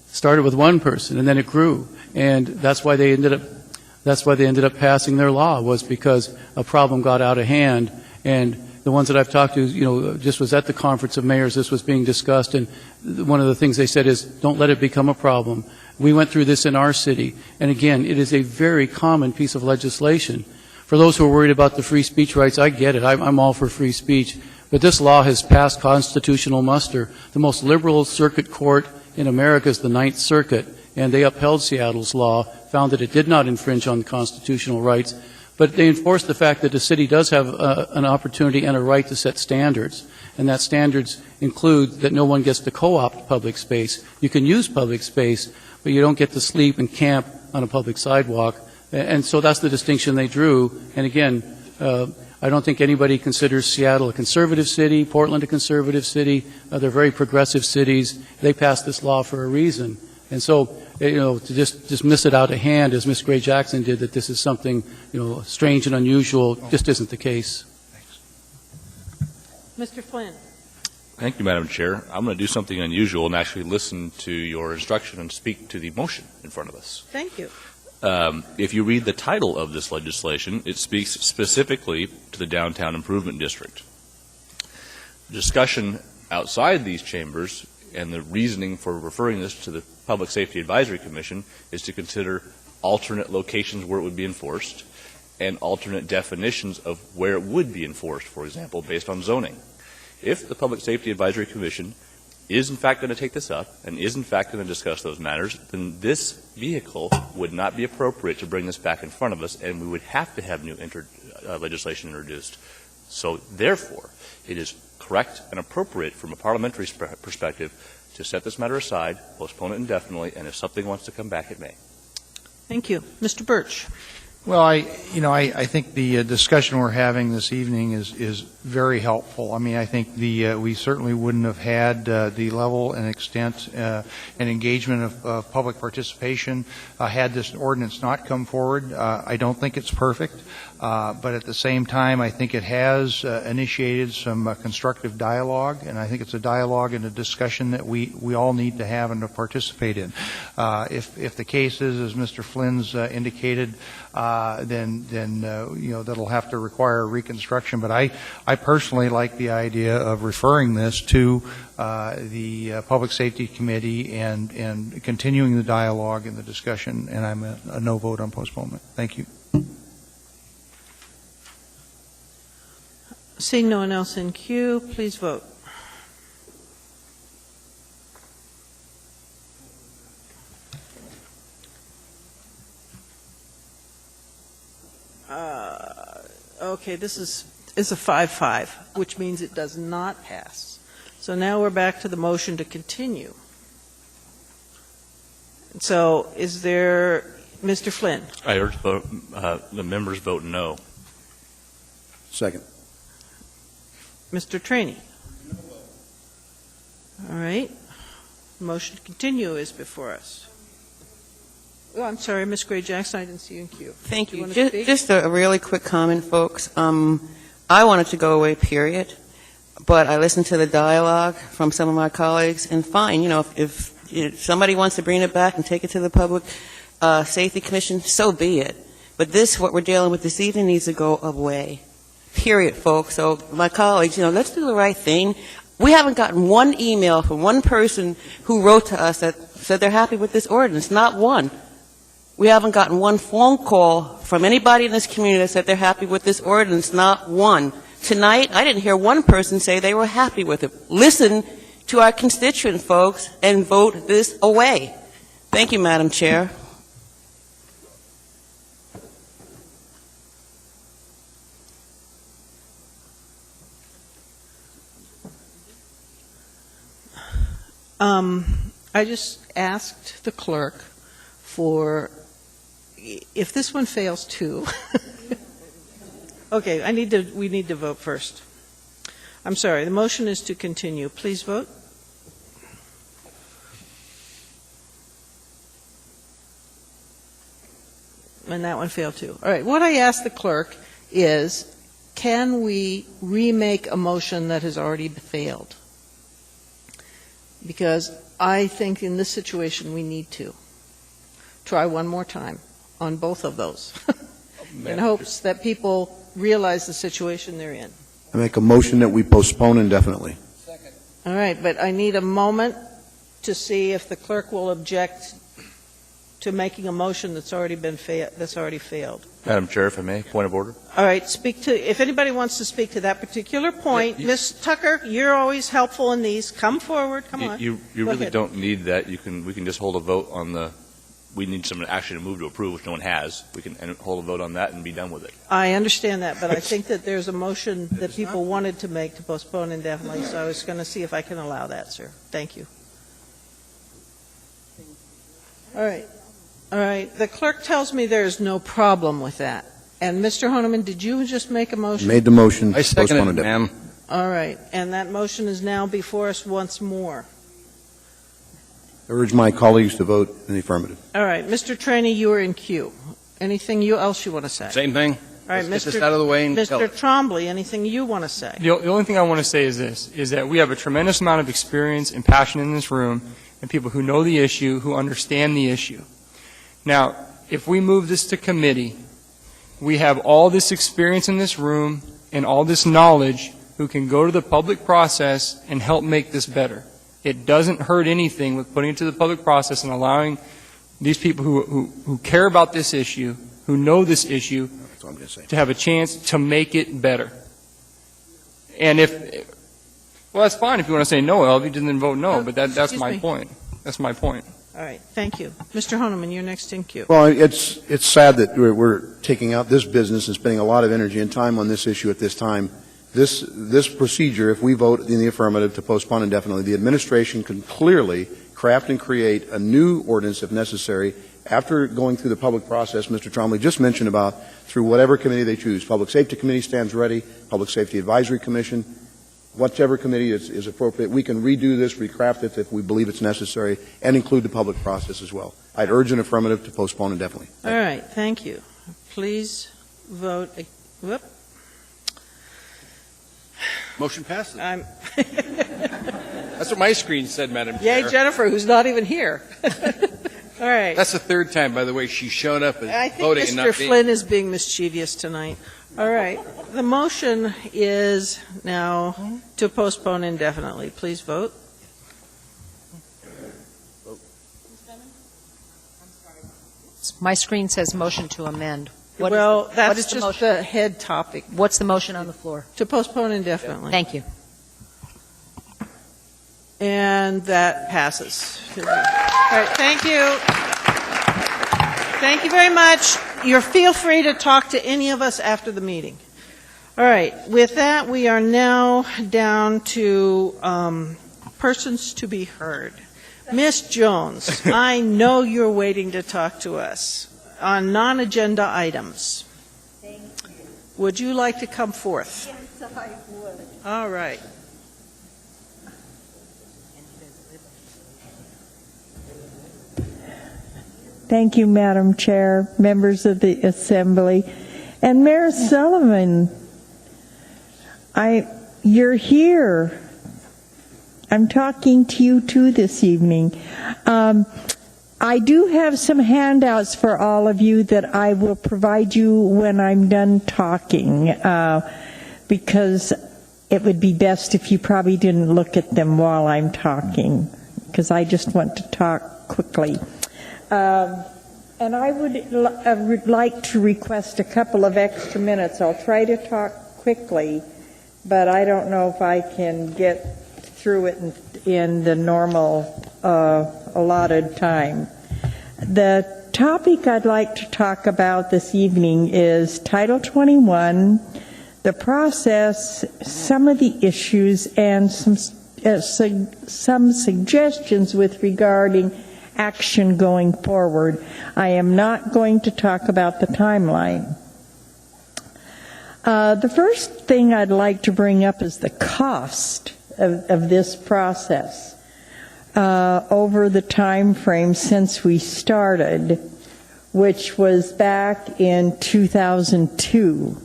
Speaker 6: Started with one person, and then it grew. And that's why they ended up passing their law, was because a problem got out of hand. And the ones that I've talked to, just was at the conference of mayors, this was being discussed, and one of the things they said is, don't let it become a problem. We went through this in our city, and again, it is a very common piece of legislation. For those who are worried about the free speech rights, I get it. I'm all for free speech. But this law has passed constitutional muster. The most liberal circuit court in America is the Ninth Circuit, and they upheld Seattle's law, found that it did not infringe on constitutional rights, but they enforced the fact that the city does have an opportunity and a right to set standards, and that standards include that no one gets to co-opt public space. You can use public space, but you don't get to sleep and camp on a public sidewalk, and so that's the distinction they drew. And again, I don't think anybody considers Seattle a conservative city, Portland a conservative city. They're very progressive cities. They passed this law for a reason. And so, to just dismiss it out of hand, as Ms. Gray Jackson did, that this is something, strange and unusual, just isn't the case.
Speaker 1: Mr. Flynn.
Speaker 24: Thank you, Madam Chair. I'm going to do something unusual and actually listen to your instruction and speak to the motion in front of us.
Speaker 1: Thank you.
Speaker 24: If you read the title of this legislation, it speaks specifically to the Downtown Improvement District. Discussion outside these chambers and the reasoning for referring this to the Public Safety Advisory Commission is to consider alternate locations where it would be enforced and alternate definitions of where it would be enforced, for example, based on zoning. If the Public Safety Advisory Commission is in fact going to take this up and is in fact going to discuss those matters, then this vehicle would not be appropriate to bring this back in front of us, and we would have to have new legislation introduced. So therefore, it is correct and appropriate from a parliamentary perspective to set this matter aside, postpone it indefinitely, and if something wants to come back, it may.
Speaker 1: Thank you. Mr. Birch.
Speaker 12: Well, I think the discussion we're having this evening is very helpful. I mean, I think we certainly wouldn't have had the level and extent and engagement of public participation had this ordinance not come forward. I don't think it's perfect, but at the same time, I think it has initiated some constructive dialogue, and I think it's a dialogue and a discussion that we all need to have and to participate in. If the case is, as Mr. Flynn's indicated, then that'll have to require reconstruction. But I personally like the idea of referring this to the Public Safety Committee and continuing the dialogue and the discussion, and I'm a no vote on postponement. Thank you.
Speaker 1: Seeing no one else in queue, please vote. Okay, this is a 5-5, which means it does not pass. So now we're back to the motion to continue. So is there, Mr. Flynn?
Speaker 24: I urge the members vote no.
Speaker 7: Second.
Speaker 1: Mr. Trainee? All right. Motion to continue is before us. Oh, I'm sorry, Ms. Gray Jackson, I didn't see you in queue.
Speaker 5: Thank you.
Speaker 1: Want to speak?
Speaker 5: Just a really quick comment, folks. I wanted to go away, period. But I listened to the dialogue from some of my colleagues, and fine, if somebody wants to bring it back and take it to the Public Safety Commission, so be it. But what we're dealing with this evening needs to go away. Period, folks. So my colleagues, let's do the right thing. We haven't gotten one email from one person who wrote to us that said they're happy with this ordinance. Not one. We haven't gotten one phone call from anybody in this community that said they're happy with this ordinance. Not one. Tonight, I didn't hear one person say they were happy with it. Listen to our constituent folks and vote this away. Thank you, Madam Chair.
Speaker 1: I just asked the clerk for, if this one fails too, okay, we need to vote first. I'm sorry, the motion is to continue. Please vote. And that one failed too. All right, what I asked the clerk is, can we remake a motion that has already failed? Because I think in this situation we need to. try one more time on both of those, in hopes that people realize the situation they're in.
Speaker 7: I make a motion that we postpone indefinitely.
Speaker 1: All right, but I need a moment to see if the clerk will object to making a motion that's already failed.
Speaker 24: Madam Chair, if I may, point of order.
Speaker 1: All right, if anybody wants to speak to that particular point, Ms. Tucker, you're always helpful in these. Come forward, come on.
Speaker 24: You
Speaker 1: Go
Speaker 24: really
Speaker 1: ahead.
Speaker 24: don't need that. We can just hold a vote on the, we need someone actually to move to approve, which no one has. We can hold a vote on that and be done with it.
Speaker 1: I understand that, but I think that there's a motion that people wanted to make to postpone indefinitely, so I was going to see if I can allow that, sir. Thank you. All right. All right. The clerk tells me there's no problem with that. And Mr. Honeman, did you just make a motion?
Speaker 7: Made the motion.
Speaker 16: I second
Speaker 7: postpone
Speaker 16: it,
Speaker 7: indefinitely.
Speaker 16: ma'am.
Speaker 1: All right. And that motion is now before us once more.
Speaker 7: I urge my colleagues to vote in the affirmative.
Speaker 1: All right. Mr. Traney, you are in queue. Anything else you want to say?
Speaker 16: Same thing.
Speaker 1: All right,
Speaker 16: Let's get this out of the way and tell
Speaker 1: Mr.
Speaker 16: it.
Speaker 1: Trombley, anything you want to say?
Speaker 9: The only thing I want to say is this, is that we have a tremendous amount of experience and passion in this room, and people who know the issue, who understand the issue. Now, if we move this to committee, we have all this experience in this room and all this knowledge who can go to the public process and help make this better. It doesn't hurt anything with putting it to the public process and allowing these people who care about this issue, who know this issue,
Speaker 7: That's all I'm going to say.
Speaker 9: to have a chance to make it better. And well, that's fine if you want to say no, Elvie, then vote no, but that's
Speaker 1: Excuse
Speaker 9: my
Speaker 1: me.
Speaker 9: point. That's my point.
Speaker 1: All right. Thank you. Mr. Honeman, you're next in queue.
Speaker 7: Well, it's sad that we're taking out this business and spending a lot of energy and time on this issue at this time. This procedure, if we vote in the affirmative to postpone indefinitely, the administration can clearly craft and create a new ordinance if necessary after going through the public process Mr. Trombley just mentioned about, through whatever committee they choose. Public Safety Committee stands ready, Public Safety Advisory Commission, whichever committee is appropriate. We can redo this, recraft it if we believe it's necessary, and include the public process as well. I'd urge an affirmative to postpone indefinitely.
Speaker 1: All right. Thank you. Please vote. Whoop.
Speaker 16: Motion passes.
Speaker 1: I'm
Speaker 16: That's what my screen said, Madam Chair.
Speaker 1: Yay, Jennifer, who's not even here. All right.
Speaker 16: That's the third time, by the way, she's shown up and
Speaker 1: I think
Speaker 16: voting and
Speaker 1: Mr.
Speaker 16: not being.
Speaker 1: Flynn is being mischievous tonight. All right. The motion is now to postpone indefinitely. Please vote.
Speaker 8: My screen says motion to amend.
Speaker 1: Well,
Speaker 8: what
Speaker 1: that's
Speaker 8: is the
Speaker 1: just
Speaker 8: motion?
Speaker 1: the head topic.
Speaker 8: What's the motion on the floor?
Speaker 1: To postpone indefinitely.
Speaker 8: Thank you.
Speaker 1: And that passes. All right, thank you. Thank you very much. Feel free to talk to any of us after the meeting. All right, with that, we are now down to persons to be heard. Ms. Jones, I know you're waiting to talk to us on non-agenda items.
Speaker 14: Thank you.
Speaker 1: Would you like to come forth?
Speaker 14: Yes, I would.
Speaker 1: All right.
Speaker 10: Thank you, Madam Chair, members of the Assembly, and Mayor Sullivan. You're here. I'm talking to you too this evening. I do have some handouts for all of you that I will provide you when I'm done talking, because it would be best if you probably didn't look at them while I'm talking, because I just want to talk quickly. And I would like to request a couple of extra minutes. I'll try to talk quickly, but I don't know if I can get through it in the normal allotted time. The topic I'd like to talk about this evening is Title 21, the process, some of the issues, and some suggestions with regarding action going forward. I am not going to talk about the timeline. The first thing I'd like to bring up is the cost of this process over the time frame since we started, which was back in 2002.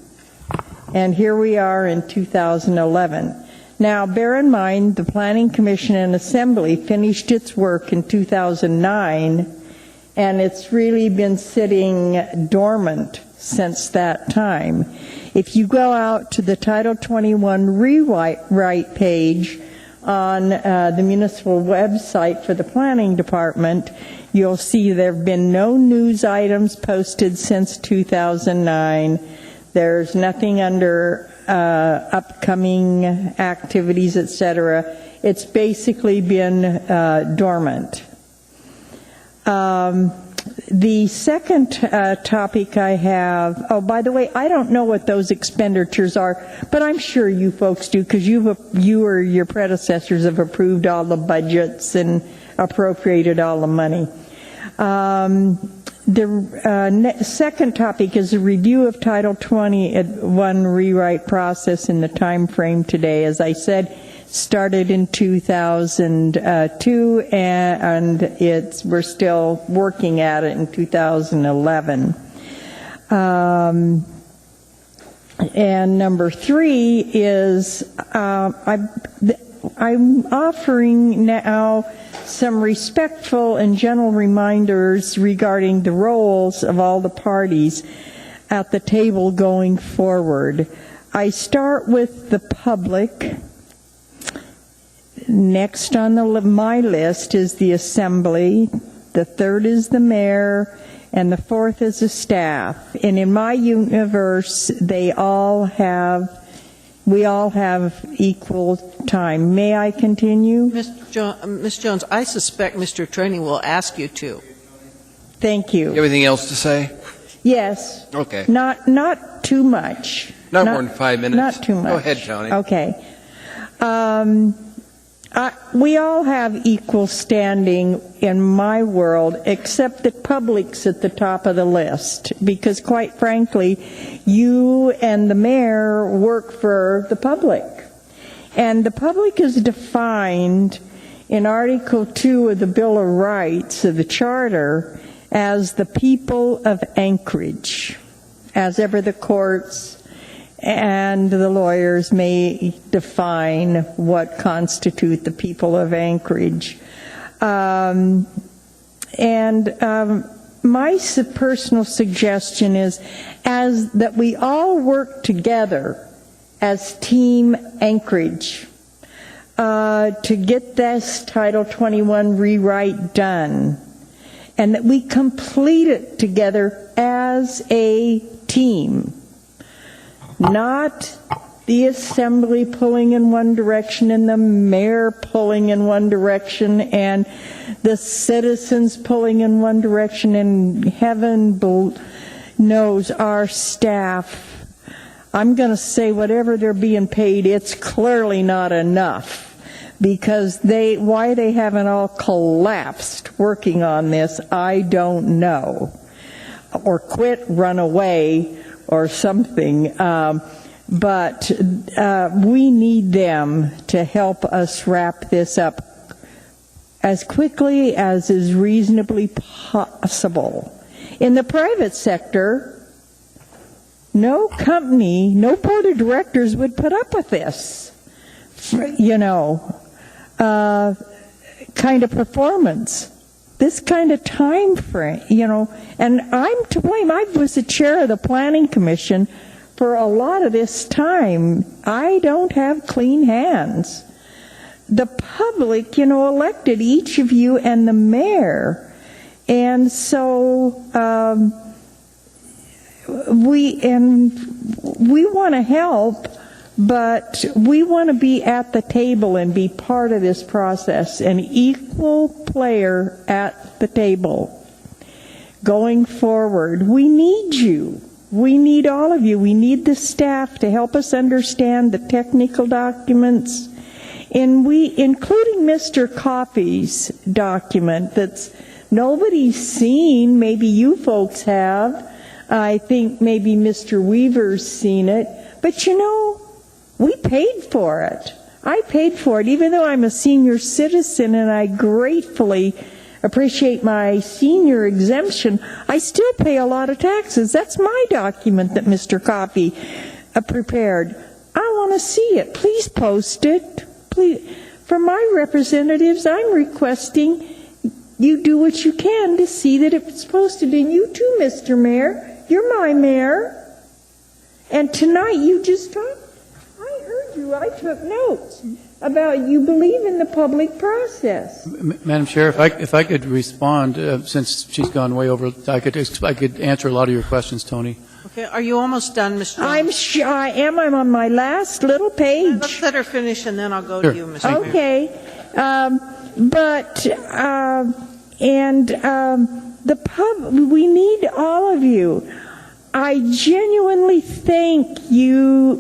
Speaker 10: And here we are in 2011. Now, bear in mind, the Planning Commission and Assembly finished its work in 2009, and it's really been sitting dormant since that time. If you go out to the Title 21 rewrite page on the municipal website for the planning department, you'll see there have been no news items posted since 2009. There's nothing under upcoming activities, etc. It's basically been dormant. The second topic I have, oh, by the way, I don't know what those expenditures are, but I'm sure you folks do, because you or your predecessors have approved all the budgets and appropriated all the money. The second topic is a review of Title 21 rewrite process in the time frame today. As I said, started in 2002, and we're still working at it in 2011. And number 3 is I'm offering now some respectful and gentle reminders regarding the roles of all the parties at the table going forward. I start with the public. Next on my list is the Assembly, the third is the Mayor, and the fourth is the staff. And in my universe, we all have equal time. May I continue?
Speaker 1: Ms. Jones, I suspect Mr. Trainee will ask you to.
Speaker 10: Thank you.
Speaker 16: Everything else to say?
Speaker 10: Yes.
Speaker 16: Okay.
Speaker 10: Not too much.
Speaker 16: Not more than 5 minutes.
Speaker 10: Not too much.
Speaker 16: Go ahead, Tony.
Speaker 10: Okay. We all have equal standing in my world, except the public's at the top of the list, because quite frankly, you and the mayor work for the public. And the public is defined in Article 2 of the Bill of Rights of the Charter as the people of Anchorage, as ever the courts and the lawyers may define what constitute the people of Anchorage. My personal suggestion is that we all work together as Team Anchorage to get this Title 21 rewrite done, and that we complete it together as a team. Not the Assembly pulling in one direction and the mayor pulling in one direction and the citizens pulling in one direction, and heaven knows our staff. I'm going to say whatever they're being paid, it's clearly not enough, because why they haven't all collapsed working on this, I don't know. Or quit, run away, or something, but we need them to help us wrap this up as quickly as is reasonably possible. In the private sector, no company, no board of directors would put up with this, kind of performance. This kind of time frame, and I'm to blame. I was the chair of the Planning Commission for a lot of this time. I don't have clean hands. The public, elected each of you and the mayor, and so we want to help, but we want to be at the table and be part of this process, an equal player at the table. Going forward, we need you. We need all of you. We need the staff to help us understand the technical documents, and including Mr. Coffey's document that's nobody's seen. Maybe you folks have. I think maybe Mr. Weaver's seen it. But we paid for it. I paid for it, even though I'm a senior citizen and I gratefully appreciate my senior exemption. I still pay a lot of taxes. That's my document that Mr. Coffey prepared. I want to see it. Please post it. Please. From my representatives, I'm requesting you do what you can to see that it's posted. And you too, Mr. Mayor, you're my mayor. And tonight you just talked, I heard you, I took notes about you believe in the public process.
Speaker 6: Madam Chair, if I could respond, since she's gone way over, I could answer a lot of your questions, Tony.
Speaker 1: Okay, are you almost done, Ms. Jones?
Speaker 10: I am. I'm on my last little page.
Speaker 1: Let's let her finish, and then I'll go
Speaker 6: Sure.
Speaker 1: to you, Mr. Mayor.
Speaker 10: Okay. We need all of you. I genuinely thank you,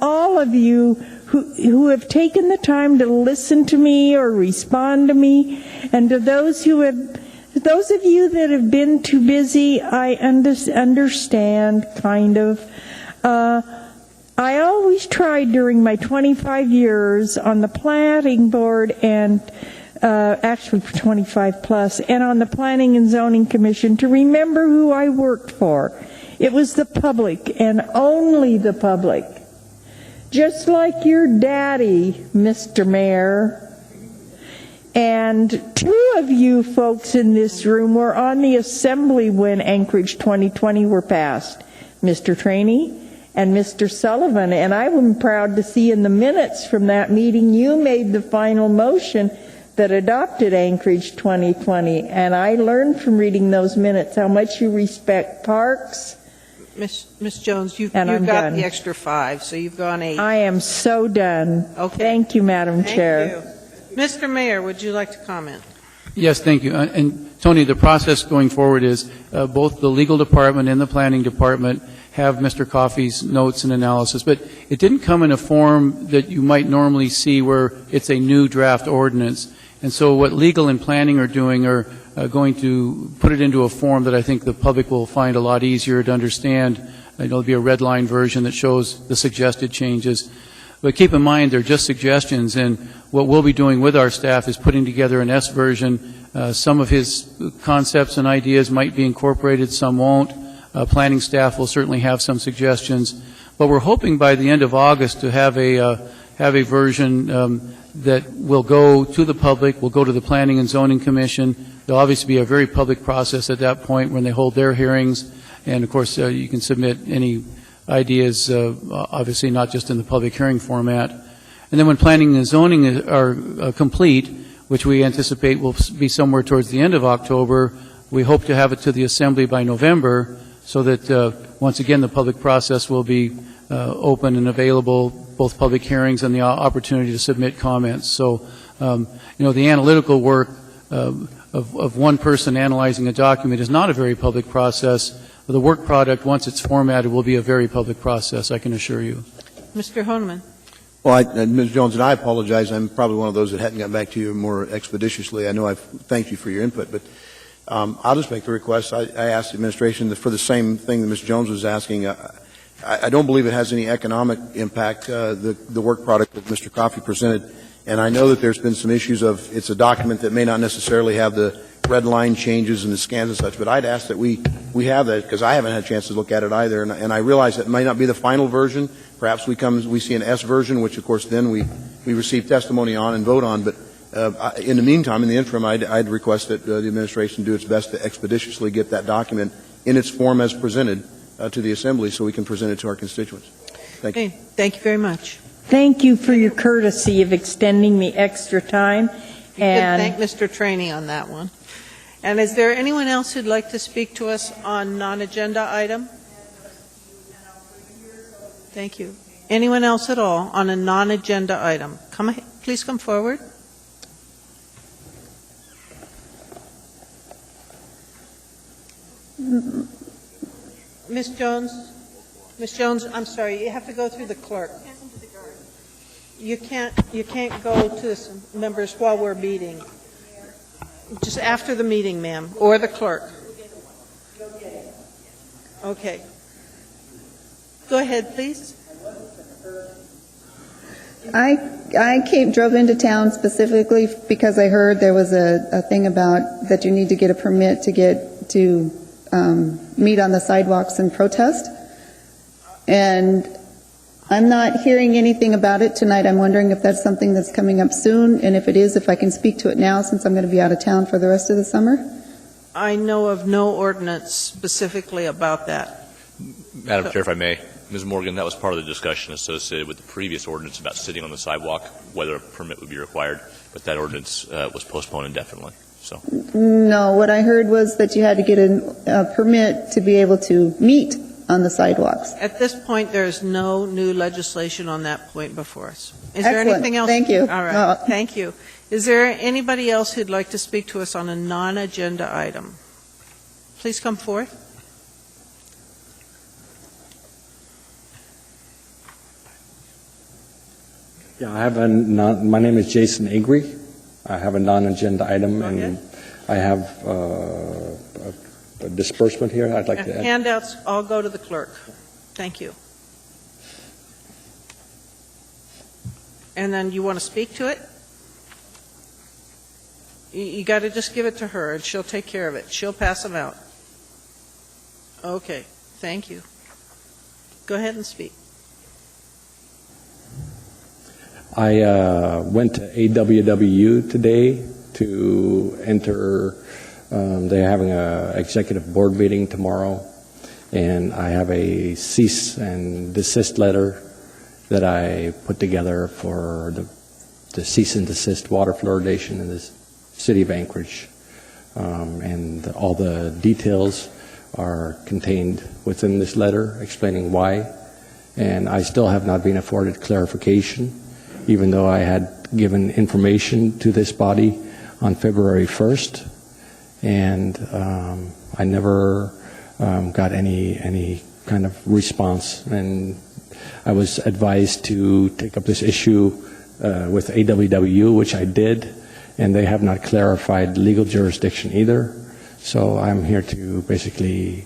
Speaker 10: all of you who have taken the time to listen to me or respond to me, and to those of you that have been too busy, I understand, kind of. I always tried during my 25 years on the planning board and actually for 25 plus, and on the Planning and Zoning Commission to remember who I worked for. It was the public and only the public. Just like your daddy, Mr. Mayor. And two of you folks in this room were on the assembly when Anchorage 2020 were passed, Mr. Trainee and Mr. Sullivan. And I'm proud to see in the minutes from that meeting you made the final motion that adopted Anchorage 2020. And I learned from reading those minutes how much you respect parks.
Speaker 1: Ms. Jones, you've
Speaker 10: And I'm
Speaker 1: got
Speaker 10: done.
Speaker 1: the extra 5, so you've gone 8.
Speaker 10: I am so done.
Speaker 1: Okay.
Speaker 10: Thank you, Madam Chair.
Speaker 1: Thank you. Mr. Mayor, would you like to comment?
Speaker 6: Yes, thank you. And Tony, the process going forward is both the legal department and the planning department have Mr. Coffey's notes and analysis, but it didn't come in a form that you might normally see where it's a new draft ordinance. And so what legal and planning are doing are going to put it into a form that I think the public will find a lot easier to understand. It'll be a red line version that shows the suggested changes. But keep in mind, they're just suggestions, and what we'll be doing with our staff is putting together an S version. Some of his concepts and ideas might be incorporated, some won't. Planning staff will certainly have some suggestions. But we're hoping by the end of August to have a version that will go to the public, will go to the Planning and Zoning Commission. There'll obviously be a very public process at that point when they hold their hearings. And, of course, you can submit any ideas, obviously not just in the public hearing format. And then when planning and zoning are complete, which we anticipate will be somewhere towards the end of October, we hope to have it to the Assembly by November so that, once again, the public process will be open and available, both public hearings and the opportunity to submit comments. So, the analytical work of one person analyzing a document is not a very public process. The work product, once it's formatted, will be a very public process, I can assure you.
Speaker 1: Mr. Honeman.
Speaker 7: Well, Ms. Jones, and I apologize. I'm probably one of those that hadn't gotten back to you more expeditiously. I know I've thanked you for your input, but I'll just make the request. I asked the administration for the same thing that Ms. Jones was asking. I don't believe it has any economic impact, the work product that Mr. Coffey presented. And I know that there's been some issues of it's a document that may not necessarily have the red line changes and the scans and such, but I'd ask that we have that because I haven't had a chance to look at it either. And I realize that it might not be the final version. Perhaps we see an S version, which of course then we receive testimony on and vote on. But in the meantime, in the interim, I'd request that the administration do its best to expeditiously get that document in its form as presented to the Assembly so we can present it to our constituents. Thank you.
Speaker 1: Okay, thank you very much.
Speaker 10: Thank you for your courtesy of extending me extra time.
Speaker 1: You can thank Mr. Trainee on that one. And is there anyone else who'd like to speak to us on non-agenda item? Thank you. Anyone else at all on a non-agenda item? Please come forward. Ms. Jones, I'm sorry, you have to go through the clerk. You can't go to the members while we're meeting. Just after the meeting, ma'am, or the clerk. Okay. Go ahead, please.
Speaker 3: I drove into town specifically because I heard there was a thing about that you need to get a permit to get to meet on the sidewalks and protest. And I'm not hearing anything about it tonight. I'm wondering if that's something that's coming up soon, and if it is, if I can speak to it now since I'm going to be out of town for the rest of the summer.
Speaker 1: I know of no ordinance specifically about that.
Speaker 24: Madam Chair, if I may, Ms. Morgan, that was part of the discussion associated with the previous ordinance about sitting on the sidewalk, whether a permit would be required, but that ordinance was postponed indefinitely. So,
Speaker 3: No, what I heard was that you had to get a permit to be able to meet on the sidewalks.
Speaker 1: At this point, there is no new legislation on that point before us. Is there
Speaker 3: Excellent.
Speaker 1: anything else?
Speaker 3: Thank you.
Speaker 1: All right, thank you. Is there anybody else who'd like to speak to us on a non-agenda item? Please come forth.
Speaker 17: Yeah, I have my name is Jason Agri. I have a non-agenda item, and I have a disbursement here I'd like to add.
Speaker 1: Handouts all go to the clerk. Thank you. And then you want to speak to it? You got to just give it to her, and she'll take care of it. She'll pass them out. Okay, thank you. Go ahead and speak.
Speaker 17: I went to AWWU today to enter, they're having an executive board meeting tomorrow, and I have a cease and desist letter that I put together for the cease and desist water fluoridation in the city of Anchorage. And all the details are contained within this letter explaining why, and I still have not been afforded clarification, even though I had given information to this body on February 1st, and I never got any kind of response. And I was advised to take up this issue with AWWU, which I did, and they have not clarified legal jurisdiction either. So I'm here to basically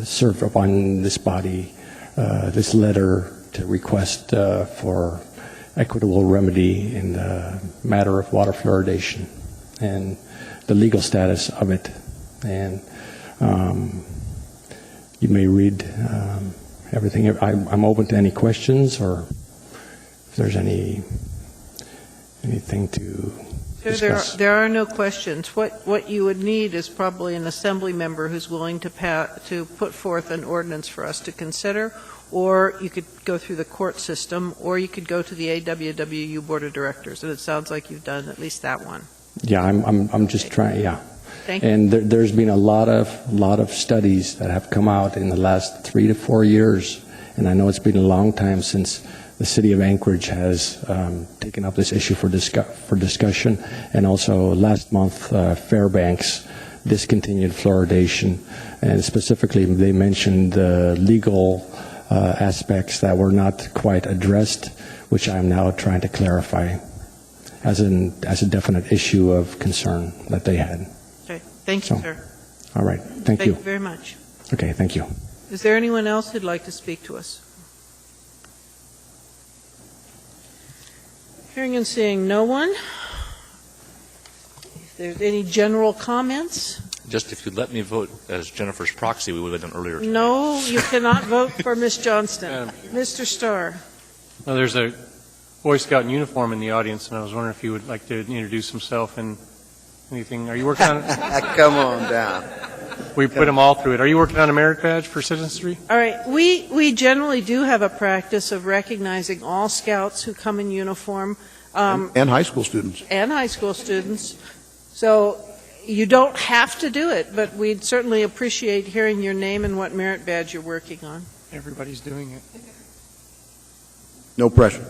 Speaker 17: serve upon this body this letter to request for equitable remedy in the matter of water fluoridation and the legal status of it. And you may read everything. I'm open to any questions, or if there's anything to discuss.
Speaker 1: There are no questions. What you would need is probably an assembly member who's willing to put forth an ordinance for us to consider, or you could go through the court system, or you could go to the AWWU Board of Directors, and it sounds like you've done at least that one.
Speaker 17: Yeah, I'm just trying. Yeah,
Speaker 1: Thank you.
Speaker 17: and there's been a lot of studies that have come out in the last 3 to 4 years, and I know it's been a long time since the city of Anchorage has taken up this issue for discussion, and also last month Fairbanks discontinued fluoridation, and specifically they mentioned the legal aspects that were not quite addressed, which I'm now trying to clarify as a definite issue of concern that they had.
Speaker 1: Okay. Thank you,
Speaker 17: So,
Speaker 1: sir.
Speaker 17: All right. Thank you.
Speaker 1: Thank you very much.
Speaker 17: Okay, thank you.
Speaker 1: Is there anyone else who'd like to speak to us? Hearing and seeing no one. If there's any general comments?
Speaker 24: just if you'd let me vote as Jennifer's proxy, we would have done earlier today.
Speaker 1: No, you cannot vote for Ms. Johnston. Mr. Starr.
Speaker 11: Well, there's a Boy Scout in uniform in the audience, and I was wondering if you would like to introduce himself and anything. Are you working on it?
Speaker 7: Come on down.
Speaker 11: We put them all through it. Are you working on a merit badge for citizenry?
Speaker 1: All right. We generally do have a practice of recognizing all scouts who come in uniform.
Speaker 7: And high school students.
Speaker 1: And high school students. So you don't have to do it, but we'd certainly appreciate hearing your name and what merit badge you're working on.
Speaker 11: Everybody's doing it.
Speaker 7: No pressure.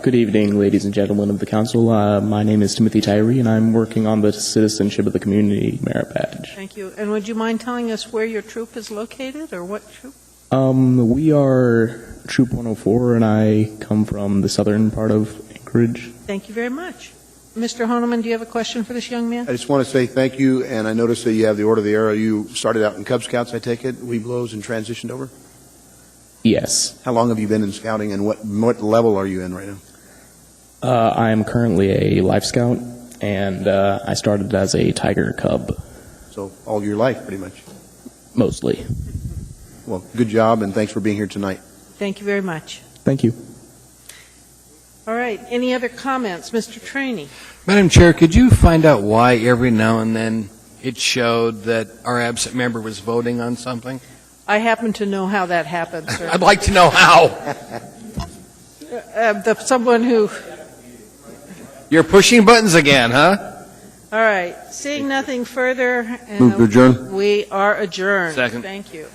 Speaker 13: Good evening, ladies and gentlemen of the council. My name is Timothy Tyree, and I'm working on the Citizenship of the Community Merit Badge.
Speaker 1: Thank you. And would you mind telling us where your troop is located, or what troop?
Speaker 13: We are Troop 104, and I come from the southern part of Anchorage.
Speaker 1: Thank you very much. Mr. Honeman, do you have a question for this young man?
Speaker 7: I just want to say thank you, and I noticed that you have the Order of the Arrow. You started out in Cub Scouts, I take it, Webelos, and transitioned over?
Speaker 13: Yes.
Speaker 7: How long have you been in scouting, and what level are you in right now?
Speaker 13: I am currently a Life Scout, and I started as a tiger cub,
Speaker 7: So all your life, pretty much.
Speaker 13: mostly.
Speaker 7: Well, good job, and thanks for being here tonight.
Speaker 1: Thank you very much.
Speaker 13: Thank you.
Speaker 1: All right, any other comments? Mr. Trainee?
Speaker 16: Madam Chair, could you find out why every now and then it showed that our absent member was voting on something?
Speaker 1: I happen to know how that happened, sir.
Speaker 16: I'd like to know how.
Speaker 1: Someone who,
Speaker 16: You're pushing buttons again, huh?
Speaker 1: all right, seeing nothing further.
Speaker 7: Move to adjourn.
Speaker 1: We are adjourned.
Speaker 16: Second.
Speaker 1: Thank you.